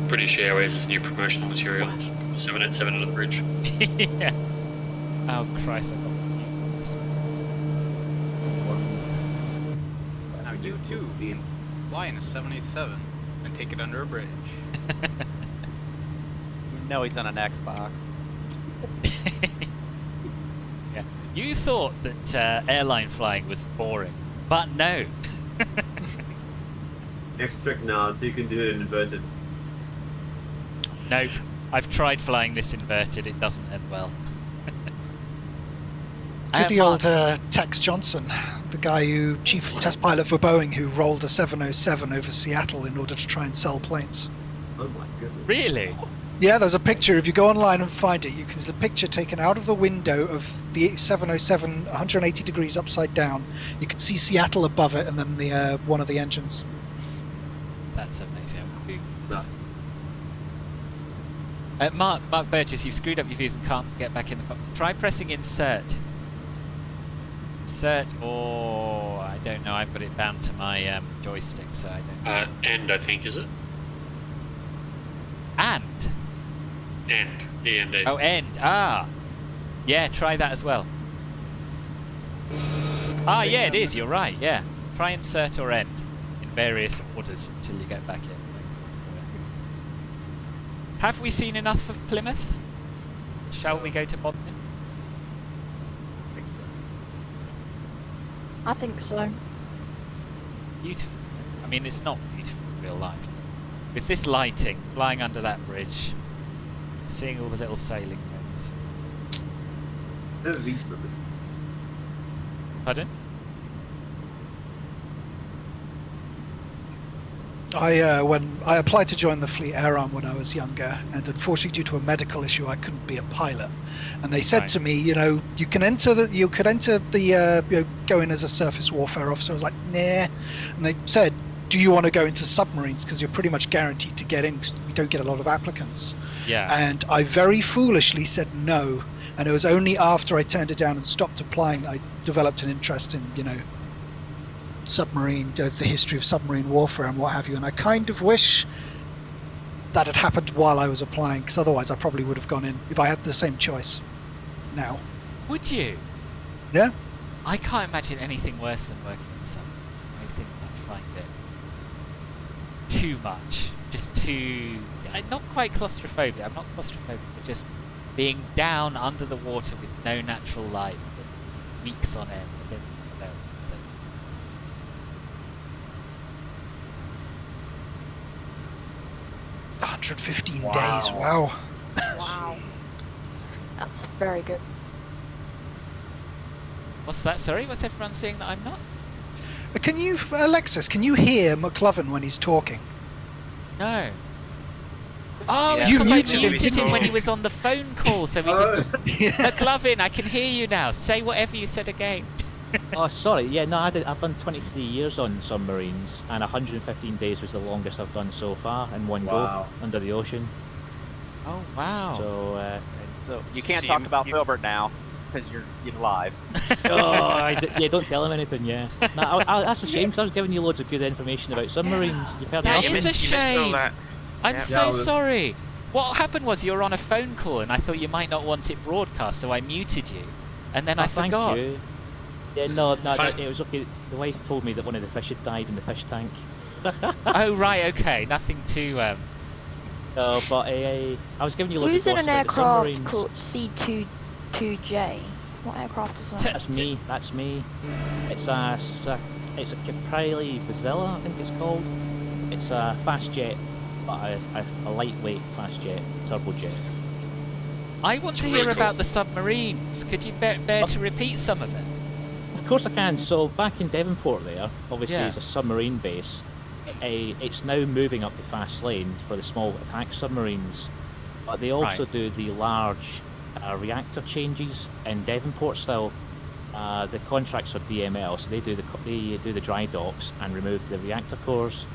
British Airways' new promotional material. 787 under the bridge. Yeah. Oh Christ, I got confused on this. Now you too can fly in a 787 and take it under a bridge. You know he's on an Xbox. Yeah. You thought that airline flying was boring, but no. next trick now, so you can do it inverted. Nope. I've tried flying this inverted, it doesn't end well. To the old Tex Johnson, the guy who chief test pilot for Boeing, who rolled a 707 over Seattle in order to try and sell planes. Oh my goodness. Really? Yeah, there's a picture. If you go online and find it, there's a picture taken out of the window of the 707, 180 degrees upside down. You can see Seattle above it, and then the one of the engines. That's amazing. Nuts. Mark Burgess, you've screwed up your views and can't get back in the cockpit. Try pressing insert. Insert, or I don't know. I've got it bound to my joystick, so I don't know. End, I think, is it? And. End. E-N-D. Oh, end. Ah. Yeah, try that as well. Ah, yeah, it is. You're right. Yeah. Try insert or end in various orders until you get back in. Have we seen enough of Plymouth? Shall we go to Bodmin? I think so. Beautiful. I mean, it's not beautiful in real life. With this lighting, flying under that bridge, seeing all the little sailing boats. Never been to Plymouth. Pardon? When I applied to join the Fleet Air Arm when I was younger, and unfortunately due to a medical issue, I couldn't be a pilot. And they said to me, you could enter the go in as a surface warfare officer. I was like, nah. And they said, do you want to go into submarines, because you're pretty much guaranteed to get in, because we don't get a lot of applicants. Yeah. And I very foolishly said no. And it was only after I turned it down and stopped applying that I developed an interest in, submarine, the history of submarine warfare and what have you. And I kind of wish that had happened while I was applying, because otherwise I probably would have gone in if I had the same choice now. Would you? Yeah. I can't imagine anything worse than working in submarine. I think I'd find it too much. Just too... not quite claustrophobic. I'm not claustrophobic, but just being down under the water with no natural light for weeks on end. I don't know. 115 Wow. days, wow. Wow. That's very good. What's that? Sorry? What's everyone saying that I'm not? Alexis, can you hear McLovin when he's talking? No. Oh, Yeah. it's You because I muted him, muted didn't him when you? he was on the phone call, so we didn't... McLovin, I can hear you now. Say whatever you said again. Oh, sorry. Yeah, no, I've done 23 years on submarines, and 115 days was the longest I've done so far in one Wow. go under the ocean. Oh, wow. So you can't talk about Filbert now because you're live. Yeah, don't tell him anything. Yeah, no, that's a shame, because I was giving you loads of good information about submarines. You've heard That enough. is a shame. I'm Yeah. so sorry. What happened was you were on a phone call, and I thought you might not want it broadcast, so I muted you, and then I thank forgot. you. Yeah, no, it was okay. The wife told me that one of the fish had died in the fish tank. Oh right, okay, nothing too. No, but I was giving you loads Who's of in an gossip about the aircraft submarines. called C-22J? What aircraft is that? That's me. That's me. It's a Caprile Vizilla, I think it's called. It's a fast jet, but a lightweight fast jet, turbojet. I want to hear about the submarines. Could you bear to repeat some of it? Of course I can. So back in Devonport there, obviously Yeah. it's a submarine base. It's now moving up the fast lane for the small attack submarines. But they also do the large reactor changes in Devonport still. The contracts are DML, so they do the dry docks and remove the reactor cores.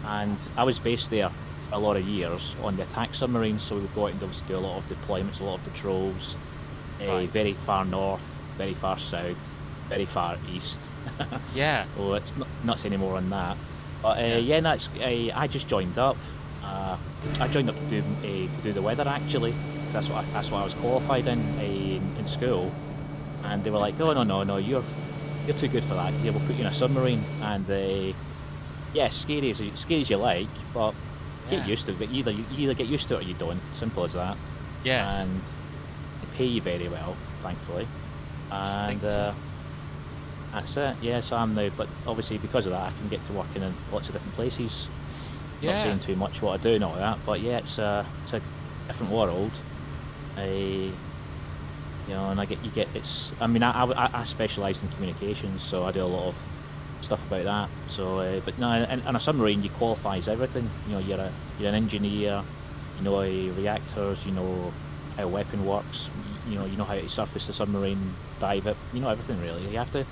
And I was based there for a lot of years on the attack submarines, so we would go out and obviously do a lot of deployments, a lot of patrols, very far north, very far south, very far east. Yeah. Oh, it's not nuts anymore on that. But I just joined up. I joined up to do the weather actually. That's what I was qualified in school. And they were like, oh no, you're too good for that. Yeah, we'll put you in a submarine. And scary as you like, but get used to it. You either get used to it or you don't. Simple as that. Yes. And they pay you very well, thankfully. And that's it. Yeah, so I'm now. But obviously because of that, I can get to work in lots of different places. Not saying too much what I do and all that, but yeah, it's a different world. And I specialise in communications, so I do a lot of stuff about that. So, but no, in a submarine, you qualify as everything. You know, you're an engineer. You know reactors. You know how a weapon works. You know how to surface the submarine, dive it. You know everything really. You have to.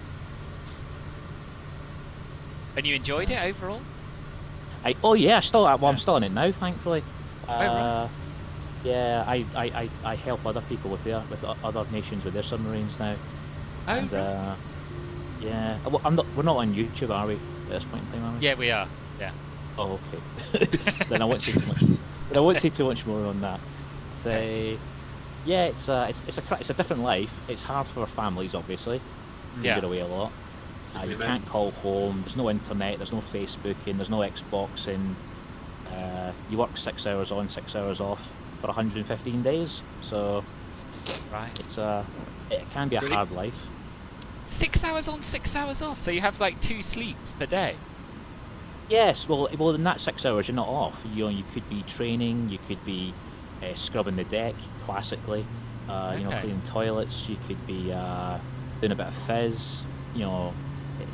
And you enjoyed it overall? I'm still in it now, thankfully. Right. Yeah, I help other people with other nations with their submarines now. Oh, and, right. Yeah. Well, we're not on YouTube, are we? At this point in time, are we? Yeah, we are. Yeah. Oh, okay. Then I won't say too much. But I won't say too much more on that. It's a different life. It's hard for families, obviously. Yeah. You're away a lot. You can't call home. There's no internet. There's no Facebooking. There's no Xboxing. You work 6 hours on, 6 hours off for 115 days. So, it can be a hard life. 6 hours on, 6 hours off. So you have like 2 sleeps per day. Yes. Well, in that 6 hours, you're not off. You could be training. You could be scrubbing the deck, classically. Cleaning toilets. You could be doing a bit of fizz.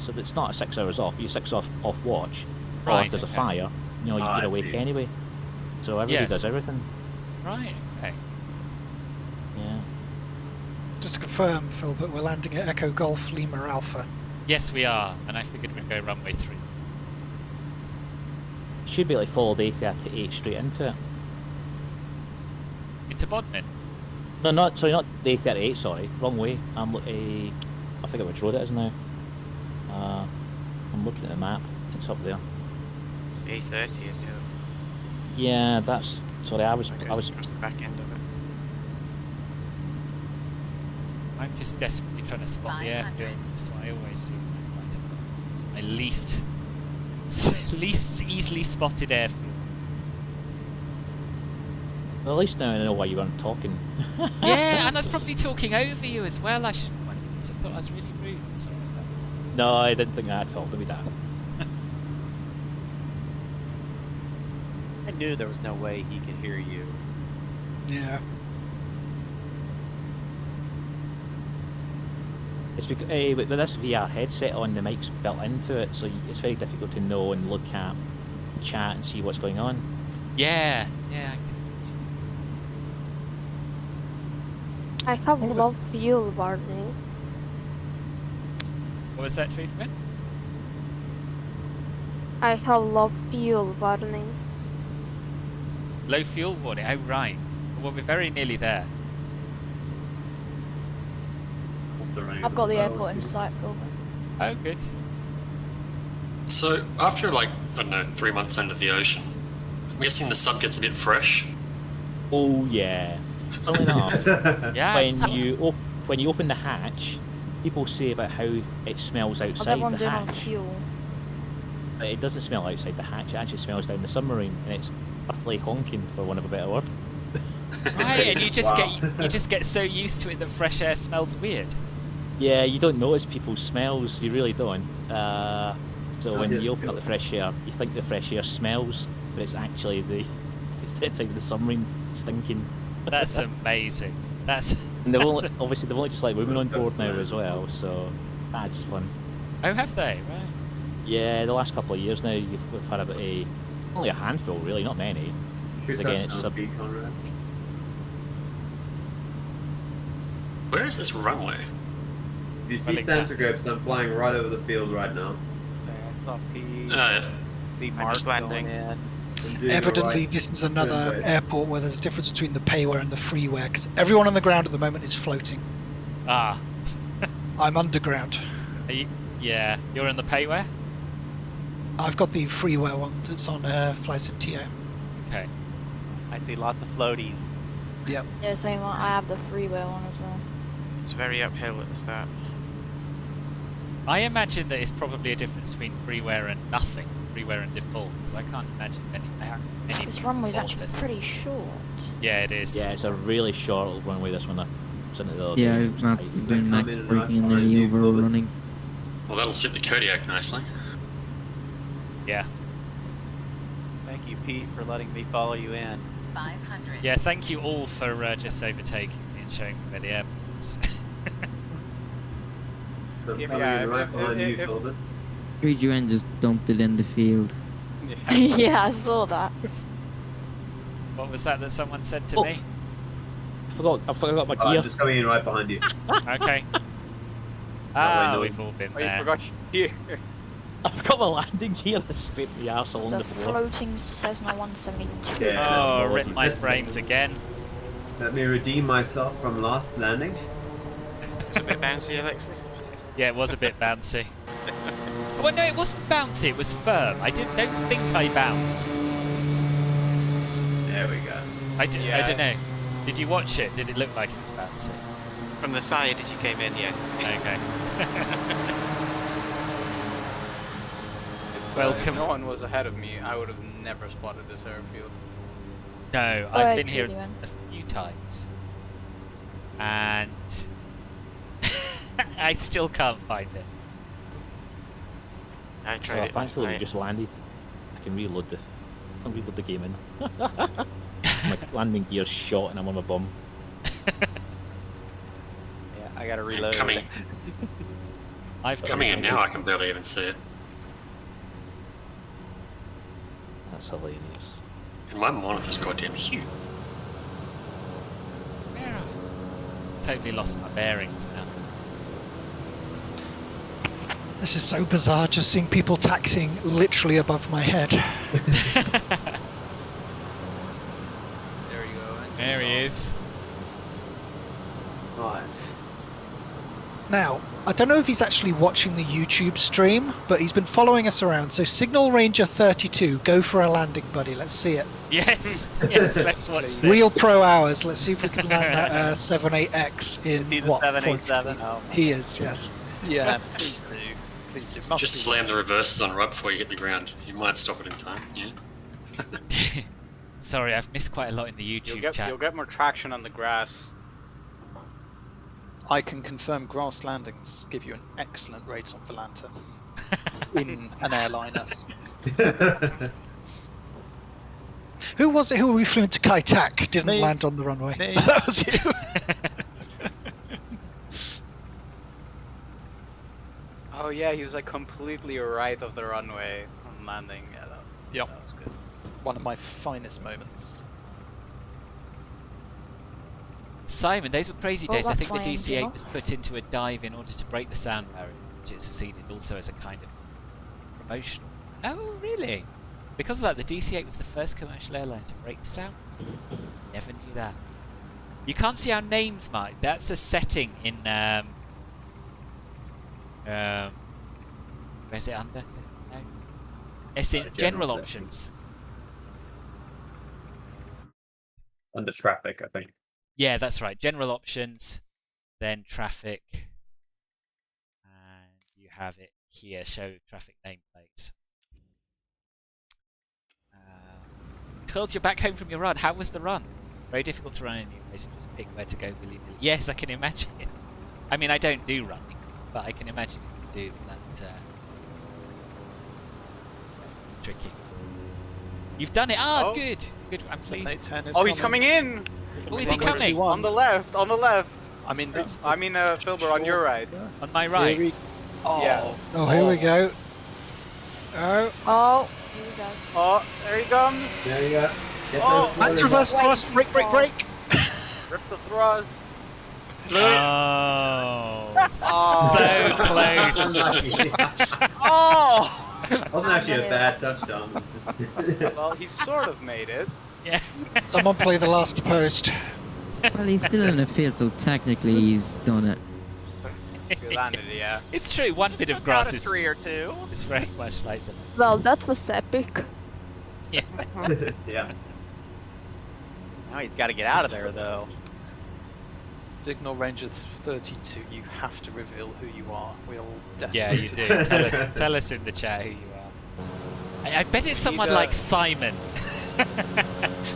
So it's not 6 hours off. You're 6 off watch. Or if there's a fire, you get awake anyway. So everybody does everything. Right. Okay. Yeah. Just to confirm, Philbert, we're landing at Echo Golf Lima Alpha. Yes, we are. And I figured we'd go runway 3. Should be like follow the A38 straight into it. Into Bodmin? No, not the A38. Sorry, wrong way. I forget which road it is now. I'm looking at the map. It's up there. A30 is the other. Yeah, that's. Sorry, I was across the back end of it. I'm just desperately trying to spot the airfield, which is what I always do. It's my least easily spotted airfield. Well, at least now I know why you weren't talking. Yeah, and I was probably talking over you as well. I thought I was really rude. Sorry about that. No, I didn't think that at all. Don't be that. I knew there was no way he could hear you. Yeah. It's because with this VR headset on, the mic's built into it, so it's very difficult to know and look at, chat, and see what's going on. Yeah. I have low fuel warning. What was that, treatment? I have low fuel warning. Low fuel warning. Oh right. Well, we're very nearly there. I've got the airport in sight, Philbert. Oh, good. So after 3 months under the ocean, I'm guessing the sub gets a bit fresh. Oh yeah. Funnily enough, Yeah. when you open the hatch, people say about how it smells How's outside everyone the doing on hatch. fuel? But it doesn't smell outside the hatch, it actually smells down the submarine, and it's earthly honking, for want of a better word. Right, and you just Wow. get so used to it that fresh air smells weird. Yeah, you don't notice people's smells, you really don't. So when just you open up feel the fresh air, you think the fresh air smells, but it's actually it's the inside of the submarine stinking. That's amazing. That's And that's obviously they've only just let women on board now as well, so that's fun. Oh, have they? Right. Yeah, the last couple of years now, we've had about only a handful really, not many. Shoot Again, us it's on sub- beat, Conrad. Where is this runway? If you see Well, exactly. Santa Gopes, I'm flying right over the field right now. I saw P. See I'm Mark just landing. going in. I'm doing Evidently, alright. this is another Good, airport where there's a difference between the payware and the freeware, because everyone on the ground at the moment is floating. Ah, I'm underground. are you, yeah. You're in the payware. I've got the freeware one that's on FlySimTO. Okay. I see lots of floaties. Yep. Yeah, same one. I have the freeware one as well. It's very uphill at the start. I imagine that it's probably a difference between freeware and nothing, freeware and default, because I can't imagine any This runway's actually defaultless. pretty short. Yeah, it is. Yeah, it's a really short runway, this one. Isn't it, the other Yeah, day? I've not It's doing Come max in and braking and right nearly behind you, overrunning. Well, that'll suit the Kodiak nicely. Yeah. Thank you, Pete, for letting me follow you in. 500. Yeah, thank you all for just overtaking me and showing me where the airport's. So I'm Yeah, coming yeah, in right if- behind you, if- Philbert. 3GN just dumped it in the field. Yeah, I saw that. What was that someone said to Oh. me? I forgot my Oh, gear. I'm just coming in right behind you. Okay. Ah, Ah, way, we've all been Oh, you there. forgot here. I forgot my landing gear. I scraped the arsehole It's on a the floor. floating Cessna 172. Yeah. Oh, that's rip good. my frames again. Let me redeem myself from last landing. It was a bit bouncy, Alexis. Yeah, it was a bit bouncy. Well, no, it wasn't bouncy. It was firm. I don't think I bounced. There we go. I Yeah. don't know. Did you watch it? Did it look like it was bouncy? From the side as you came in, yes. Okay. If Welcome. no one was ahead of me, I would have never spotted this airfield. No, Oh, I've I been here see you, man. a few times, and I still can't find it. I So tried it last thankfully we night. just landed. I can reload the game in. My landing gear's shot and I'm on my bum. Yeah, I gotta reload. Coming, I've coming in decided- now, I can barely even see it. That's hilarious. And my monitor's goddamn huge. Where are I? Totally lost my bearings now. This is so bizarre, just seeing people taxiing literally above my head. There you go. There he is. Nice. Now, I don't know if he's actually watching the YouTube stream, but he's been following us around. So Signal Ranger 32, go for a landing, buddy. Let's see it. Yes, yes. Let's watch this. Real pro hours. Let's see if we can land that 78X in See the what? 787? Oh, He is, yes. yeah. Please do. Please do. Must Just be- slam the reverses on right before you hit the ground. You might stop it in time. Yeah. Sorry, I've missed quite a lot in the YouTube chat. You'll get more traction on the grass. I can confirm grass landings give you an excellent rate on Volanta in an airliner. Who was it who we flew into Kodiak? Didn't Me. land on the runway. Me. That was you. Oh yeah, he was like completely right of the runway on landing. Yeah, Yep. that was good. One of my finest moments. Simon, those were crazy Well, days. I that's think the fine, DC-8 yeah. was put into a dive in order to break the sound barrier, which it succeeded also as a kind of promotional. Oh, really? Because of that, the DC-8 was the first commercial airline to break the sound. Never knew that. You can't see our names, Mike. That's a setting in where's it under? No. It's in general general options. Under traffic, I think. Yeah, that's right. General options, then traffic. have it here. Show traffic nameplates. Curls, you're back home from your run. How was the run? Very difficult to run in a new place and just pick where to go willy-nilly. Yes, I can imagine. I mean, I don't do running, but I can imagine you can do that. Tricky. You've done it. Ah, good. Good. I'm pleased. Oh, he's coming in. Oh, is he coming? On the left. On the left. I mean, Filbert, on your right. On my right. Yeah. Oh, here we go. Oh. Oh, here we go. Oh, there he comes. There you go. Get Oh, those Max reverse thrust, brake, brake, brake. Rip the thrust. Oh, so close. Oh. Wasn't actually a bad touchdown. It was just Well, he sort of made it. Yeah. Someone play the last post. Well, he's still in the field, so technically he's done it. He landed, yeah. It's true. One bit of grass is 3 or 2. It's very much like the. Well, that was epic. Yeah. yeah. Now he's got to get out of there, though. Signal Ranger 32, you have to reveal who you are. We all desperate. Yeah, you do. Tell us in the chat who you are. I bet it's someone like Simon.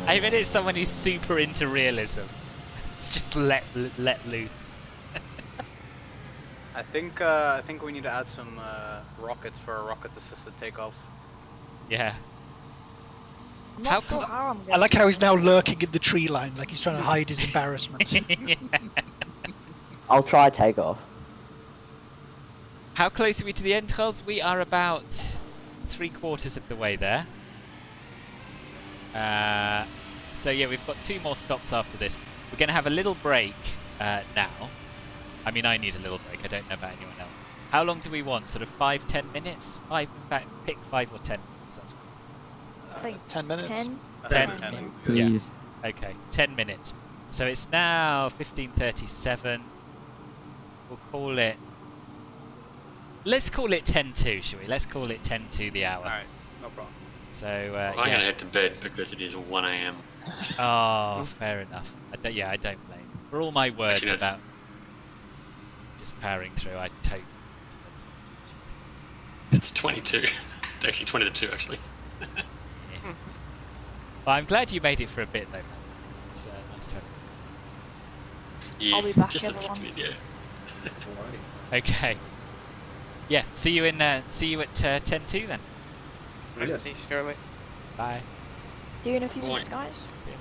I bet it's someone who's super into realism. It's just let loose. I think we need to add some rockets for a rocket-assisted takeoff. Yeah. I'm not sure how I'm I like how he's now lurking in the tree line, like he's trying to hide his embarrassment. Yeah. I'll try takeoff. How close are we to the end, Charles? We are about 3/4 of the way there. So yeah, we've got 2 more stops after this. We're going to have a little break now. I mean, I need a little break. I don't know about anyone else. How long do we want? Sort of 5-10 minutes? 5, in fact, pick 5 or 10 minutes. That's 10 minutes. 10. Please. Yeah. Okay, 10 minutes. So it's now 15:37. We'll call it. Let's call it 10:02, shall we? Let's call it 10:02 the hour. Alright, no problem. So I'm yeah. gonna head to bed because it is 1 a.m. Oh, fair enough. I don't blame you. For all my words Actually, about just powering through, I totally. It's 22. It's actually 20 to 2, actually. Well, I'm glad you made it for a bit, though. Man. It's nice to have Yeah, I'll be back, just a everyone. bit, yeah. you. Okay. Yeah. See you at 10:02 then. Yeah. See you shortly. Bye. See you in a few minutes, guys. Yeah.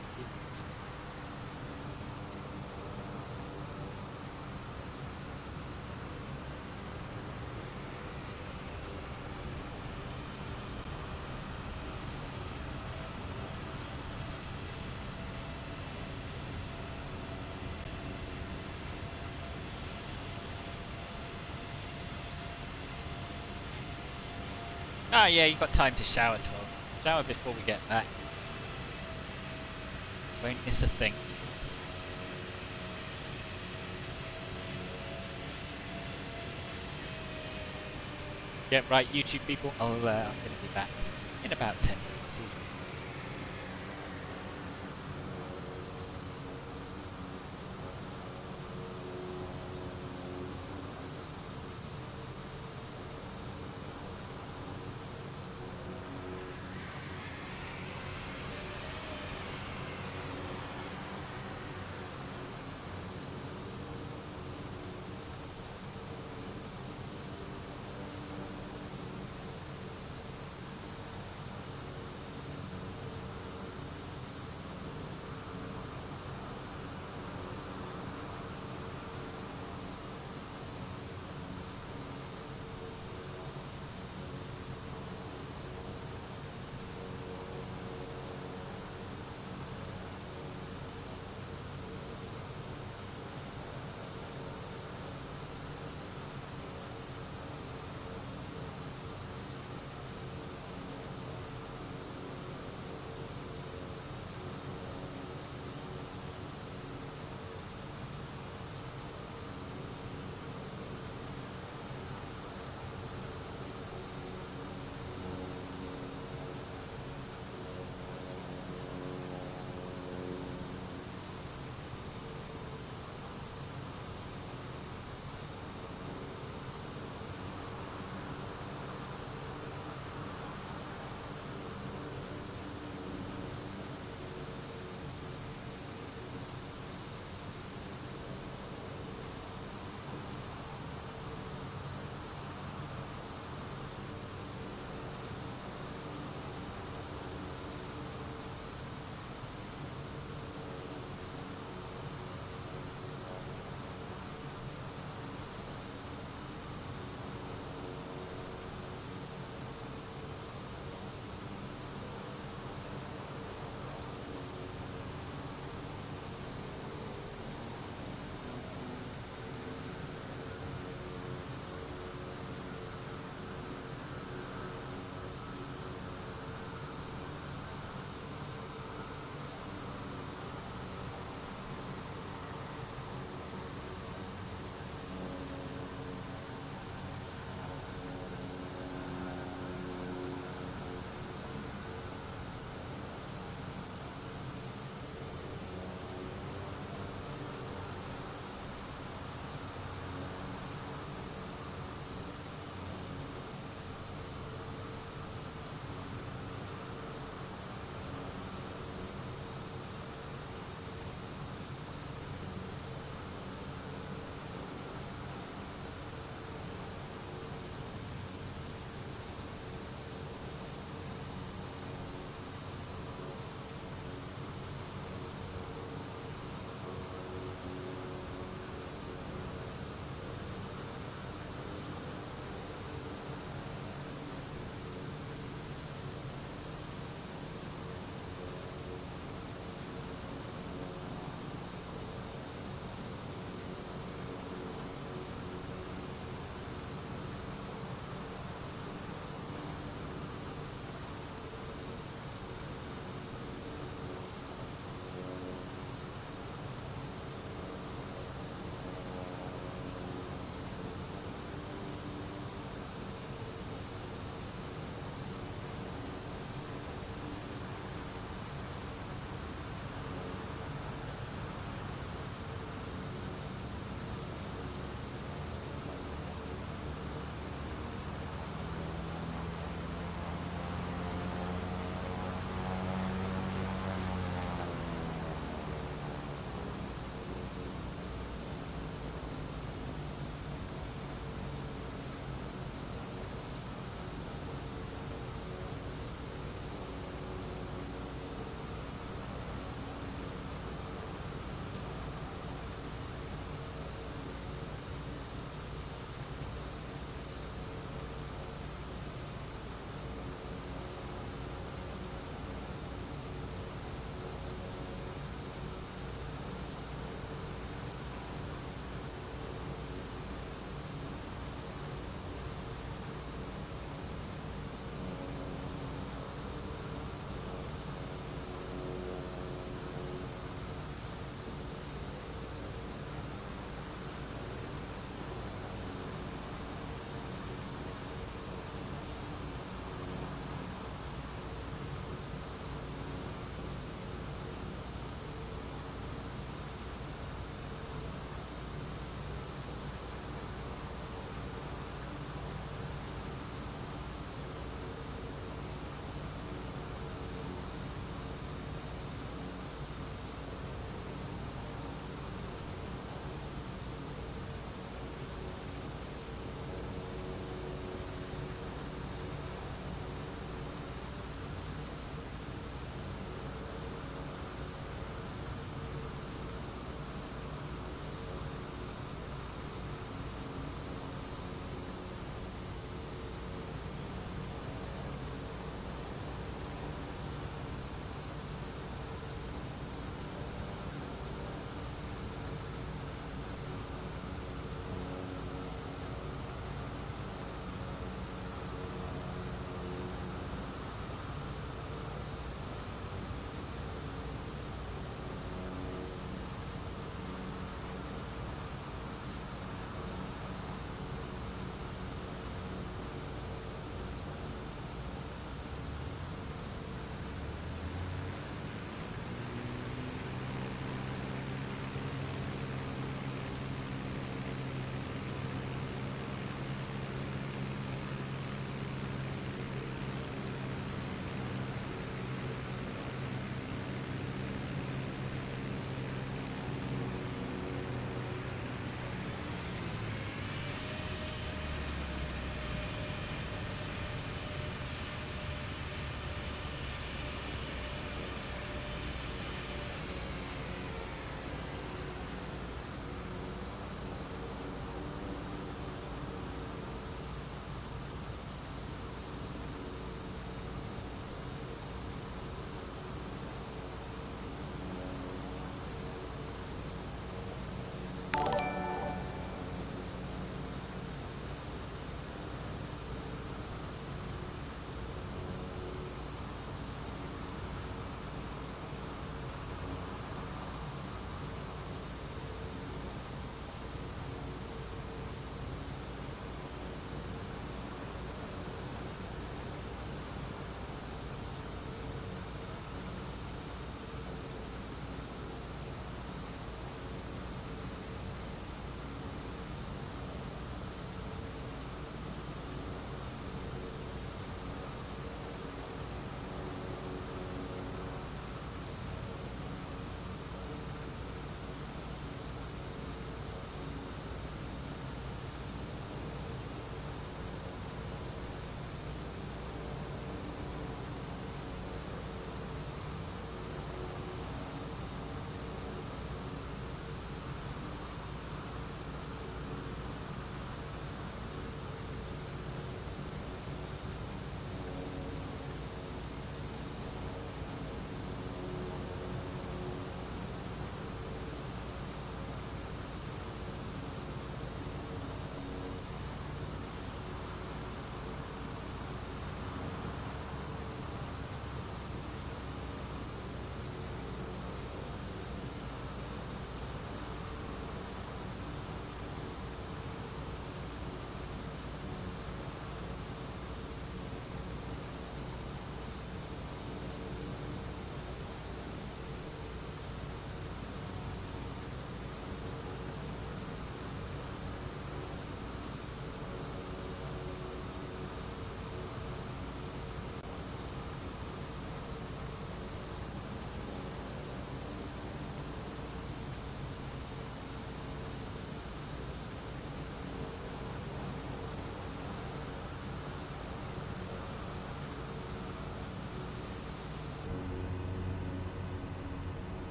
Ah, yeah, you've got time to shower, Charles. Shower before we get back. Won't miss a thing. Yeah, right, YouTube people, I'm going to be back in about 10 minutes. See you.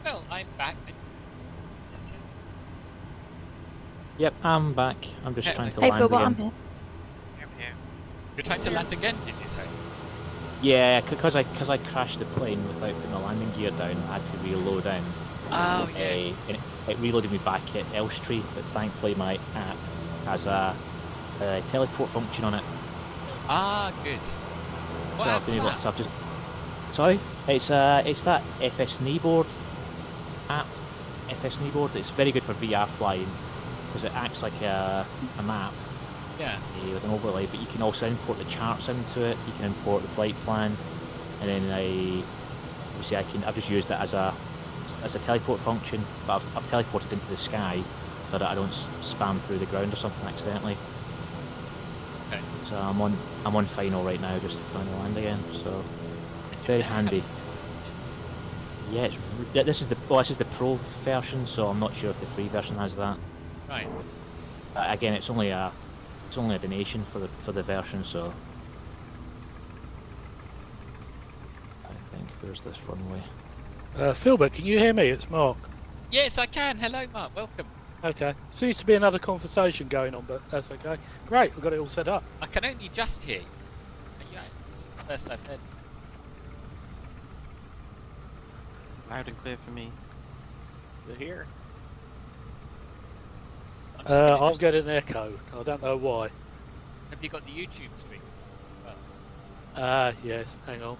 Well, I'm back. Yep, I'm back. I'm just Hey, trying to Hey, land Philbot, I'm again. here. You're trying to land again, did you say? Yeah, because I crashed the plane without putting the landing gear down, I had to reload in. Oh, yeah. And it reloaded me back at Elstree, but thankfully my app has a teleport function on it. Ah, good. What So I've app's been able that? to. I've just. Sorry, it's that FS Kneeboard app. FS Kneeboard. It's very good for VR flying because it acts like a map. Yeah. With an overlay, but you can also import the charts into it. You can import the flight plan, and then I've just used it as a teleport function, but I've teleported into the sky so that I don't spam through the ground or something accidentally. Okay. So I'm on final right now, just trying to land again. So very handy. Yeah, this is the pro version, so I'm not sure if the free version has that. Right. Again, it's only a donation for the version, so I think there's this runway. Philbert, can you hear me? It's Mark. Yes, I can. Hello, Mark. Welcome. Okay. Seems to be another conversation going on, but that's okay. Great, we've got it all set up. I can only just hear you. Yeah, this is the first I've heard. Loud and clear for me. Good here. I'm getting an echo. I don't know why. Have you got the YouTube screen? Well, Yes. Hang on.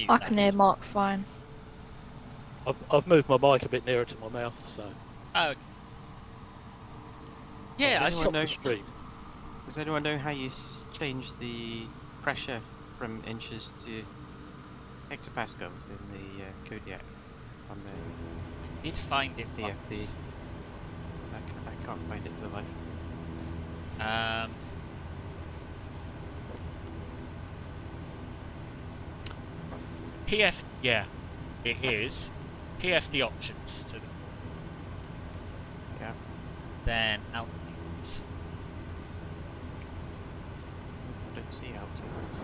I can hear Mark fine. I've moved my mic a bit nearer to my mouth, so. oh. Yeah, I Does just... anyone know? Stream. Does anyone know how you change the pressure from inches to hectopascals in the Kodiak on the did find it PFD? once. I can't find it for the life. Yeah, it is. PFD options. So Yeah. then altitudes. I don't see altitudes.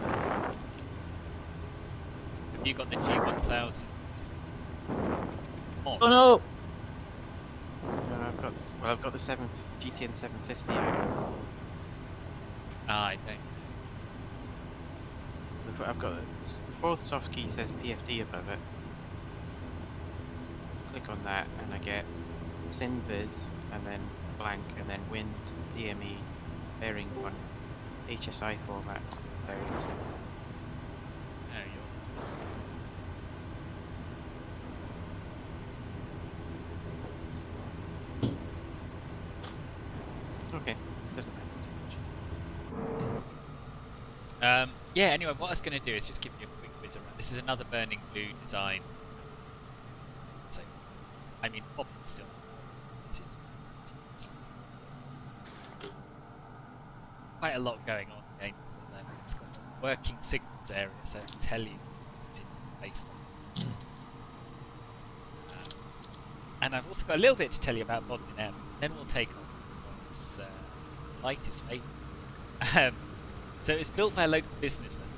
Have you got the G1000? Oh no! I've got the GTN 750. I don't. So I've got the fourth soft key says PFD above it. Click on that and I get SynVis and then blank and then wind, DME, bearing 1, HSI format, bearing 2. No, yours is Okay, doesn't matter too much. Yeah, anyway, what I was going to do is just give you a quick whiz around. This is another Burning Blue design. So, I mean, Popham still. This is quite a lot going on again. It's got a working signals area, so I can tell you it's based on. And I've also got a little bit to tell you about Bodmin Airfield. Then we'll take on because light is fading. So it was built by a local businessman,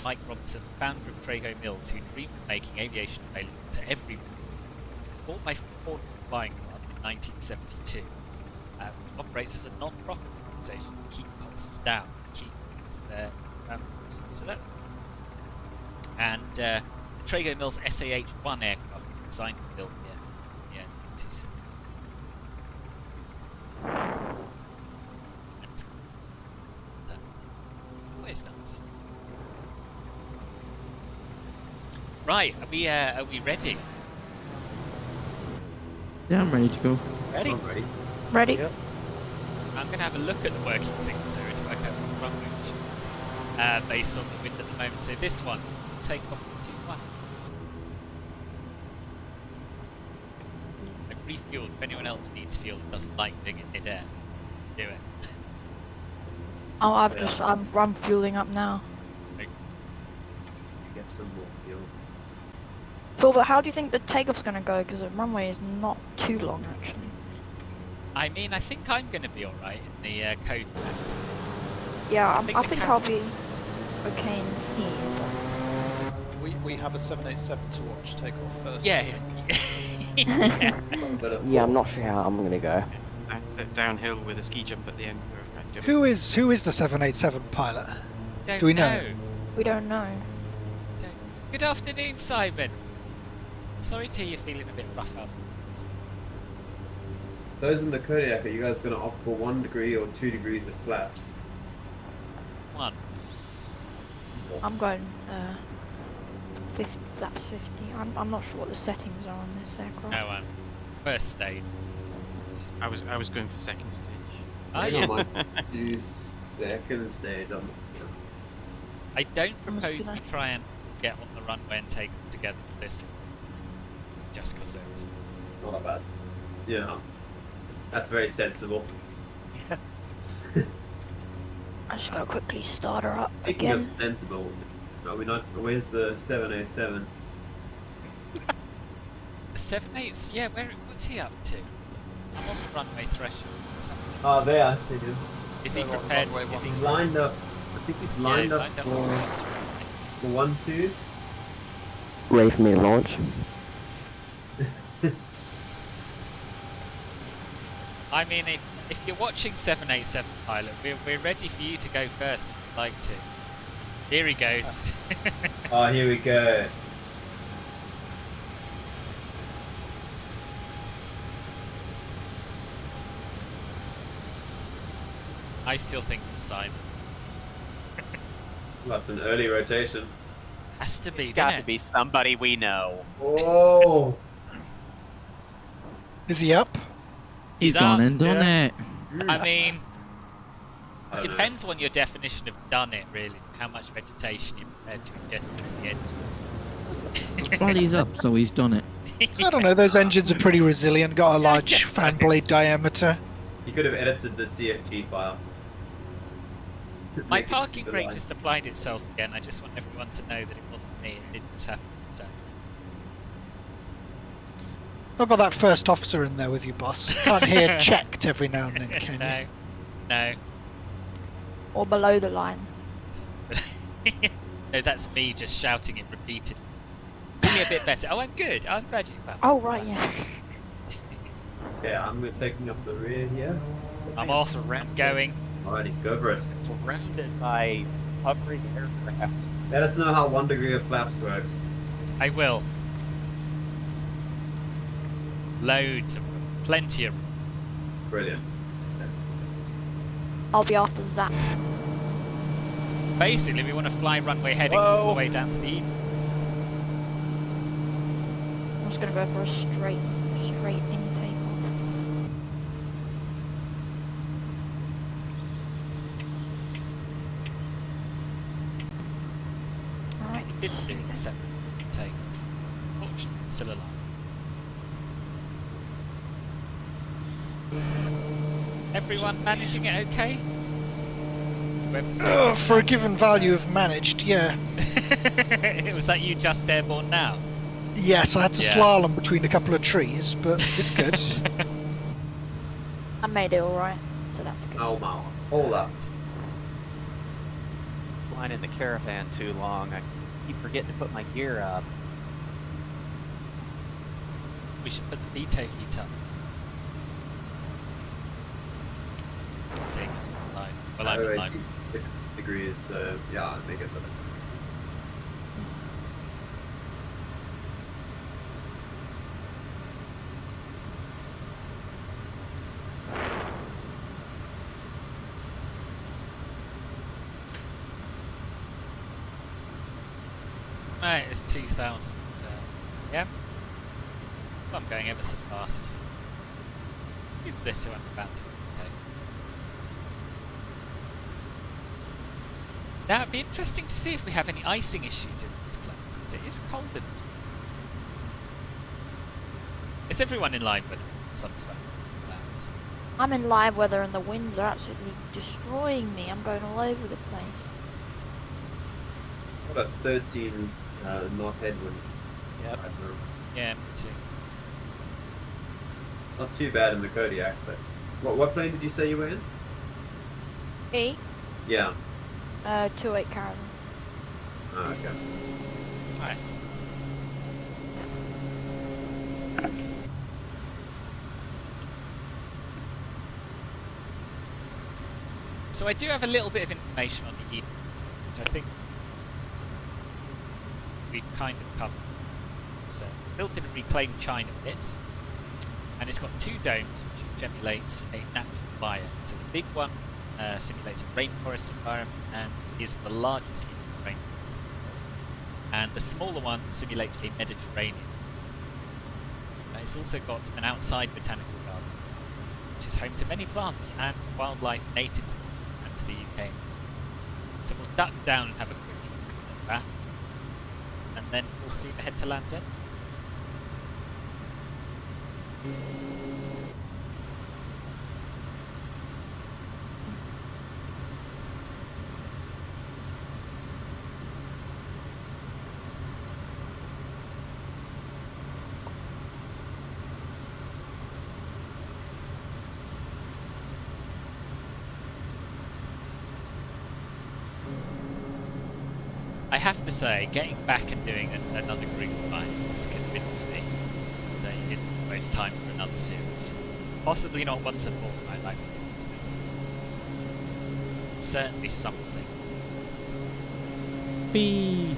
Mike Robinson, founder of Trago Mills, who dreamed of making aviation available to everyone. It was bought by Ford Flying Club in 1972. Operates as a non-profit organisation to keep costs down, keep their families moving. So that's cool. And the Trago Mills SAH-1 aircraft was designed and built here in the 80s. And it's always nice. Right, are we ready? Yeah, I'm ready to go. Ready? I'm ready. Ready? Yep. I'm going to have a look at the working signals area to work out what the runway is based on the wind at the moment. So this one, take off 2-1. I've refueled. If anyone else needs fuel and doesn't like being in mid-air, do it. Oh, I'm fueling up now. You get some more fuel. Philbert, how do you think the takeoff's gonna go? Because the runway is not too long, actually. I mean, I think I'm going to be alright in the Kodiak. Yeah, I think think I'll be okay in here. we have a 787 to watch take off first. Yeah. Yeah, I'm not sure how I'm gonna go. Downhill with a ski jump at the end. Who is the 787 pilot? Don't Do we know? We don't know. Good afternoon, Simon. Sorry to hear you're feeling a bit rough out. Those in the Kodiak, are you guys going to opt for 1 degree or 2 degrees of flaps? 1. I'm going 50, flaps 50. I'm not sure what the settings are on this aircraft. No, first stage. I was going for second stage. Oh yeah. Do second stage. I don't propose we try and get on the runway and take them together for this one. Just because there is. Not bad. Yeah. That's very sensible. I just gotta quickly start her up Speaking again. of sensible, are we not? Where's the 787? The 787's, yeah, what's he up to? I'm on the runway threshold. Oh, there, I see him. Is he prepared? Is he lined up? I think he's lined up for 1-2. Ready for me to launch? I mean, if you're watching 787 pilot, we're ready for you to go first if you'd like to. Here he goes. Oh, here we go. I still think it's Simon. That's an early rotation. Has to be, It's got doesn't to it? be somebody we know. Oh. Is he up? He's He's gone up, and done it. I mean, I it don't know. depends on your definition of done it, really. How much vegetation you're prepared to ingest into the engines. Well, he's up, so he's done it. I don't know. Those engines are pretty resilient. Got a large fan blade diameter. You could have edited the CFG file. My Make it parking super brake light. just applied itself again. I just want everyone to know that it wasn't me. It didn't just happen. So. I've got that first officer in there with you, boss. Can't hear checked every now and then, can No, you? no. Or below the line. No, that's me just shouting it repeatedly. Do me a bit better. Oh, I'm good. I'm glad you found. Oh, right, yeah. Yeah, I'm taking up the rear here. I'm off. I'm going. Alrighty, go for it. Surrounded by hovering aircraft. Let us know how 1 degree of flaps works. I will. Loads of them. Plenty of them. Brilliant. I'll be after Zap. Basically, we want to fly runway heading all the way down to the east. I'm just gonna go for a straight intake. Alright. We didn't do the separate take. Fortunately, still alive. Everyone managing it okay? For a given value of managed, yeah. Was that you just airborne now? Yes, I had to Yeah. slalom between a couple of trees, but it's good. I made it alright, so that's good. Oh, wow. Hold up. Flying in the caravan too long. I keep forgetting to put my gear up. We should put the VTOL heat up. Seeing as we're live. Well, I'm Oh, live. 86 degrees, so yeah, I'd make it better. Right, it's 2000. Yeah? Well, I'm going ever so fast. Who's this who I'm about to overtake? Now, it'd be interesting to see if we have any icing issues in these clouds, because it is cold in them. Is everyone in line with some stuff? Clouds? I'm in live weather and the winds are absolutely destroying me. I'm going all over the place. What about 13 north headwind? Yep. Yeah, me too. Not too bad in the Kodiak, but what plane did you say you were in? Me? Yeah. 28 Caravan. Oh, okay. Right. So I do have a little bit of information on the Eden, which I think we've kind of covered. So it's built in a reclaimed china pit, and it's got 2 domes which emulates a natural biome. So the big one simulates a rainforest environment and is the largest Indian rainforest in the world. And the smaller one simulates a Mediterranean. It's also got an outside botanical garden, which is home to many plants and wildlife native to and to the UK. So we'll duck down and have a quick look at that, and then full steam ahead to Land's End. I have to say, getting back and doing another group find has convinced me that it is almost time for another series. Possibly not once a fortnight like we did. Certainly something. It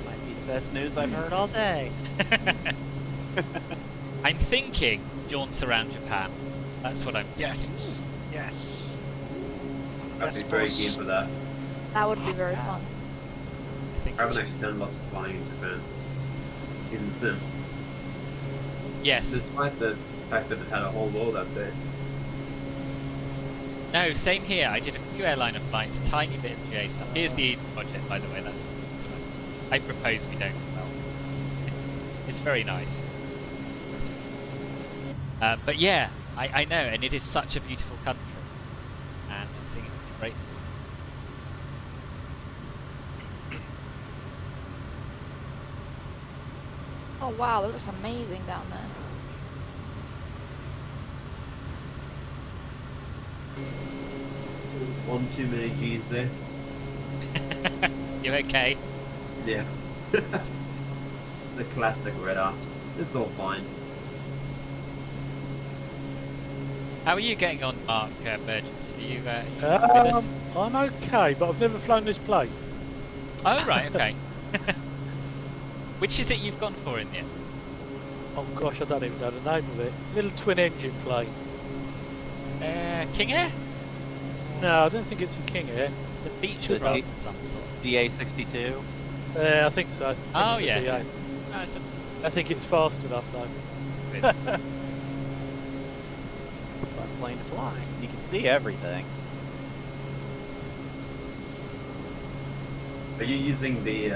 might be the best news I've heard all day. I'm thinking jaunts around Japan. That's what I'm thinking. Yes. I'd be very keen for that. That would be very fun. I haven't actually done lots of flying in Japan. In the sim. Yes. Despite the fact that it had a whole world up there. No, same here. I did a few airliner flights, a tiny bit of GA stuff. Here's the Eden project, by the way. That's what it looks like. I propose we don't well. It's very nice. But yeah, I know, and it is such a beautiful country. And I think it would be great to see. Oh wow, it looks amazing down there. One too many G's there. You okay? Yeah. The classic red ass. It's all fine. How are you getting on, Mark Burgess? Are you with us? I'm okay, but I've never flown this plane. Oh, right, okay. Which is it you've gone for in the end? Oh gosh, I don't even know the name of it. Little twin engine plane. King Air? No, I don't think it's a King Air. It's a Beechcraft of some sort. DA62? Yeah, I think so. Oh, it's a yeah. DA. No, it's a... I think it's fast enough though. Fun plane to fly. You can see everything. Are you using the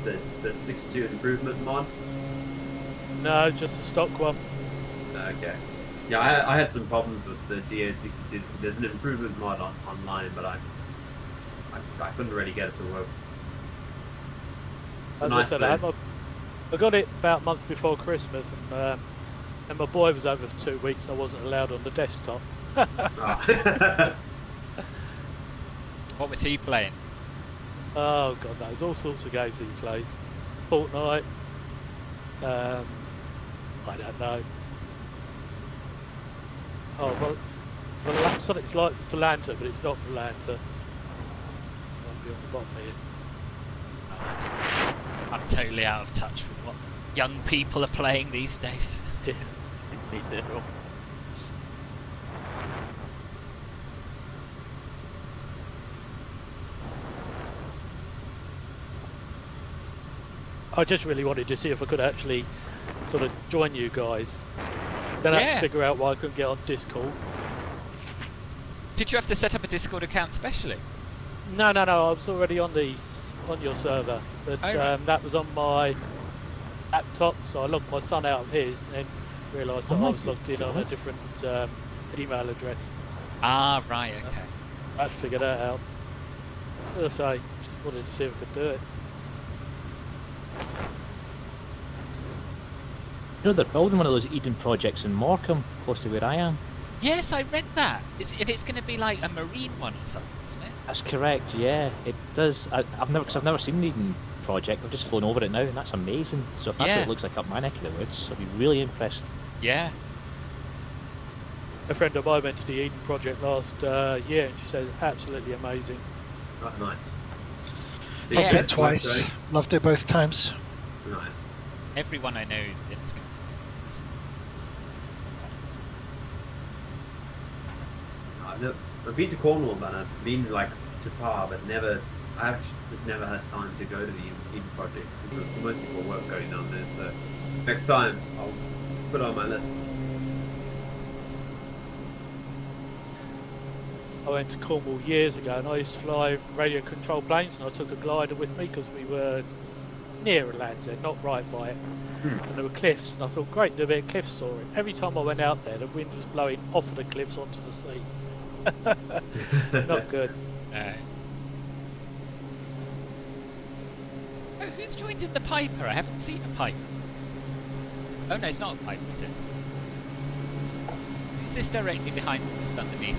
6.2 improvement mod? No, just a stock one. Okay. Yeah, I had some problems with the DA62. There's an improvement mod online, but I couldn't really get it to work. It's a As nice I said, plane. I got it about a month before Christmas, and my boy was over for 2 weeks. I wasn't allowed on the desktop. Oh. What was he playing? Oh god, there's all sorts of games he plays. Fortnite. I don't know. Oh, Sonic's like Volanta, but it's not Volanta. Might be on the bottom here. I'm totally out of touch with what young people are playing these days. Me too. I just really wanted to see if I could actually sort of join you guys. Then I had to figure out why I couldn't get on Discord. Did you have to set up a Discord account specially? No, I was already on your server, but that was on my laptop, so I logged my son out of his and then realised that I was logged in on a different email address. Ah, right, okay. I had to figure that out. As I say, just wanted to see if I could do it. You know, they're building one of those Eden projects in Morecambe, close to where I am. Yes, I read that. It's going to be like a marine one or something, isn't it? That's correct. Yeah, it does. I've never seen the Eden project. I've just flown over it now, and that's amazing. So if that's what it looks like up my neck of the woods, I'll be really impressed. Yeah. A friend of mine went to the Eden project last year, and she said absolutely amazing. Oh, nice. I've been twice. Loved it both times. Nice. Everyone I know who's been to I've been to Cornwall, but I've been like to Par, but I actually never had time to go to the Eden project because of mostly for work going down there. So next time I'll put it on my list. I went to Cornwall years ago, and I used to fly radio control planes, and I took a glider with me because we were near a land's end, not right by it. And there were cliffs, and I thought, great, there'll be a cliff story. Every time I went out there, the wind was blowing off of the cliffs onto the sea. Not good. Oh, who's joined in the Piper? I haven't seen a Piper. Oh no, it's not a Piper, is it? Who's this directly behind me, just underneath?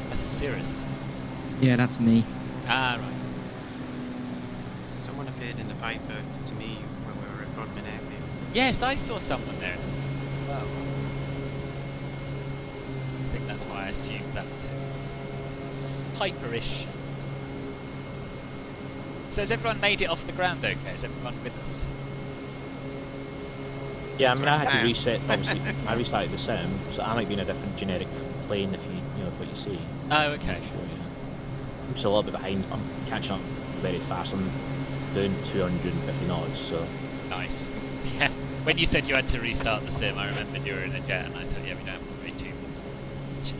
That's a Cirrus, isn't it? Yeah, that's me. Ah, right. Someone appeared in the Piper to me when we were at Bodmin Airfield. Yes, I saw someone there. Wow. I think that's why I assumed that was it. It's Piper-ish. So has everyone made it off the ground okay? Is everyone with us? Yeah, I mean, I had to reset, obviously. I restarted the sim, so I might be in a different generic plane if you know what you see. Oh, okay. Sure, yeah. I'm just a little bit behind. I'm catching up very fast. I'm doing 250 knots, so... Nice. Yeah. When you said you had to restart the sim, I remembered you were in a jet, and I thought, yeah, we don't have to worry too much.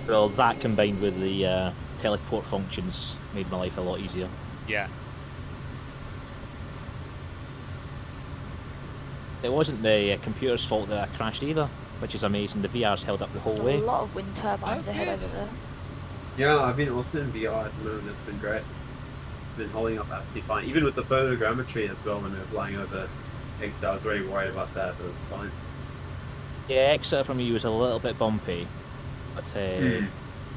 Well, that combined with the teleport functions made my life a lot easier. Yeah. It wasn't the computer's fault that I crashed either, which is amazing. The VR's held up the whole way. There's a lot of wind turbines ahead over there. Yeah, I've been also in VR at the moment. It's been great. It's been holding up absolutely fine. Even with the photogrammetry as well, when we were flying over Exeter, I was very worried about that, but it was fine. Yeah, Exeter for me was a little bit bumpy, but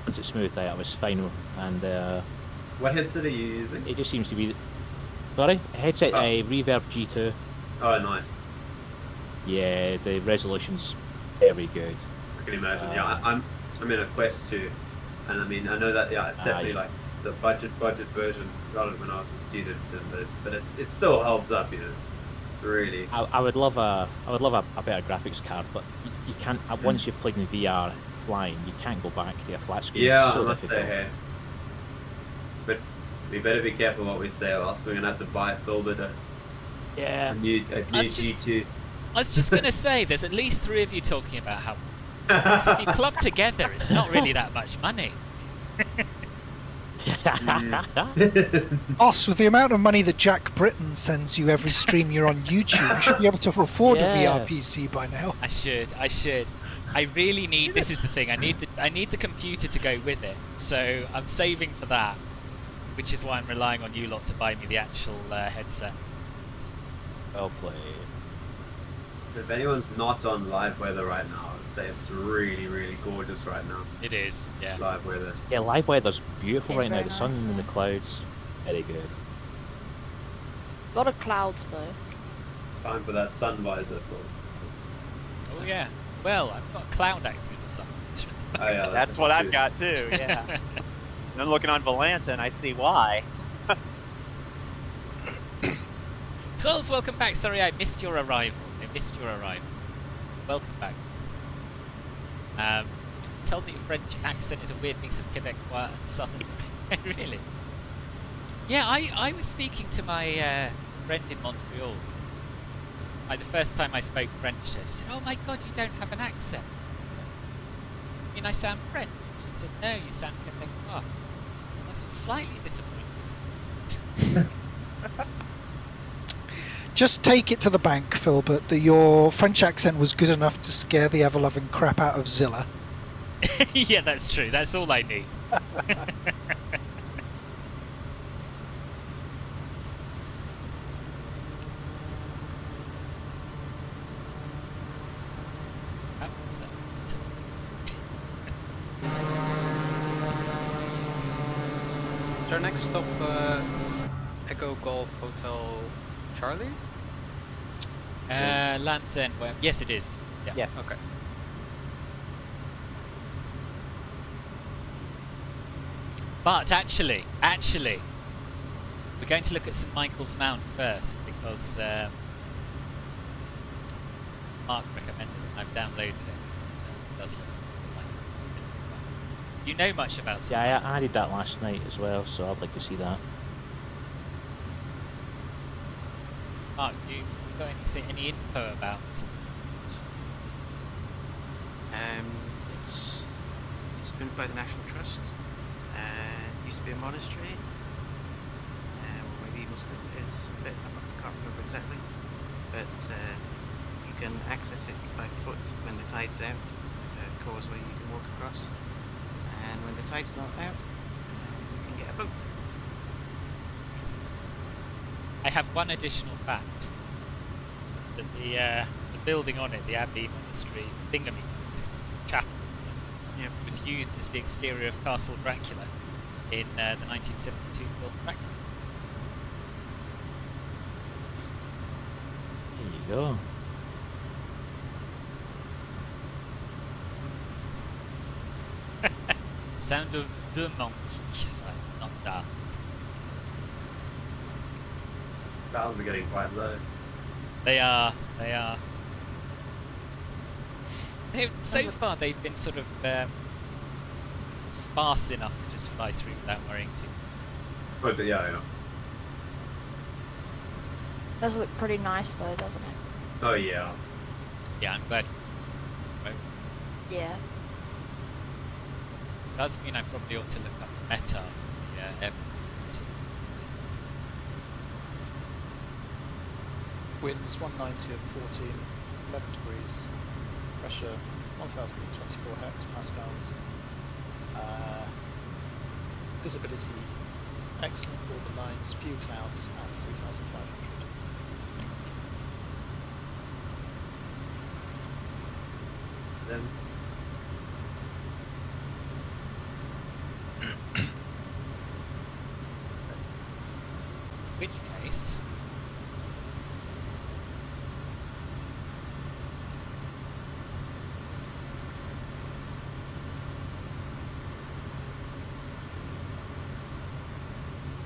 once it smoothed out, I was fine. And what headset are you using? It just seems to be... Sorry? Headset Reverb G2. Oh, nice. Yeah, the resolution's very good. I can imagine. Yeah, I'm in a Quest 2, and I mean, I know that it's definitely like the budget version. Got it when I was a student, but it still holds up, you know. It's really. I would love a better graphics card, but you can't. Once you've played in VR flying, you can't go back to a flat screen. Yeah, so I must say, hey. But we better be careful what we say, or else we're gonna have to buy a new G2. I was just going to say, there's at least 3 of you talking about how... So if you club together, it's not really that much money. Boss, with the amount of money that Jack Britton sends you every stream you're on YouTube, you should be able to afford a VR PC by now. I should. I really need... This is the thing. I need the computer to go with it. So I'm saving for that, which is why I'm relying on you lot to buy me the actual headset. Well played. So if anyone's not on live weather right now, I'd say it's really, really gorgeous right now. It is, yeah. Live weather. Yeah, live weather's beautiful right now. The nice, sun and the clouds, very good. A lot of clouds though. Time for that sun visor. Oh yeah. Well, I've got cloud acting as a sun. Oh yeah, that's what I've got too. Yeah. And I'm looking on Volanta and I see why. Trolls, welcome back. Sorry, I missed your arrival. Welcome back. Tell me your French accent is a weird mix of Quebecois and Southern. Really? Yeah, I was speaking to my friend in Montreal. The first time I spoke French to her, she said, "Oh my God, you don't have an accent." I mean, I sound French. She said, "No, you sound Quebecois." I was slightly disappointed. Just take it to the bank, Philbert, that your French accent was good enough to scare the ever-loving crap out of Zilla. Yeah, that's true. That's all I need. our next stop Echo Golf Hotel Charlie? Land's End. Well, yes, it is. Yeah. Yes. Okay. But actually, we're going to look at St Michael's Mount first because Mark recommended it. I've downloaded it. It does look like it. Do you know much about St. Yeah, I did that last night as well, so I'd like to see that. Mark, do you got any info about St. It's built by the National Trust. Used to be a monastery. Maybe even still is a bit. I can't remember exactly. But you can access it by foot when the tide's out. There's a causeway you can walk across. And when the tide's not out, you can get a boat. I have one additional fact. That the building on it, the Abbey Monastery Thingamy Chapel, was used as the exterior of Castle Dracula in the 1972 film Dracula. There you go. Sound of the monkey, not that. Valves are getting quite low. They are. So far, they've been sort of sparse enough to just fly through without worrying too much. But yeah. Does look pretty nice though, doesn't it? Oh yeah. Yeah, I'm glad it's remote. Yeah. Does mean I probably ought to look up meta. Yeah, Winds 190 at 14, 11 degrees. Pressure 1024 hectopascals. Visibility excellent, all the lines, few clouds at 3,500. Then which case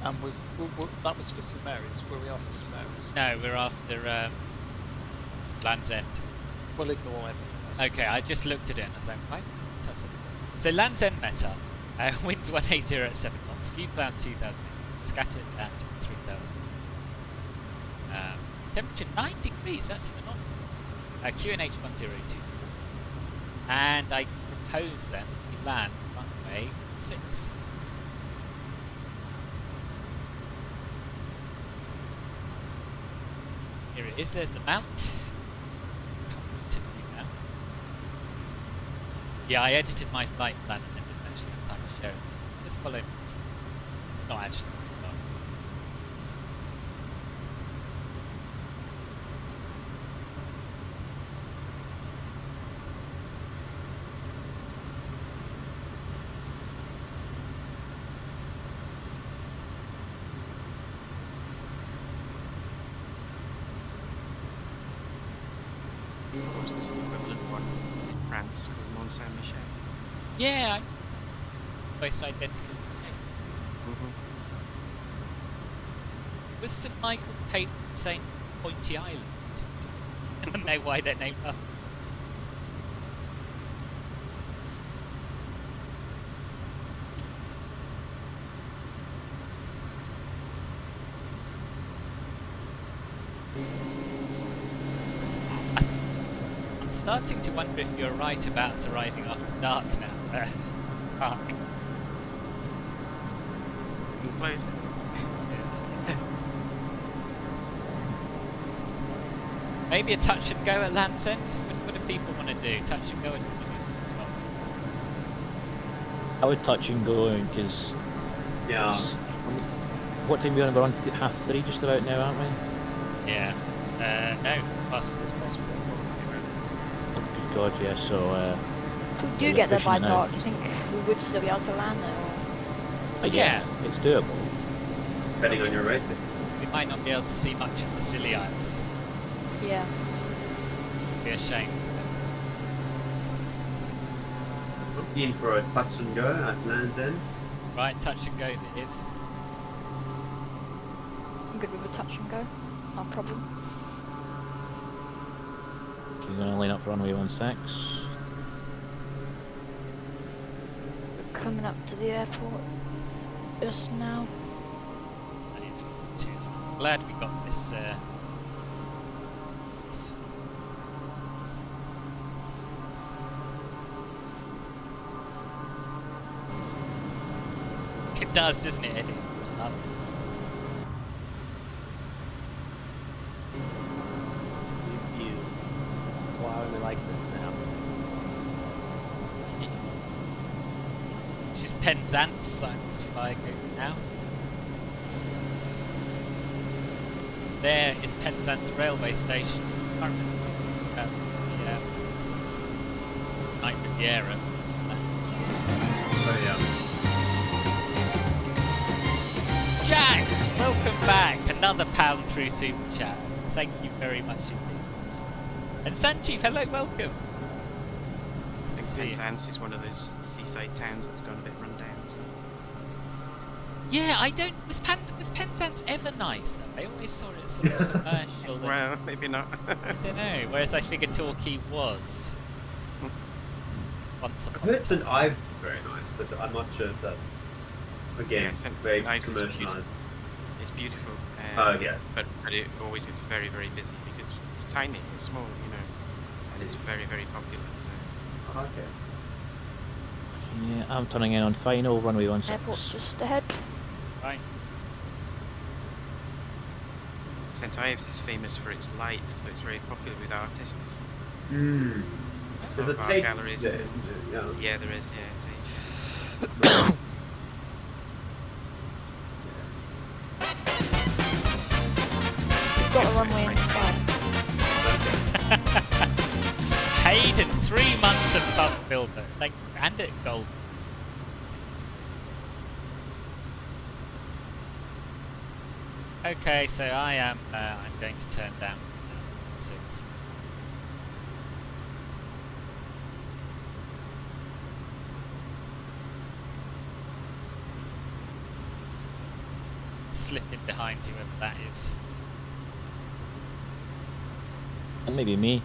And that was for St Mary's? Were we after St Mary's? no, we're after Land's End. We'll ignore everything else. Okay, I just looked at it and I was like, why is it meta? So Land's End meta, winds 180 at 7 knots, few clouds 2,000, scattered at 3,000. Temperature 9 degrees, that's phenomenal. QNH 102. And I propose then we land runway 6. Here it is, there's the mount. Yeah, I edited my flight plan and then didn't actually have time to share it. Just follow it. It's not actually long. Of course, there's an equivalent one in France called Mont Saint-Michel. Yeah, almost identical. Was St Michael paid St Pointy Islands or something? I don't know why they're named after. I'm starting to wonder if you're right about us arriving after dark now. Park. Close, isn't it? Maybe a touch and go at Land's End? What do people want to do? Touch and go at Scotland? I would touch and go because. Yeah. What time are we on? We're on 3:30 just about now, aren't we? Yeah. No. Possible. Oh, good God, yeah. So. If we do get there by dark, do you think we would still be able to land there? Or? But yeah, it's doable. Depending on your rating. We might not be able to see much of the Scilly Isles. Yeah. It'd be a shame. In for a touch and go at Land's End. Right, touch and goes it is. I'm good with a touch and go. No problem. You're going to line up for runway 16. We're coming up to the airport just now. That is what it is. I'm glad we got this. This. It does, doesn't it, Eddie? It's lovely. These views. That's why I really like this now. This is Penzance that I'm just flying over now. There is Penzance railway station. I can't remember what it's about the Night Riviera. Oh yeah. Jack, welcome back. Another pound through Super Chat. Thank you very much indeed. And Sanjeev, hello, welcome. I think Penzance is one of those seaside towns that's gone a bit run down as well. Yeah, I don't. Was Penzance ever nice though? I always saw it sort of commercial. Well, maybe not. I don't know. Whereas I figured Torquay was. Once upon I've heard St Ives is very nice, but I'm not sure if that's again very commercialised. It's beautiful. Yeah. But it always gets very, very busy because it's tiny, it's small, you know, and it's very, very popular. So. Okay. Yeah, I'm turning in on final, runway 16. Airport's just ahead. Right. St Ives is famous for its light, so it's very popular with artists. Hmm. There's a lot of art galleries. Yeah, there is. Yeah, It's got a runway inside. Hayden, 3 months of buff builder. Like, and it gold. Okay, so I'm going to turn down 6. Slip in behind you, whoever that is. And maybe me.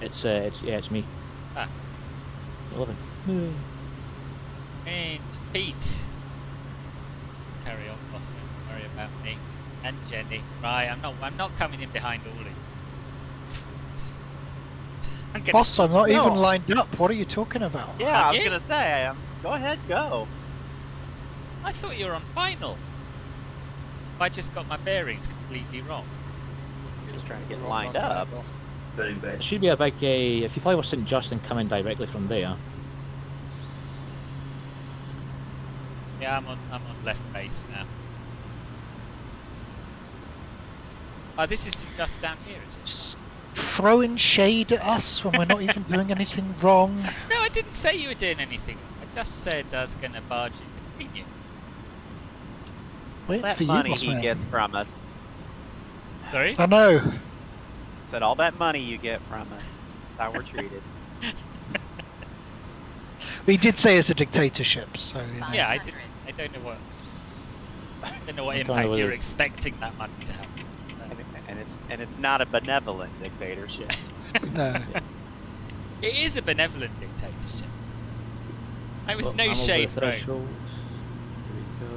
It's me. Ah. 11. And Pete. Let's carry on, boss. Don't worry about me and Jenny. Right, I'm not coming in behind all of you. Boss, I'm not even lined up. What are you talking about? Yeah, I was gonna say. Go ahead, go. I thought you were on final. I just got my bearings completely wrong. You're just trying to get lined up. It should be a big, if you fly over St Justin coming directly from there. Yeah, I'm on left base now. Oh, this is just down here, is it? Just throwing shade at us when we're not even doing anything wrong. No, I didn't say you were doing anything. I just said I was going to barge in between you. Wait that for you, money boss he man. gets from us. Sorry? I know. Said all that money you get from us. That's how we're treated. We did say it's a dictatorship, so you know. Yeah, I don't know what. I don't know what impact you're expecting that money to have. And it's not a benevolent dictatorship. No. It is a benevolent dictatorship. I was no I'm over shade the thrown. threshold. Here we go.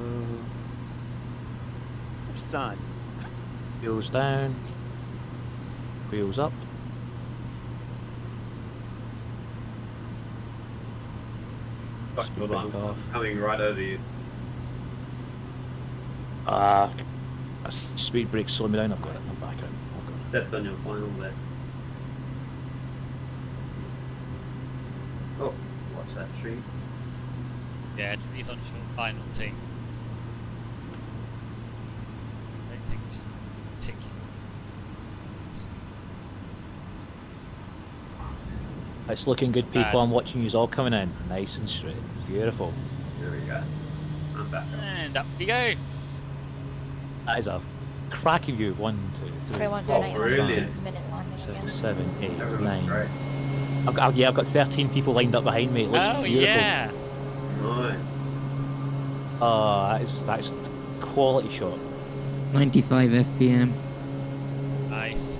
Your son. Wheels down. Wheels up. Fucking I'm coming right over you. A speed brake slowing me down. I've got it. I'm back out. Steps on your final left. Oh, watch that tree. Yeah, he's on short final team. I don't think it's particular. It's looking good, people. I'm watching you all coming in, nice and straight. Beautiful. There we go. I'm back. And up we go. That is a cracking view. 1, 2, 3, 4, 5, brilliant. 6, 7, 8, Everyone's 9. great. I've got 13 people lined up behind me. It looks Oh beautiful. yeah. Nice. Oh, that is a quality shot. 95 FPM. Nice.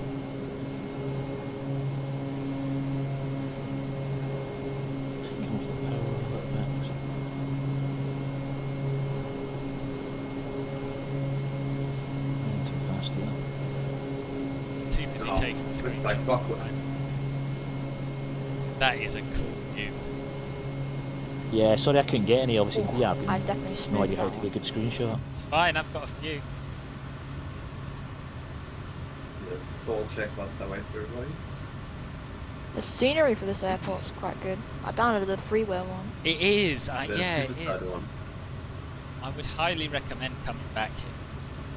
Too busy taking Looks screenshots. like clockwork. That is a cool view. Yeah, sorry I couldn't get any. Obviously, yeah, I've I definitely no smoked idea how that to get a good screenshot. It's fine, I've got a few. Just stall check whilst I wait for everybody. The scenery for this airport is quite good. I downloaded the freeware one. It is, The yeah, it Superstar is. one. I would highly recommend coming back here,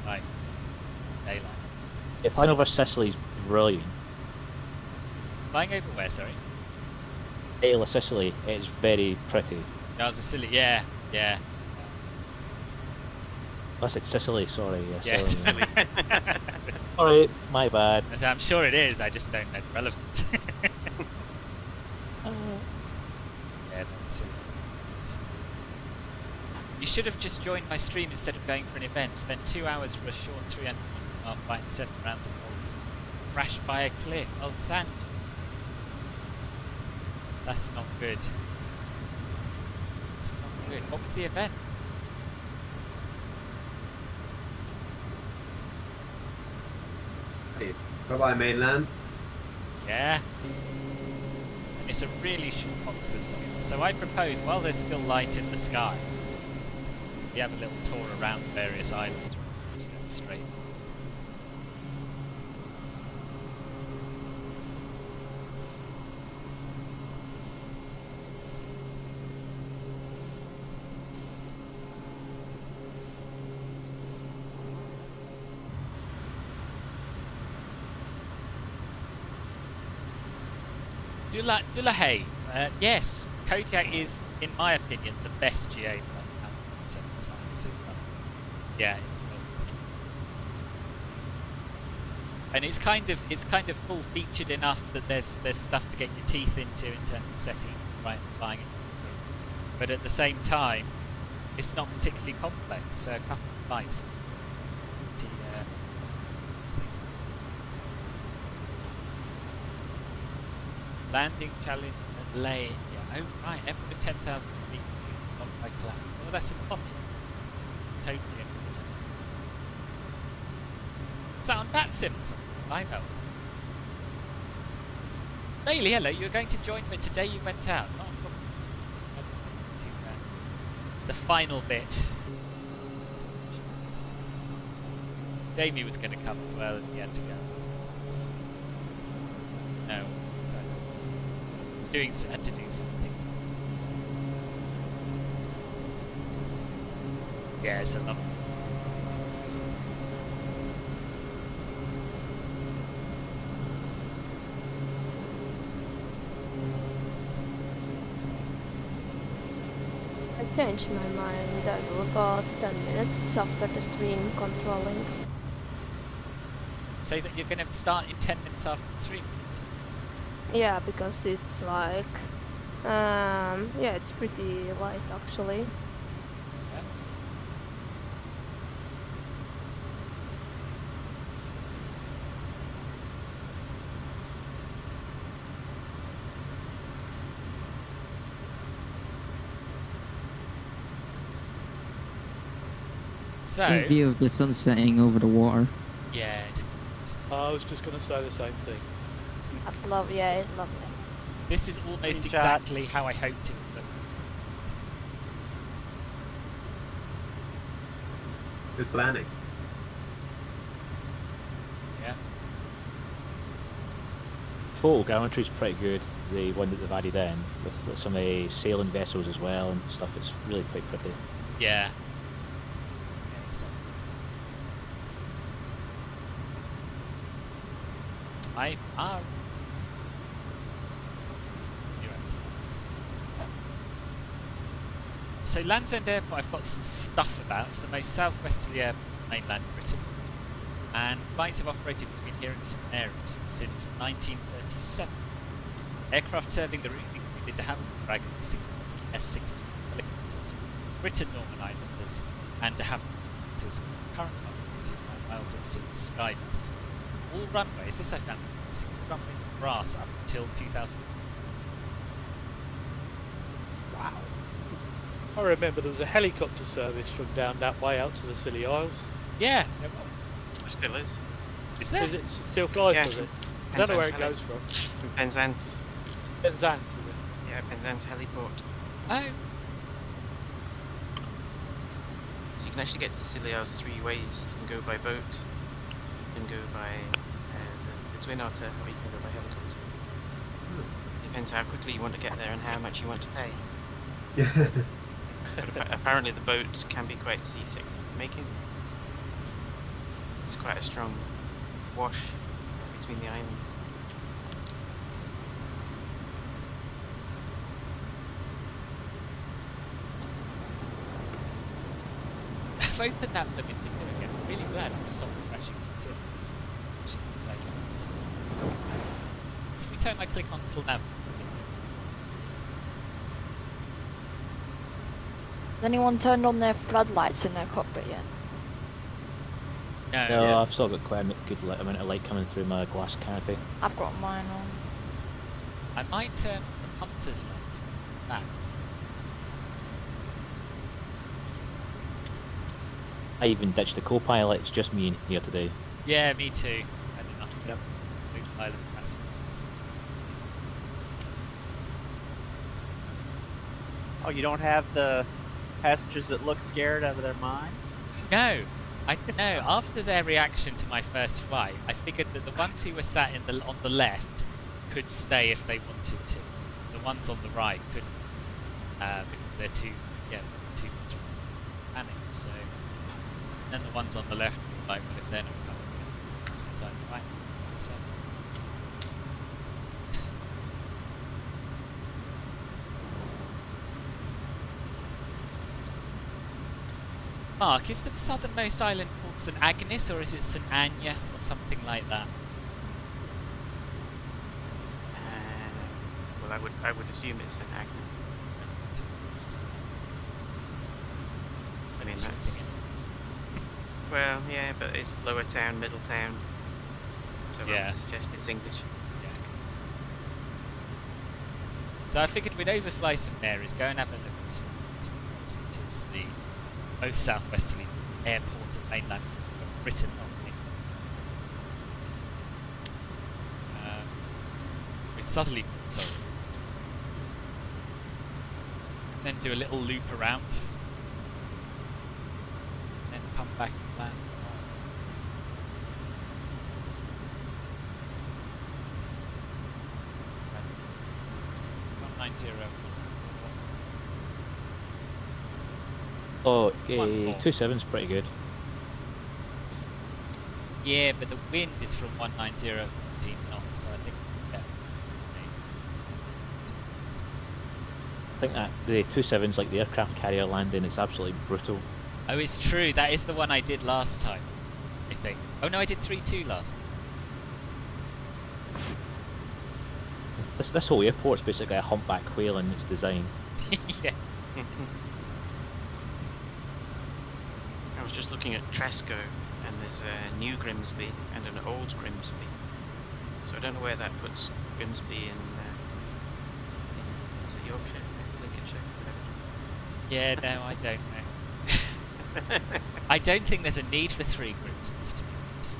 like daylight. Yeah, flying over Sicily's brilliant. Flying over where? Sorry. Isle of Scilly is very pretty. That was a silly. Yeah, yeah. I said Sicily, sorry. Yeah, Yeah, sorry. silly. Sorry, my bad. I'm sure it is. I just don't know the relevance. Yeah, that's it. You should have just joined my stream instead of going for an event. Spent 2 hours for a short 300-mile flight and 7 rounds of boulders. Crashed by a cliff. Oh, sand. That's not good. That's not good. What was the event? Hey, bye-bye, mainland. Yeah. And it's a really short hop to the sun. So I propose, while there's still light in the sky, we have a little tour around various islands. Just going straight. Dulahay, yes, Kodiak is, in my opinion, the best GA from yeah, it's real. And it's kind of full featured enough that there's stuff to get your teeth into in terms of setting right and flying it. But at the same time, it's not particularly complex. So a couple of flights. Landing challenge at Lay. Yeah, oh right, ever with 10,000 feet blocked by clouds. Well, that's impossible. Totally impossible. Is that on Bat Sim or something? I felt. Bailey, hello, you were going to join, but today you went out. Not a problem. To, the final bit. Jamie was going to come as well, and he had to go. No. Had to do something. Yeah, it's a lot. I changed my mind. I will about 10 minutes after the stream controlling. Say that you're going to start in 10 minutes after the stream. Yeah, because it's like, yeah, it's pretty light actually. Yeah. So, Good view of the sun setting over the water. yeah, I was just going to say the same thing. That's lovely. Yeah, it's lovely. this is almost Chat. exactly how I hoped it would look. Good planning. Yeah. Photogrammetry is pretty good. The one that they've added in with some sailing vessels as well and stuff. It's really quite pretty. Yeah. So Land's End Airport I've got some stuff about. It's the most southwesterly airport in mainland Britain. And flights have operated between here and St Mary's since 1937. Aircraft serving the route included de Havilland Dragon Sikorsky S-60 helicopters, Britain Norman Islanders, and de Havilland helicopters, currently operated by Isles of Scilly Skybus. All runways, this I found interesting, all runways were brass up until 2000. Wow. I remember there was a helicopter service from down that way out to the Scilly Isles. Yeah, there was. It still is. Is there? Is it still flies, Yeah, does it? I don't know where it Penzance goes from. From Penzance. Penzance, is it? Yeah, Penzance heliport. Oh. So you can actually get to the Scilly Isles 3 ways. You can go by boat, you can go by the Twin Otter, or you can go by helicopter. Depends how quickly you want to get there and how much you want to pay. Yeah. But apparently the boat can be quite seasick making. It's quite a strong wash between the islands. So. I've opened that blooming window again. I'm really glad I stopped crashing consider. If we turn my click on till nav. Has anyone turned on their floodlights in their cockpit yet? No, No, yeah. I've still got quite a good amount of light coming through my glass canopy. I've got mine on. I might turn the punters lights back. I even ditched the co-pilot, it's just me in here today. Yeah, me too. I did nothing but pilot passengers. Oh, you don't have the passengers that look scared out of their mind? No, I no. After their reaction to my first flight, I figured that the ones who were sat on the left could stay if they wanted to. The ones on the right couldn't, because they're too panicked. So then the ones on the left were like, well, if they're not coming, so it's like, right. So. Mark, is the southernmost island called St Agnes or is it St Anya or something like that? Well, I would assume it's St Agnes. I mean that's well, yeah, but it's lower town, middle town, so I would suggest it's English. So I figured we'd overfly St Mary's, go and have a look at St Mary's. It is the most southwesterly airport of mainland Britain, with southerly, sorry. Then do a little loop around, then come back and land. Oh, 27's pretty good. Yeah, but the wind is from 190 14 knots, so I think I think that the 27's like the aircraft carrier landing, it's absolutely brutal. Oh, it's true. That is the one I did last time, I think. Oh no, I did 3-2 last time. This whole airport's basically a humpback whale in its design. Yeah. I was just looking at Tresco, and there's a new Grimsby and an old Grimsby. So I don't know where that puts Grimsby in is it Yorkshire, Lincolnshire, whatever. Yeah, no, I don't know. I don't think there's a need for 3 Grimsbys, to be honest.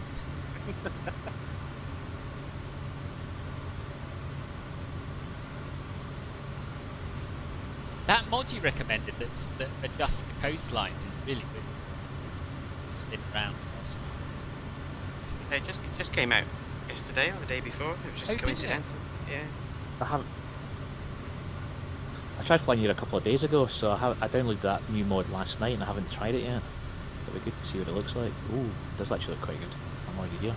That mod you recommended that adjusts the coastlines is really good. Spin around. It just came out yesterday or the day before. It was just coincidental. Yeah. I haven't. I tried flying here a couple of days ago, so I downloaded that new mod last night and I haven't tried it yet. It'll be good to see what it looks like. Ooh, it does actually look quite good. I'm already here.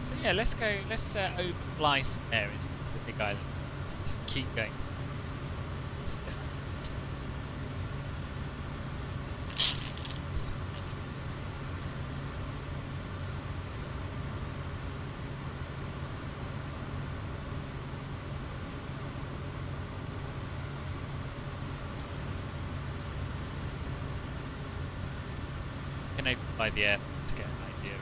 So yeah, let's overfly St Mary's, which is the big island. keep going. Can open by the airport to get an idea of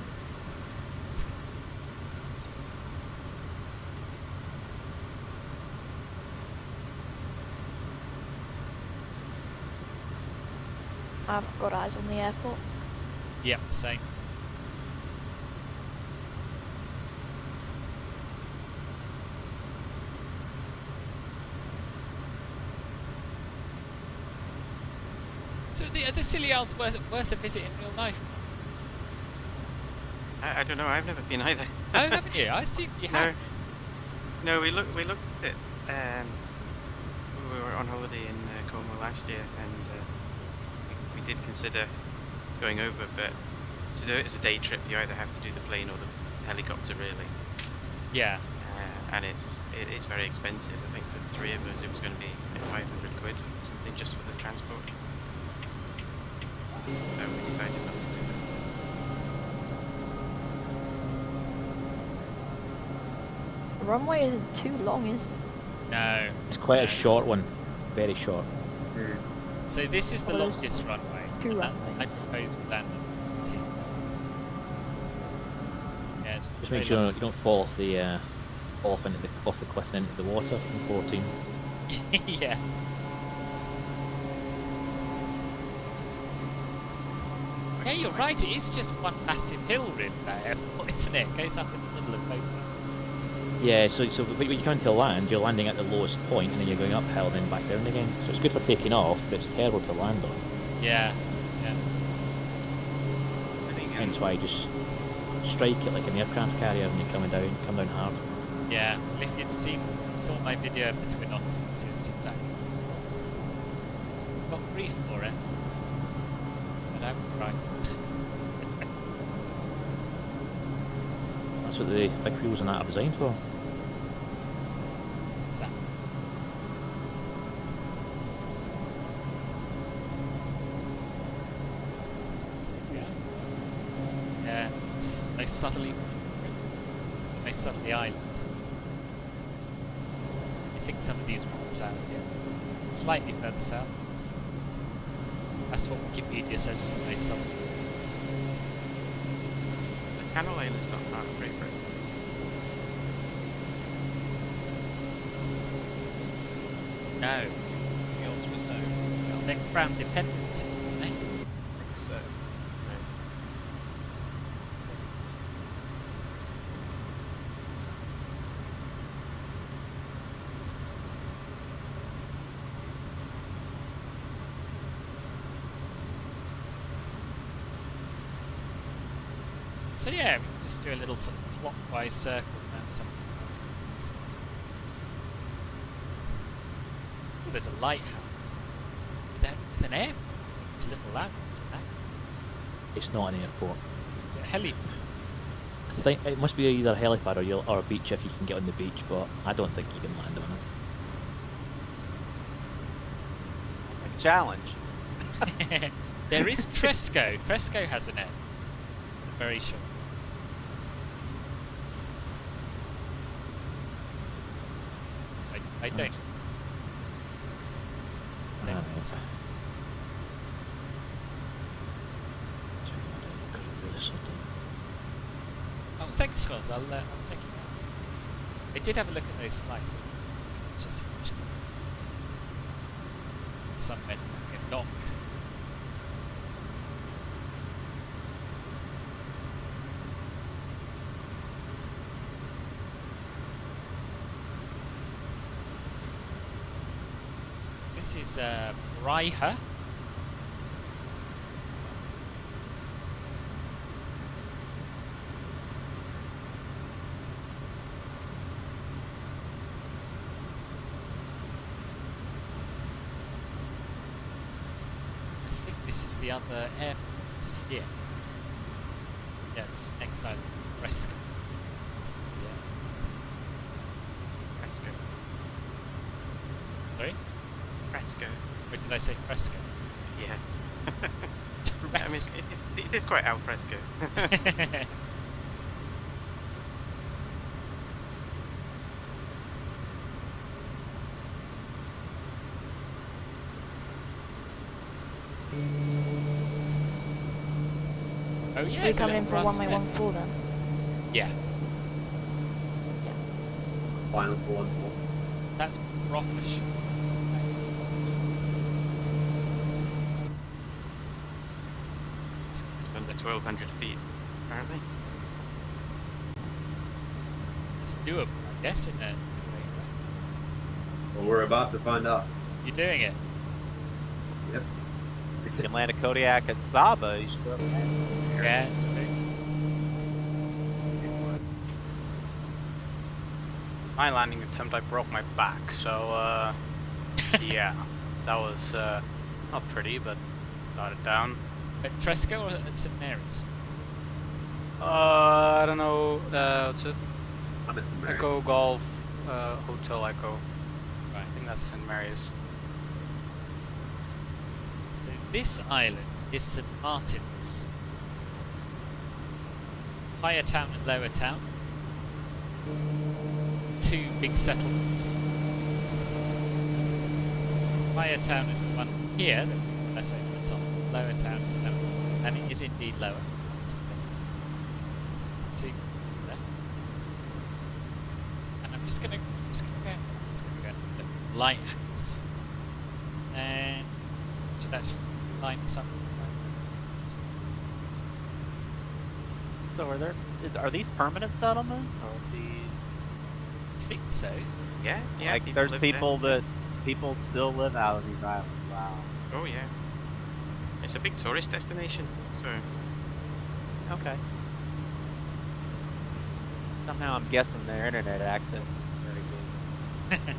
I've got eyes on the airport. Yep, same. So are the Scilly Isles worth a visit in real life? I don't know. I've never been either. Oh, haven't you? I assume you have. No, we looked at it. We were on holiday in Como last year, and we did consider going over, but to do it as a day trip, you either have to do the plane or the helicopter, really. Yeah. And it is very expensive. I think for the three of us, it was going to be £500 or something just for the transport. So we decided not to do that. The runway isn't too long, is it? No. It's quite a short one. Very short. So this is the Well, there's longest runway. two and runways. I propose we land on 14. Yeah, it's Just very make sure long. you don't fall off the off the cliff and into the water from 14. Yeah. Yeah, you're right. It is just one massive hill rim there, isn't it? It goes up in the middle of both. Yeah, so when you come into land, you're landing at the lowest point, and then you're going uphill, and then back down again. So it's good for taking off, but it's terrible to land on. Yeah. Yeah. Hence why you just strike it like an aircraft carrier when you're coming down, come down hard. Yeah. Well, if you'd saw my video of the Twin Otters, it's exactly. Got grief for it. But I was right. That's what the big wheels on that are designed for. Exactly. Yeah, it's most southerly island. I think some of these are south, yeah. Slightly further south. That's what Wikipedia says is the most southerly. The Channel Islands not part of Great Britain. No. The odds was no. Well, they're crown dependencies, aren't they? I think so. So yeah, we can just do a little sort of clockwise circle around some. Oh, there's a lighthouse with an airport. It's a little land. It's not an airport. It's a helipad. I think it must be either a helipad or a beach if you can get on the beach, but I don't think you can land on it. A challenge. There is Tresco. Tresco has an air. Very short. I don't. Oh, thanks, Scott. I'll take you. I did have a look at those flights. It's just a question. Some men get knocked. This is Raiha. I think this is the other airport next here. Yeah, this next island is Fresco. That's good. Sorry? Fresco. Or did I say fresco? Yeah. I mean, it did quite al fresco. Oh yeah, We it's a coming in little for brass 1-way-1-4 then? Yeah, Final for once more. that's proper shit. It's under 1,200 feet, apparently. It's doable, I guess, isn't it? Well, we're about to find out. You're doing it. Yep. You can land a Kodiak at Saba. You should go up there. Yeah, it's okay. My landing attempt, I broke my back, so yeah, that was not pretty, but got it down. At Tresco or at St Mary's? I don't know. What's it? I'm at St. Mary's. Echo Golf Hotel Echo. Right. I think that's St Mary's. So this island is St Martin's. Higher town and lower town. Two big settlements. Higher town is the one here, let's say at the top. Lower town is that one. And it is indeed lower. So you can see there. And I'm just gonna go to the lighthouse. And should actually line this up. So are these permanent settlements or these? I think so. Yeah, yeah. Like there's people still live out of these islands. Wow. Oh yeah. It's a big tourist destination, so. Okay. Somehow I'm guessing their internet access is very good.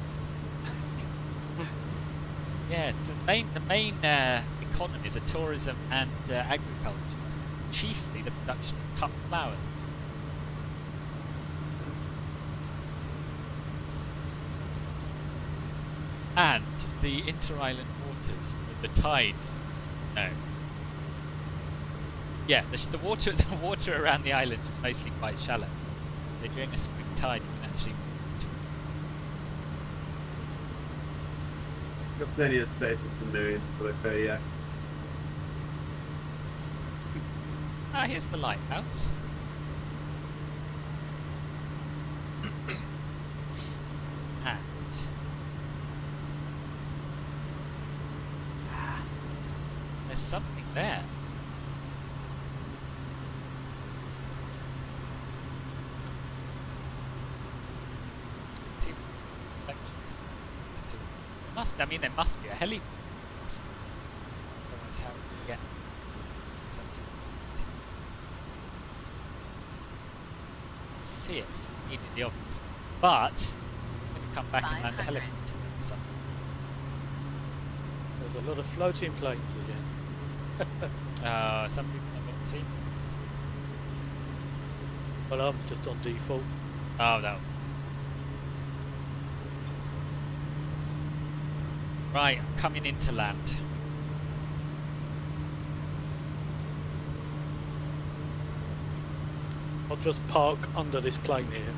Yeah, so the main economies are tourism and agriculture, chiefly the production of cut flowers. And the inter-island waters, the tides. No. Yeah, the water around the islands is mostly quite shallow. So during a spring tide, you can actually. Got plenty of space at St Mary's for the Kodiak. Ah, here's the lighthouse. And there's something there. Two reflections. So, I mean, there must be a helipad. Otherwise, how would you get sensible? See it, it's not immediately obvious. But I'm going to come back and land a helicopter. There's a lot of floating planes again. Some people have not seen it. Well, I'm just on default. Oh, no. Right, I'm coming into land. I'll just park under this plane here.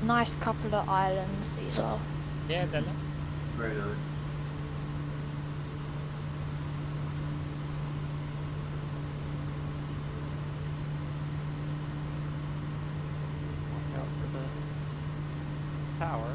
Nice couple of islands these are. Yeah, they're very nice. Watch out for the tower.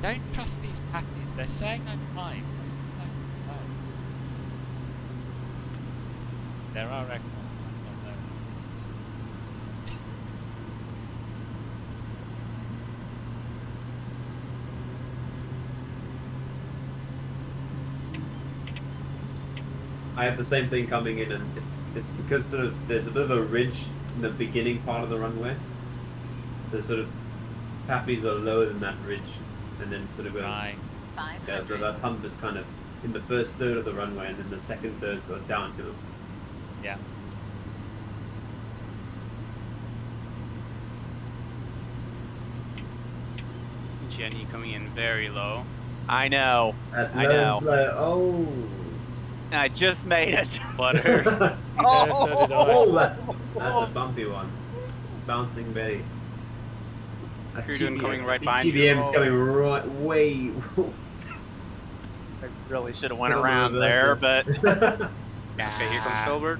Don't trust these packies. They're saying I'm fine. No. There are aircraft. Not there. I have the same thing coming in, and it's because sort of there's a bit of a ridge in the beginning part of the runway. So sort of Pappies are lower than that ridge, and then sort of goes. Right. Yeah, so that hump is kind of in the first third of the runway, and then the second third sort of downhill. Yeah. Jenny coming in very low. I know. That's I know. Oh. I just made it. Butter. Oh, that's a bumpy one. Bouncing Betty. You're doing coming right behind you. TBM's coming right way. I really should have went around there, but. Okay, here comes Filbert.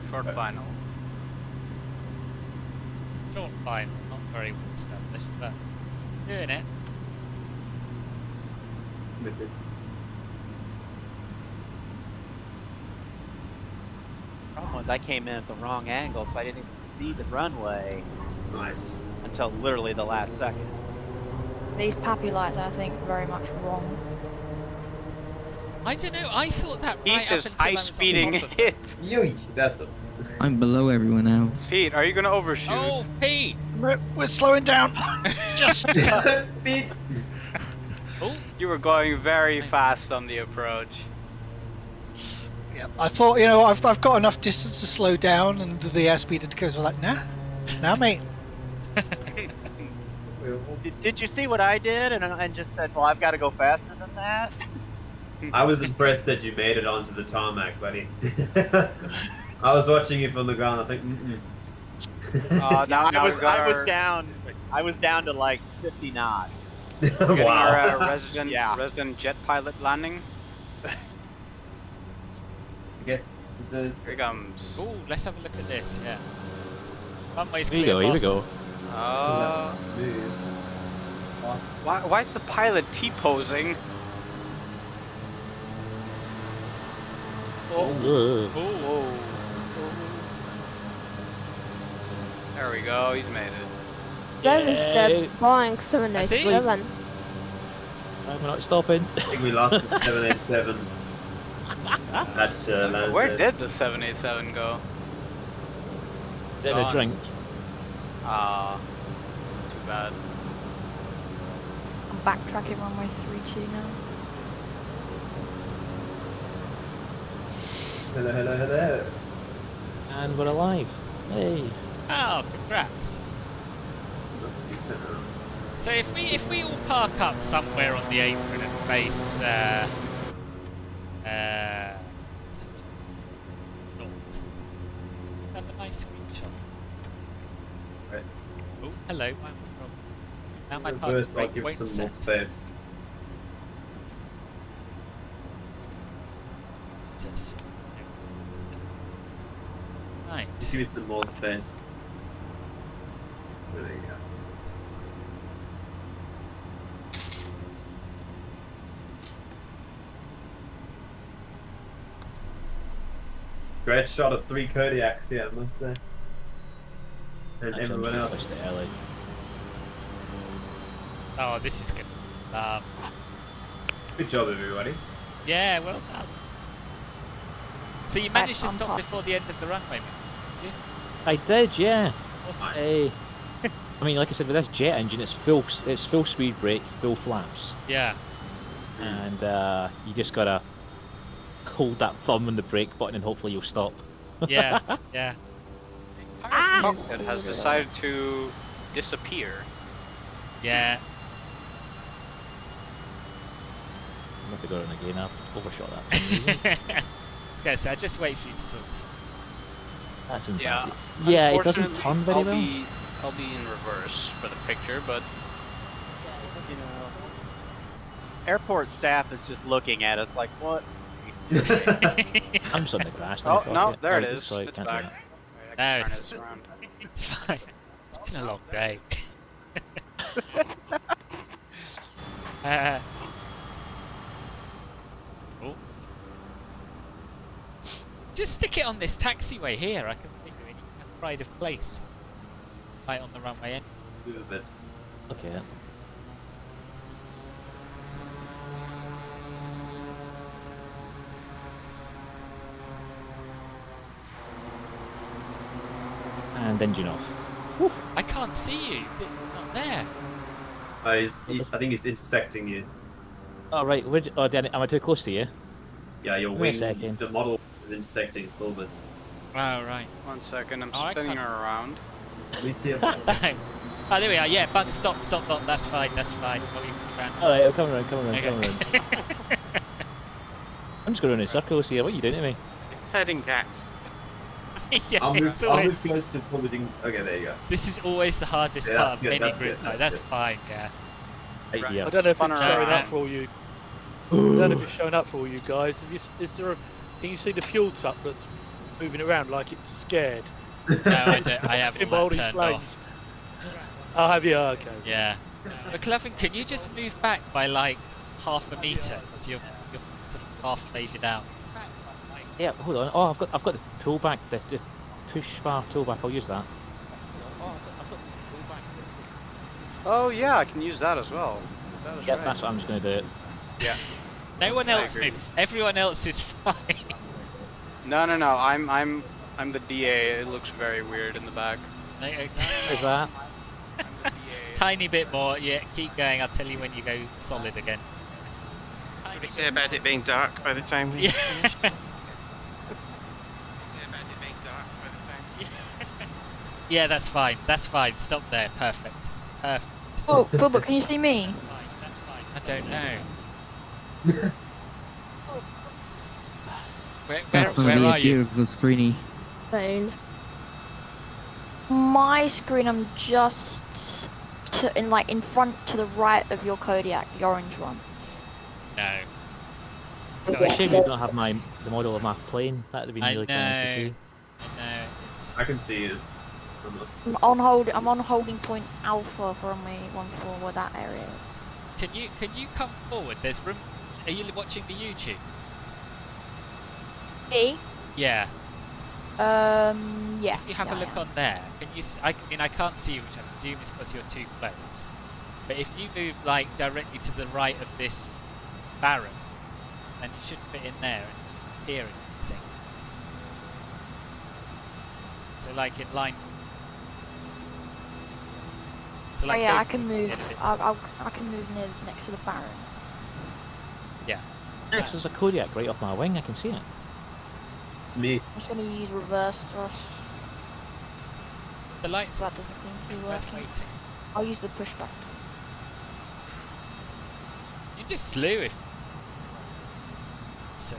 Short final. Short final, not very well established, but doing it. Problem was I came in at the wrong angle, so I didn't even see the runway. Nice. Until literally the last second. These Pappy lights, I think, very much wrong. I don't know. I thought that Pete right is up until I was on high-speeding top of it. Yoy, that's a. I'm below everyone else. Pete, are you gonna overshoot? Oh, Pete! We're slowing down. Just. Pete. Oh. You were going very fast on the approach. Yeah, I thought, I've got enough distance to slow down, and the airspeed indicators were like, nah, mate. Did you see what I did and just said, well, I've got to go faster than that? I was impressed that you made it onto the tarmac, buddy. I was watching you from the ground. I think. I was down to like 50 knots. Getting Wow. our resident jet pilot landing. I guess Here he comes. Oh, let's have a look at this. Yeah. Runway's Here we clear. go, here we boss. go. Why is the pilot T-posing? Oh. There we go, he's made it. That is Yay. the Boeing 787. We're not stopping. I think we lost the 787 at Lancet. Where did the 787 go? Then a drink. Ah, too bad. I'm backtracking runway 32 now. Hello. And we're alive. Hey. Oh, congrats. So if we all park up somewhere on the apron and face north, have a nice screenshot. Right. Oh, hello. Now my Reverse, I'll parking brake give won't some more set. space. Jesus. Right. Give me some more space. There you go. Great shot of 3 Kodiaks here, I must say. And Actually, everyone I'm else. close to LA. Oh, this is good. Good job, everybody. Yeah, well done. So you managed to I'm stop top. before the end of the runway, did you? I did, yeah. Awesome. Hey. I mean, like I said, with this jet engine, it's full speed brake, full flaps, Yeah. and you just gotta hold that thumb on the brake button, and hopefully you'll stop. Yeah. Yeah. Cockpit has decided to disappear. Yeah. I'm gonna go in again. I've overshot that. For some reason. Okay, so I just wait for you to sort of. That's in Yeah. bad. Yeah, it doesn't Unfortunately, turn very well. I'll be in reverse for the picture, but Airport staff is just looking at us like, what? I'm just on the grass now. oh no, fuck there it Oh, is. sorry, It's can't do back. that. Wait, I No, can it's, turn this around. it's fine. It's been a long day. Oh. Just stick it on this taxiway here. I can think of it. You can have pride of place. Right on the runway end. Move a bit. Okay. Then. front engine off. I can't see you. You're not there. I think he's intersecting you. Oh, right. Am I too close to you? Yeah, your Wait a wing, second. the model is intersecting forwards. Oh, right. 1 second, I'm I spinning can't- her around. Let me see if Oh, there we are. Yeah, button stop. That's fine. Oh, you can run. Alright, I'm coming around, come around. Okay. I'm just going around in circles here. What are you doing to me? Heading bats. Yeah, I'll move it's always- close to forwarding. Okay, there you go. This is always the hardest Yeah, part that's of good, any that's group good, fight. that's That's good. fine, yeah. Yeah. I don't know if Spun it's her showing around. up for you. I don't know if it's showing up for you guys. Is there can you see the fuel truck that's moving around like it's scared? No, I don't. I have Still all holding that turned flames. off. Oh, have you? Okay. Yeah. McLovin, can you just move back by like half a metre? Because you're sort of half faded out. Yeah, hold on. Oh, I've got the pullback, the push bar toolback. I'll use that. Oh yeah, I can use that as well. That is Yeah, right. that's what I'm just going to do it. Yeah. No one I else agree. move. Everyone else is fine. No. I'm the DA. It looks very weird in the back. Is that? Tiny bit more. Yeah, keep going. I'll tell you when you go solid again. What do you say about it being dark by the time we Yeah. finished? What do you say about it being dark by the time? Yeah, that's fine. That's fine. Stop there. Perfect. Perfect. Oh, Bubba, can you see me? I don't know. Where are you? Beautiful screeny. Phone. My screen, I'm just in front to the right of your Kodiak, the orange one. No. It's a shame you don't have the model of my plane. That would have been I really nice to know. see. I know. I can see you. I'm on holding point Alpha for me 1-4 where that area is. Can you come forward? There's room. Are you watching the YouTube? Me? Yeah. Yeah. If you have a look on there, can you? I mean, I can't see you, which I presume is because you're too close. But if you move like directly to the right of this barren, then you should fit in there and hear anything. So like in line. So like Oh yeah, go I can forward a move. little bit. I can move next to the barren. Yeah. Next there's a Kodiak right off my wing. I can see it. It's me. I'm just gonna use reverse thrust. The lights That doesn't seem to be worth working. waiting. I'll use the pushback. You just slew it. So.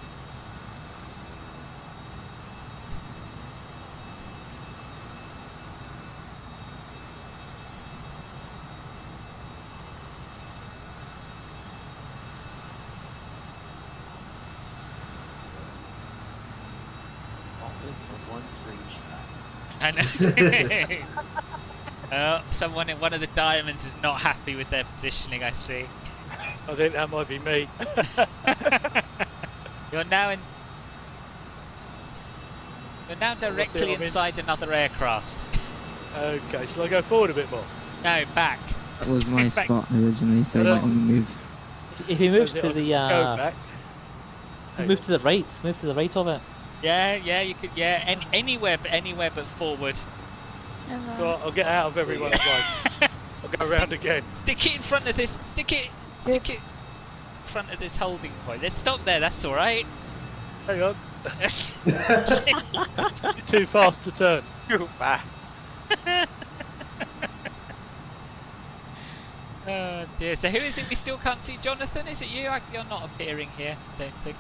I know. Someone in one of the diamonds is not happy with their positioning, I see. I think that might be me. You're now directly I'm in. inside another aircraft. Okay, shall I go forward a bit more? No, back. That was my Back. spot originally, so I not don't- on the move. If he moves Go to the back. move to the right. Move to the right of it. Yeah, you could. Yeah, anywhere but forward. So I'll get out of everyone's way. I'll go around again. Stick it in front of this. Stick it in front of this holding point. Let's stop there. That's all right. Hang on. Too fast to turn. Too fast. Oh dear. So who is it we still can't see? Jonathan, is it you? You're not appearing here, I don't think.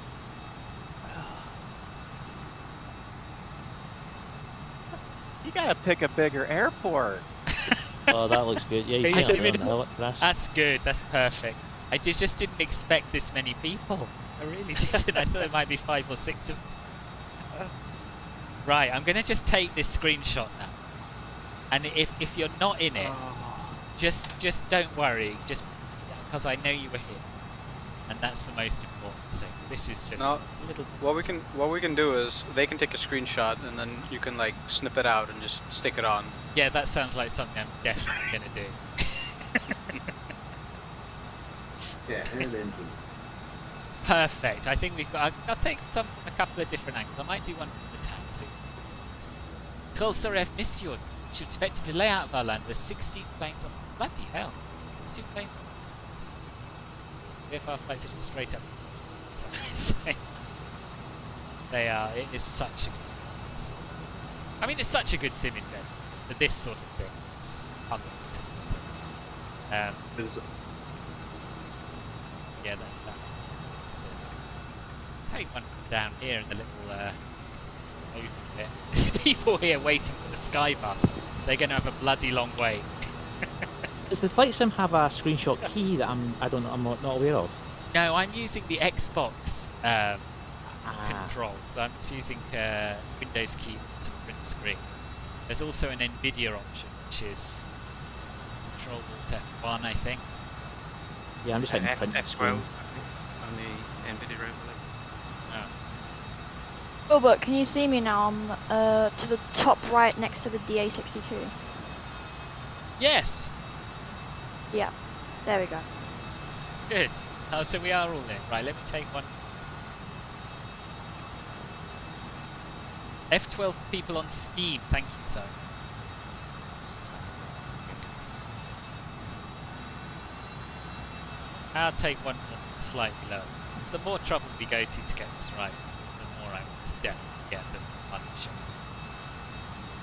You gotta pick a bigger airport. Oh, that looks good. Yeah, you Hey, can't give me see on the helicopter. That's good. That's perfect. I just didn't expect this many people. I really didn't. I thought there might be 5 or 6 of us. Right, I'm gonna just take this screenshot now. And if you're not in it, just don't worry. Just because I know you were here, and that's the most important thing. This is just No, a little. what we can do is they can take a screenshot and then you can like snip it out and just stick it on. Yeah, that sounds like something I'm definitely gonna do. Yeah, and engine. Perfect. I think we've got. I'll take some from a couple of different angles. I might do one from the taxi. Cool. Sorry, I've missed yours. Should expect to delay out of our land with 16 planes on. Bloody hell. 16 planes on. VFR flights are just straight up. They are. It is such a good sim. I mean, it's such a good sim in bed for this sort of thing. It's unbelievable. Yeah, that's take one down here in the little open bit. People here waiting for the sky bus. They're going to have a bloody long wait. Does the flight sim have a screenshot key that I'm not aware of? No, I'm using the Xbox control, so I'm just using Windows key to print screen. There's also an NVIDIA option, which is Control Alt F1, I think. Yeah, I'm just hitting print screen. On the NVIDIA overlay. Oh. Gilbert, can you see me now? I'm to the top right next to the DA62. Yes! Yeah, there we go. Good. Oh, so we are all in. Right, let me take one. F12 people on Steam, thank you, sir. I'll take one slightly lower. It's the more trouble we go to get this right, the more I want to definitely get the money shot.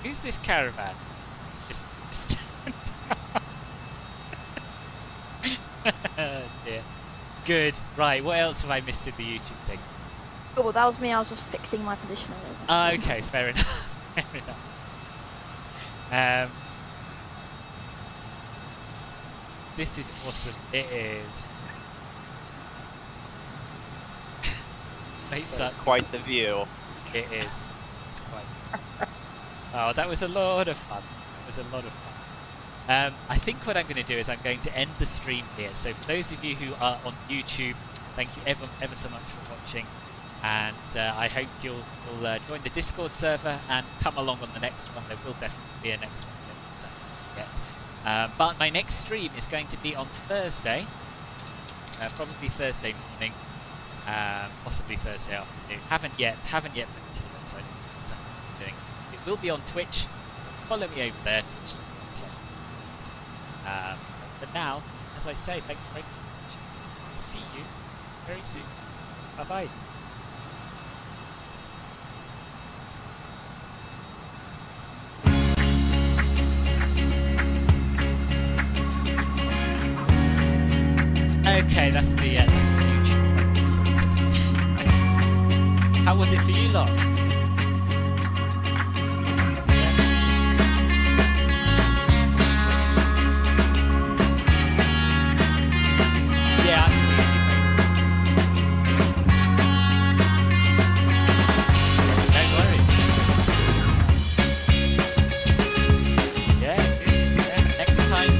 Who's this caravan? It's just dear. Good. Right, what else have I missed in the YouTube thing? Oh, well, that was me. I was just fixing my position a little. Okay, fair enough. Fair enough. This is awesome. It is. That's quite the view. It is. It's quite. Oh, that was a lot of fun. It was a lot of fun. I think what I'm going to do is I'm going to end the stream here. So for those of you who are on YouTube, thank you ever so much for watching. And I hope you'll join the Discord server and come along on the next one. There will definitely be a next one. But my next stream is going to be on Thursday. Probably Thursday morning. Possibly Thursday afternoon. Haven't yet been to the website. What I'm doing. It will be on Twitch. So follow me over there. Twitch. But now, as I say, thanks very much. See you very soon. Bye bye. Okay, that's the YouTube sorted. How was it for you lot? Yeah, I'm with you, mate. No worries. Yeah, good. Yeah, next time.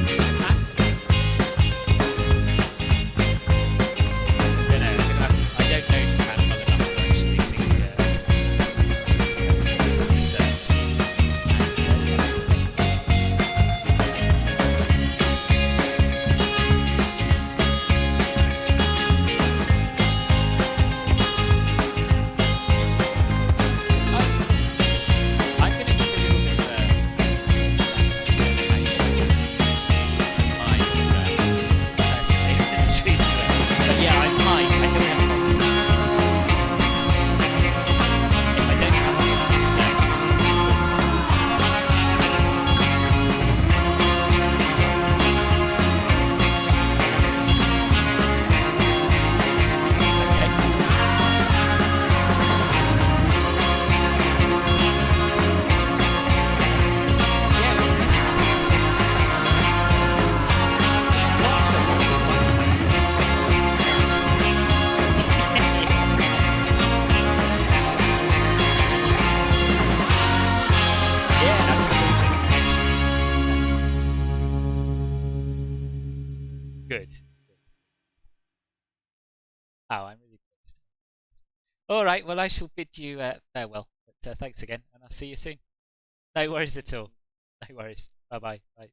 Oh, I'm really pleased. All right, well, I shall bid you farewell. But thanks again, and I'll see you soon. No worries at all. No worries. Bye-bye. Bye.